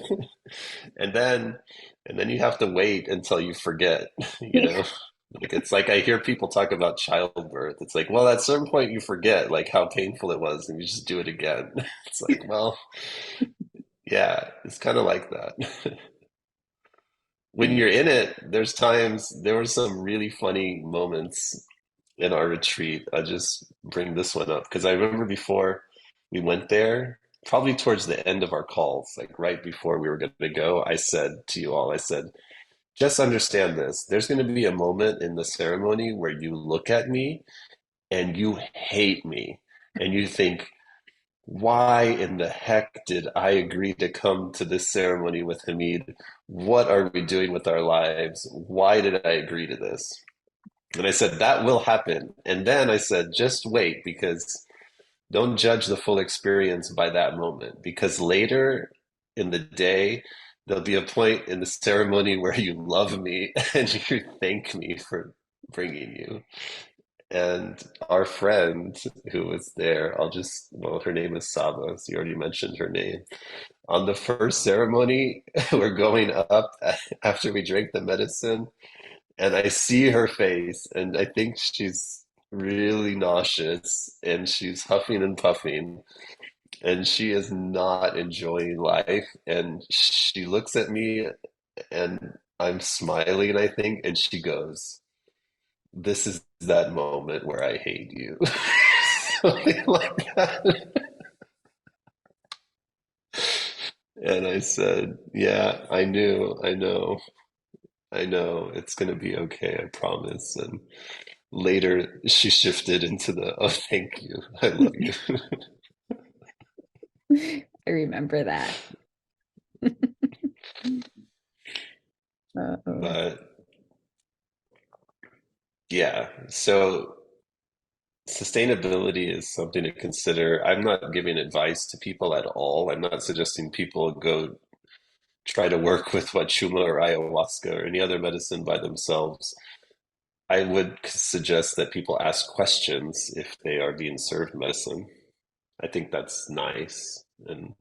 Speaker 2: And then you have to wait until you forget, you know? Like it's like I hear people talk about childbirth. It's like, well, at a certain point you forget like how painful it was and you just do it again. It's like, well, yeah, it's kind of like that. When
Speaker 1: Yeah.
Speaker 2: you're in it, there were some really funny moments in our retreat. I just bring this one up because I remember before we went there, probably towards the end of our calls, like right before we were going to go, I said to you all, I said, just understand this. There's going to be a moment in the ceremony where you look at me and you hate me and you think, why in the heck did I agree to come to this ceremony with Hamid? What are we doing with our lives? Why did I agree to this? And I said, that will happen. And then I said, just wait, because don't judge the full experience by that moment. Because later in the day, there'll be a point in the ceremony where you love me and you thank me for bringing you. And our friend who was there, well, her name is Saba, so you already mentioned her name. On the first ceremony, we're going up after we drank the medicine, and I see her face, and I think she's really nauseous, and she's huffing and puffing, and she is not enjoying life. And she looks at me, and I'm smiling, I think, and she goes, "This is that moment where I hate you." Something like that. And I said, "Yeah, I know, it's gonna be okay, I promise." Later, she shifted into the, oh, thank you. I love you.
Speaker 1: I remember that. Oh,
Speaker 2: But yeah, so sustainability is something to consider. I'm not giving advice to people at all. I'm not suggesting people go try to work with Huachuma or ayahuasca or any other medicine by themselves. I would suggest that people ask questions if they are being served medicine. I think that's nice. And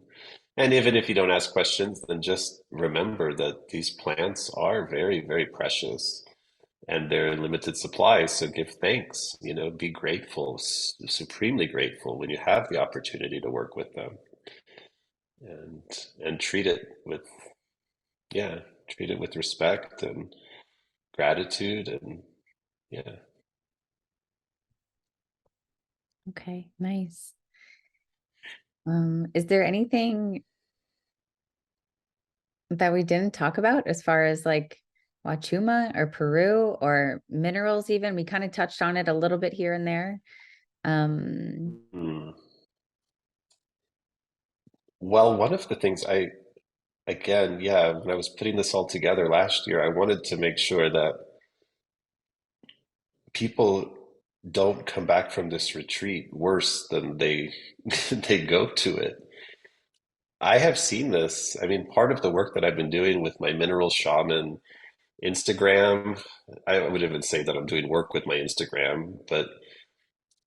Speaker 2: even if you don't ask questions, then just remember that these plants are very, very precious and they're in limited supply. So give thanks, be grateful, supremely grateful when you have the opportunity to work with them and and yeah, treat it with respect and gratitude and yeah.
Speaker 1: okay, nice. Is there anything that we didn't talk about as far as like Huachuma or Peru or minerals even? We kind of touched on it a little bit here and there. Um,
Speaker 2: Hmm. Well, one of the things again, yeah, when I was putting this all together last year, I wanted to make sure that people don't come back from this retreat worse than they they go to it. I have seen this. I mean, part of the work that I've been doing with my mineral shaman Instagram, I would even say that I'm doing work with my Instagram, but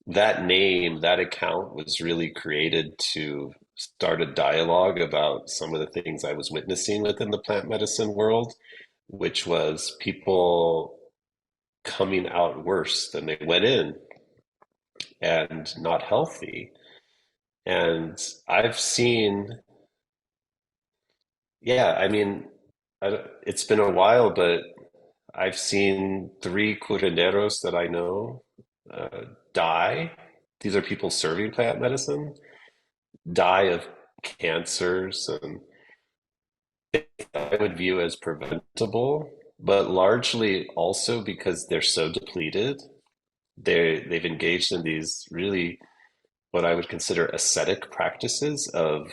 Speaker 2: that name, that account was really created to start a dialogue about some of the things I was witnessing within the plant medicine world, which was people coming out worse than they went in and not healthy. And I've seen, yeah, I mean, it's been a while, but I've seen three curanderos that I know die. These are people serving plant medicine, die of cancers, and I would view as preventable, but largely also because they're so depleted. They've engaged in these really what I would consider ascetic practices of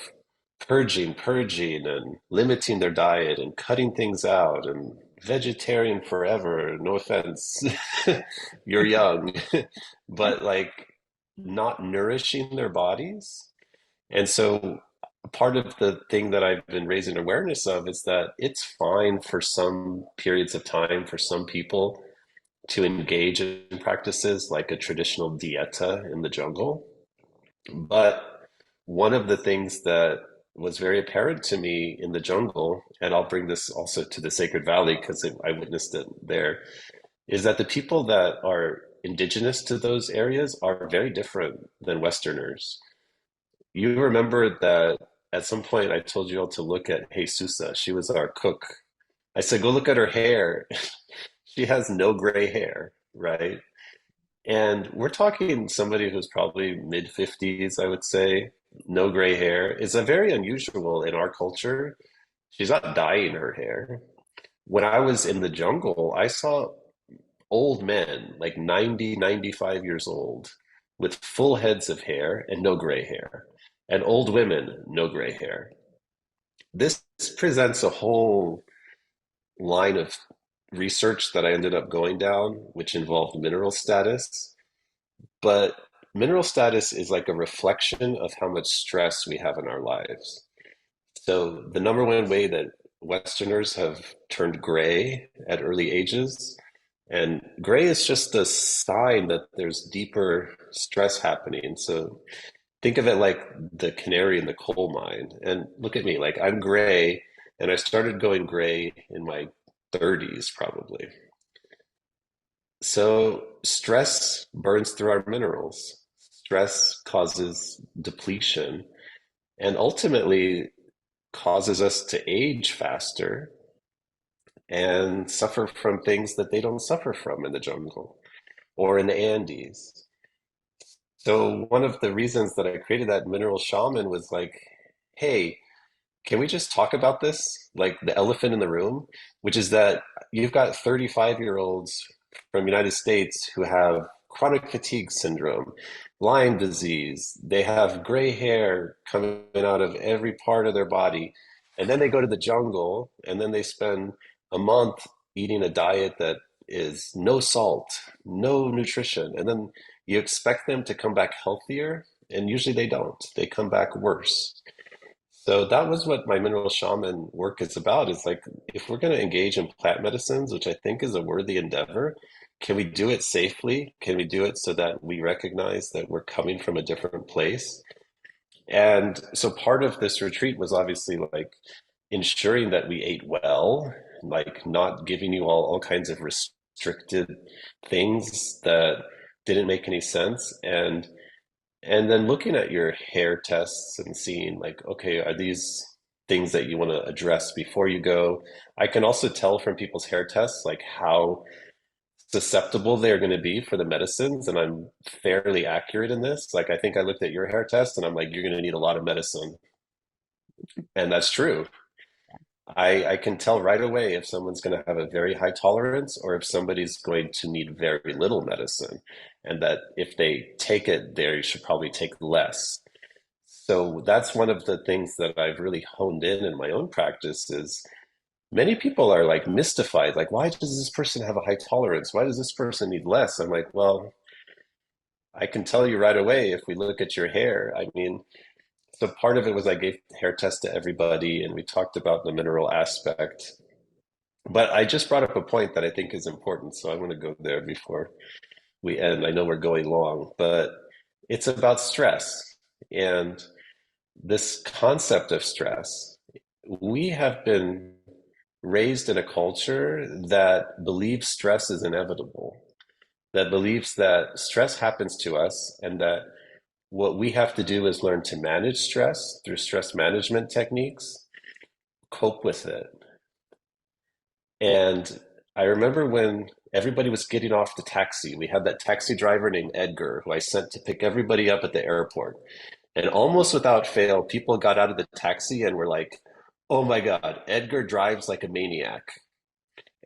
Speaker 2: purging, and limiting their diet and cutting things out and vegetarian forever. No offense, you're young, but like not nourishing their bodies. And so part of the thing that I've been raising awareness of is that it's fine for some periods of time for some people to engage in practices like a traditional dieta in the jungle. But one of the things that was very apparent to me in the jungle, and I'll bring this also to the Sacred Valley because I witnessed it there, is that the people that are indigenous to those areas are very different than Westerners. You remember that at some point I told you all to look at Jesusa. She was our cook. I said, go look at her hair. She has no gray hair, right? And we're talking somebody who's probably mid 50s, I would say, no gray hair. Is a very unusual in our culture. She's not dyeing her hair. When I was in the jungle, I saw old men, like 90, 95 years old, with full heads of hair and no gray hair, and old women, no gray hair. This presents a whole line of research that I ended up going down, which involved mineral status. But mineral status is like a reflection of how much stress we have in our lives. So the number one way that Westerners have turned gray at early ages, and gray is just a sign that there's deeper stress happening. So think of it like the canary in the coal mine. And look at me, like I'm gray, and I started going gray in my 30s probably. So stress burns through our minerals. Stress causes depletion and ultimately causes us to age faster and suffer from things that they don't suffer from in the jungle or in the Andes. So one of the reasons that I created that mineral shaman was like, hey, can we just talk about this? Like the elephant in the room, which is that you've got 35-year-olds from the United States who have chronic fatigue syndrome, Lyme disease. They have gray hair coming out of every part of their body. And then they go to the jungle and then they spend a month eating a diet that is no salt, no nutrition. And then you expect them to come back healthier, and usually they don't. They come back worse. So that was what my mineral shaman work is about, is like if we're going to engage in plant medicines, which I think is a worthy endeavor, can we do it safely? Can we do it so that we recognize that we're coming from a different place? And so part of this retreat was obviously like ensuring that we ate well, like not giving you all kinds of restricted things that didn't make any sense. And then looking at your hair tests and seeing like, okay, are these things that you want to address before you go? I can also tell from people's hair tests like how susceptible they're going to be for the medicines, and I'm fairly accurate in this. Like I think I looked at your hair test and I'm like, you're going to need a lot of medicine. And that's true. I can tell right away if someone's going to have a very high tolerance or if somebody's going to need very little medicine, and that if they take it, they should probably take less. So that's one of the things that I've really honed in my own practice is many people are like mystified, like, why does this person have a high tolerance? Why does this person need less? I'm like, well, I can tell you right away if we look at your hair. I mean, so part of it was I gave hair tests to everybody and we talked about the mineral aspect. But I just brought up a point that I think is important, so I want to go there before we end. I know we're going long, but it's about stress and this concept of stress. We have been raised in a culture that believes stress is inevitable, that believes that stress happens to us, and that what we have to do is learn to manage stress through stress management techniques, cope with it. And I remember when everybody was getting off the taxi, we had that taxi driver named Edgar who I sent to pick everybody up at the airport. And almost without fail, people got out of the taxi and were like, oh my God, Edgar drives like a maniac.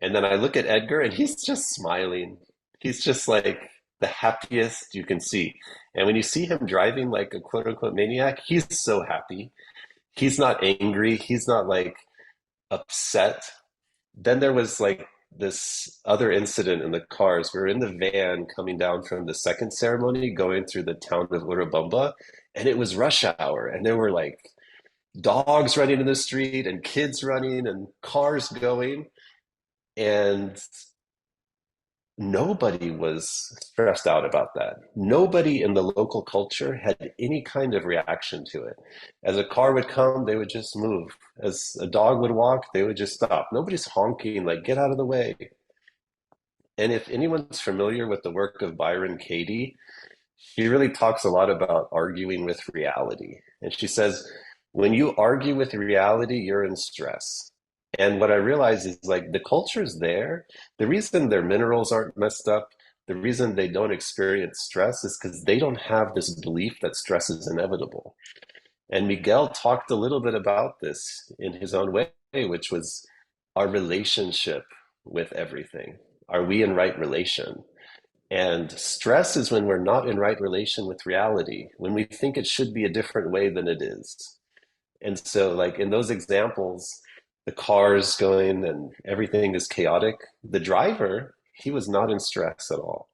Speaker 2: And then I look at Edgar and he's just smiling. He's just like the happiest you can see. And when you see him driving like a quote unquote maniac, he's so happy. He's not angry. He's not like upset. Then there was like this other incident in the cars. We were in the van coming down from the second ceremony, going through the town of Urubamba, and it was rush hour. And there were like dogs running in the street and kids running and cars going. And nobody was stressed out about that. Nobody in the local culture had any kind of reaction to it. As a car would come, they would just move. As a dog would walk, they would just stop. Nobody's honking, like, get out of the way. And if anyone's familiar with the work of Byron Katie, she really talks a lot about arguing with reality. And she says, when you argue with reality, you're in stress. And what I realize is like the culture's there. The reason their minerals aren't messed up, the reason they don't experience stress is because they don't have this belief that stress is inevitable. And Miguel talked a little bit about this in his own way, which was our relationship with everything. Are we in right relation? And stress is when we're not in right relation with reality, when we think it should be a different way than it is. And so, like in those examples, the cars going and everything is chaotic. The driver, he was not in stress at all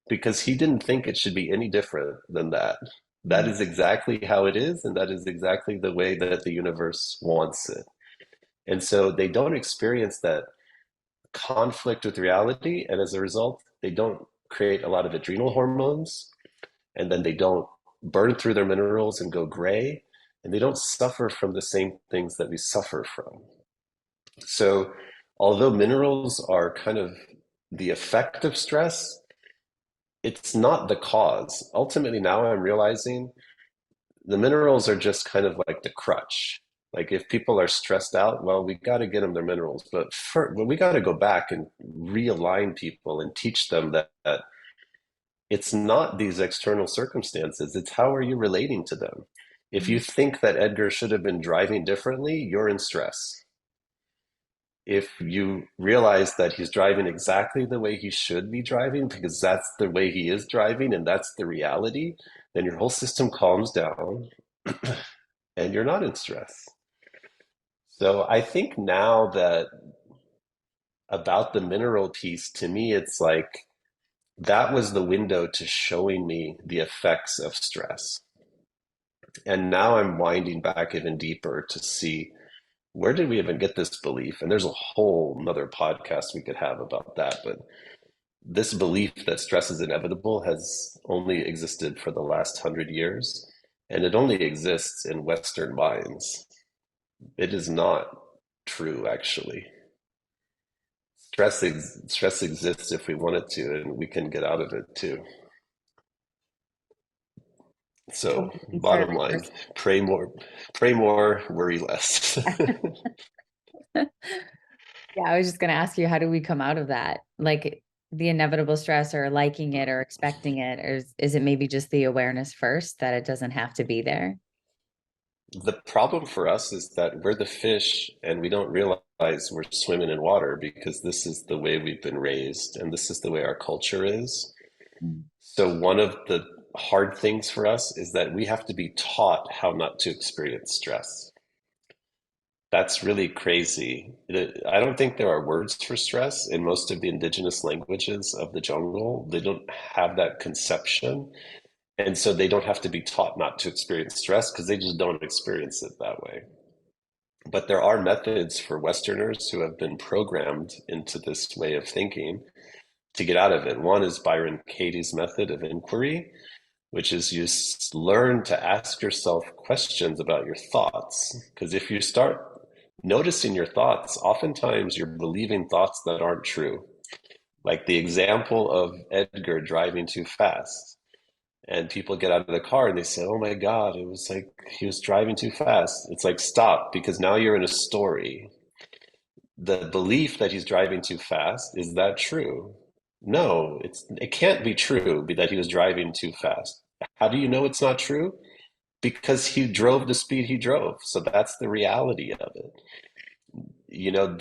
Speaker 2: because he didn't think it should be any different than that. That
Speaker 1: Mm.
Speaker 2: is exactly how it is, and that is exactly the way that the universe wants it. And so they don't experience that conflict with reality, and as a result, they don't create a lot of adrenal hormones, and then they don't burn through their minerals and go gray, and they don't suffer from the same things that we suffer from. So, although minerals are kind of the effect of stress, it's not the cause. Ultimately, now I'm realizing the minerals are just kind of like the crutch. Like if people are stressed out, well, we got to get them their minerals, but well, we got to go back and realign people and teach them that it's not these external circumstances. It's how are you relating to them? If you
Speaker 1: Mm.
Speaker 2: think that Edgar should have been driving differently, you're in stress. if you realize that he's driving exactly the way he should be driving, because that's the way he is driving and that's the reality, then your whole system calms down and you're not in stress. So I think now that about the mineral piece, to me, it's like that was the window to showing me the effects of stress. And now I'm winding back even deeper to see where did we even get this belief? And there's a whole another podcast we could have about that. But this belief that stress is inevitable has only existed for the last 100 years, and it only exists in Western minds. It is not true, actually. Stress exists if we want it to, and we can get out of it too.
Speaker 1: So
Speaker 2: So,
Speaker 1: we start
Speaker 2: bottom line,
Speaker 1: reversing.
Speaker 2: pray more, worry less.
Speaker 1: Yeah, I was just going to ask you, how do we come out of that? Like the inevitable stress or liking it or expecting it, or is it maybe just the awareness first that it doesn't have to be there?
Speaker 2: The problem for us is that we're the fish and we don't realize we're swimming in water because this is the way we've been raised and this is the way our culture is.
Speaker 1: Mm.
Speaker 2: So, one of the hard things for us is that we have to be taught how not to experience stress. That's really crazy. I don't think there are words for stress in most of the indigenous languages of the jungle. They don't have that conception. And so they don't have to be taught not to experience stress because they just don't experience it that way. But there are methods for Westerners who have been programmed into this way of thinking to get out of it. One is Byron Katie's method of inquiry, which is you learn to ask yourself questions about your thoughts. Because if you start noticing your thoughts, oftentimes you're believing thoughts that aren't true. Like the example of Edgar driving too fast. And people get out of the car and they say, "Oh my God, it was like he was driving too fast." It's like, stop, because now you're in a story. The belief that he's driving too fast, is that true? No, it can't be true that he was driving too fast. How do you know it's not true? Because he drove the speed he drove. So that's the reality of it.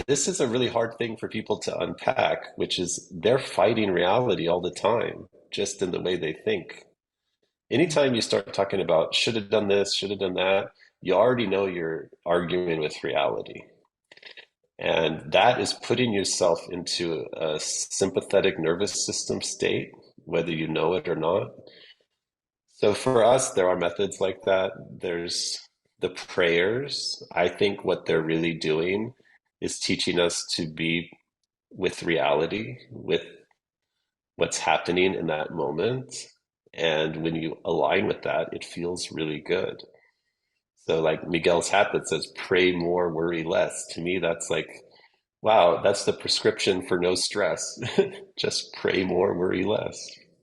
Speaker 2: This is a really hard thing for people to unpack, which is they're fighting reality all the time, just in the way they think. Anytime you start talking about should have done this, should have done that, you already know you're arguing with reality. And that is putting yourself into a sympathetic nervous system state, whether you know it or not. So for us, there are methods like that. There's the prayers. I think what they're really doing is teaching us to be with reality, with what's happening in that moment. And when you align with that, it feels really good. So, like Miguel's hat that says, pray more, worry less. To me, that's like, wow, that's the prescription for no stress. Just pray more, worry less.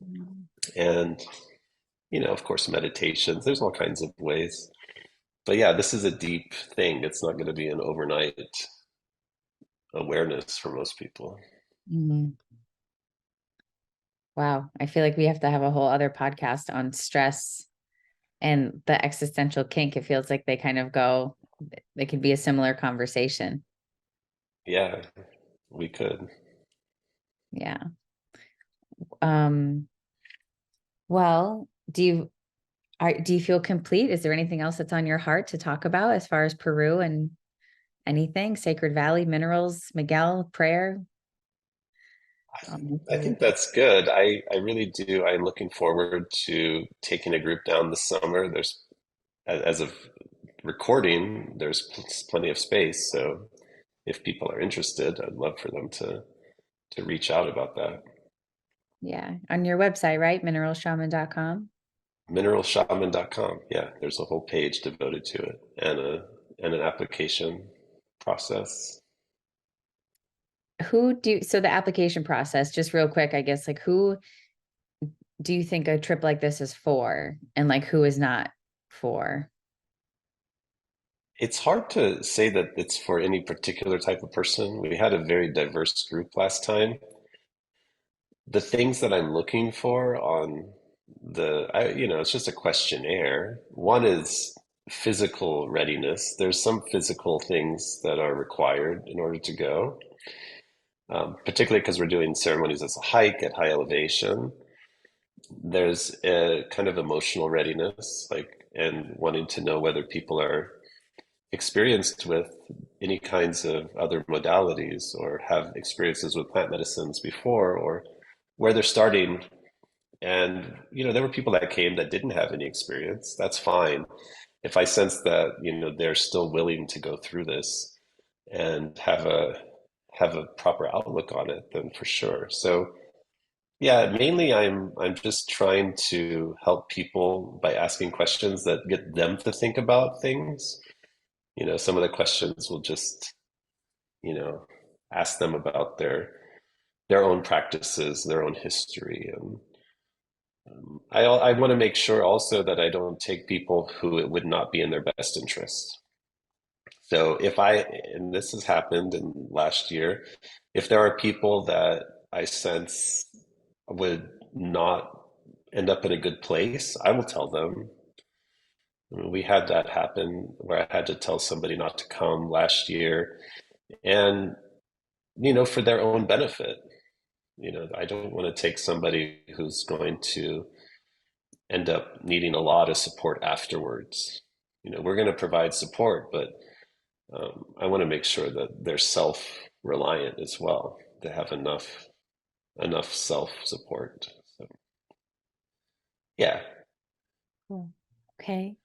Speaker 1: Mm.
Speaker 2: And, of course, meditations, there's all kinds of ways. But yeah, this is a deep thing. It's not going to be an overnight awareness for most people.
Speaker 1: Mm. Wow. I feel like we have to have a whole other podcast on stress and the existential kink. It feels like they kind of go, they could be a similar conversation.
Speaker 2: Yeah, we could.
Speaker 1: Yeah. Um, well, do you feel complete? Is there anything else that's on your heart to talk about as far as Peru and anything? Sacred Valley, minerals, Miguel, prayer?
Speaker 2: I think that's good. I really do. I'm looking forward to taking a group down this summer. As of recording, there's plenty of space. So if people are interested, I'd love for them to reach out about that.
Speaker 1: Yeah. On your website, right? Mineralshaman.com.
Speaker 2: Mineralshaman.com. Yeah, there's a whole page devoted to it and an application process.
Speaker 1: So the application process, just real quick, I guess, like who do you think a trip like this is for? And like who is not for?
Speaker 2: It's hard to say that it's for any particular type of person. We had a very diverse group last time. The things that I'm looking for on it's just a questionnaire. One is physical readiness. There's some physical things that are required in order to go, particularly because we're doing ceremonies as a hike at high elevation. There's a kind of emotional readiness, like, and wanting to know whether people are experienced with any kinds of other modalities or have experiences with plant medicines before, or where they're starting. And, there were people that came that didn't have any experience. That's fine. If I sense that, they're still willing to go through this and have a proper outlook on it, then for sure. So yeah, mainly I'm just trying to help people by asking questions that get them to think about things. Some of the questions will just, you know, ask them about their own practices, their own history, and I want to make sure also that I don't take people who it would not be in their best interest. So and this has happened in last year, if there are people that I sense would not end up in a good place, I will tell them. I mean, we had that happen where I had to tell somebody not to come last year, and for their own benefit. I don't want to take somebody who's going to end up needing a lot of support afterwards. We're going to provide support, but I want to make sure that they're self-reliant as well. They have enough self-support. So, yeah,
Speaker 1: Cool. Okay.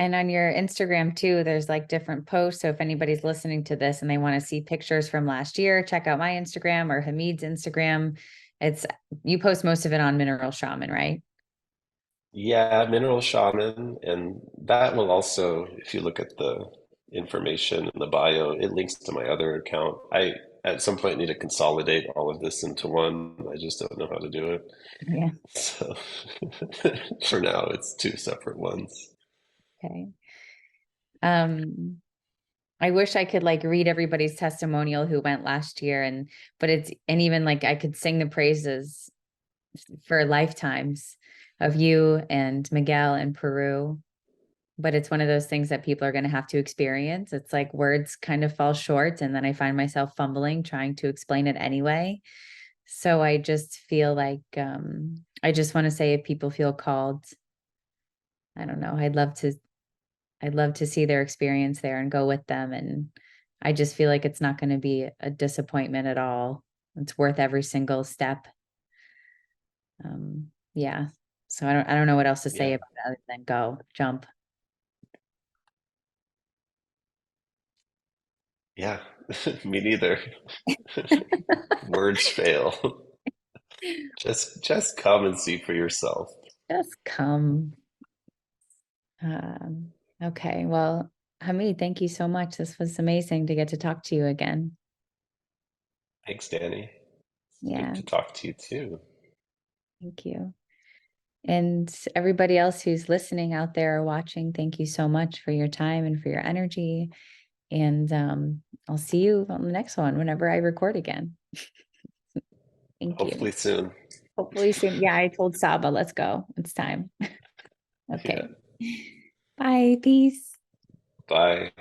Speaker 1: And on your Instagram too, there's like different posts. So if anybody's listening to this and they want to see pictures from last year, check out my Instagram or Hamid's Instagram. You post most of it on Mineral Shaman, right?
Speaker 2: yeah, mineral shaman, and that will also, if you look at the information in the bio, it links to my other account. I at some point need to consolidate all of this into one. I just don't know how to do it.
Speaker 1: Yeah.
Speaker 2: So for now, it's two separate ones.
Speaker 1: Okay. Um, I wish I could like read everybody's testimonial who went last year and even like I could sing the praises for lifetimes of you and Miguel and Peru. But it's one of those things that people are going to have to experience. It's like words kind of fall short, and then I find myself fumbling trying to explain it anyway. So I just feel like I just want to say if people feel called, I don't know, I'd love to see their experience there and go with them. And I just feel like it's not going to be a disappointment at all. It's worth every single step. Yeah. So I don't know what else to say
Speaker 2: Yeah,
Speaker 1: about it other than go, jump.
Speaker 2: yeah, me neither. Words fail. Just come and see for yourself.
Speaker 1: Just come. Okay. Well, Hamid, thank you so much. This was amazing to get to talk to you again.
Speaker 2: Thanks, Danny. It's good
Speaker 1: Yeah.
Speaker 2: to talk to you too.
Speaker 1: Thank you. And everybody else who's listening out there or watching, thank you so much for your time and for your energy. And I'll see you on the next one whenever I record again. Thank you.
Speaker 2: Hopefully soon.
Speaker 1: Hopefully soon. Yeah, I told Saba, let's go. It's time.
Speaker 2: Yeah.
Speaker 1: Okay. Bye. Peace.
Speaker 2: Bye.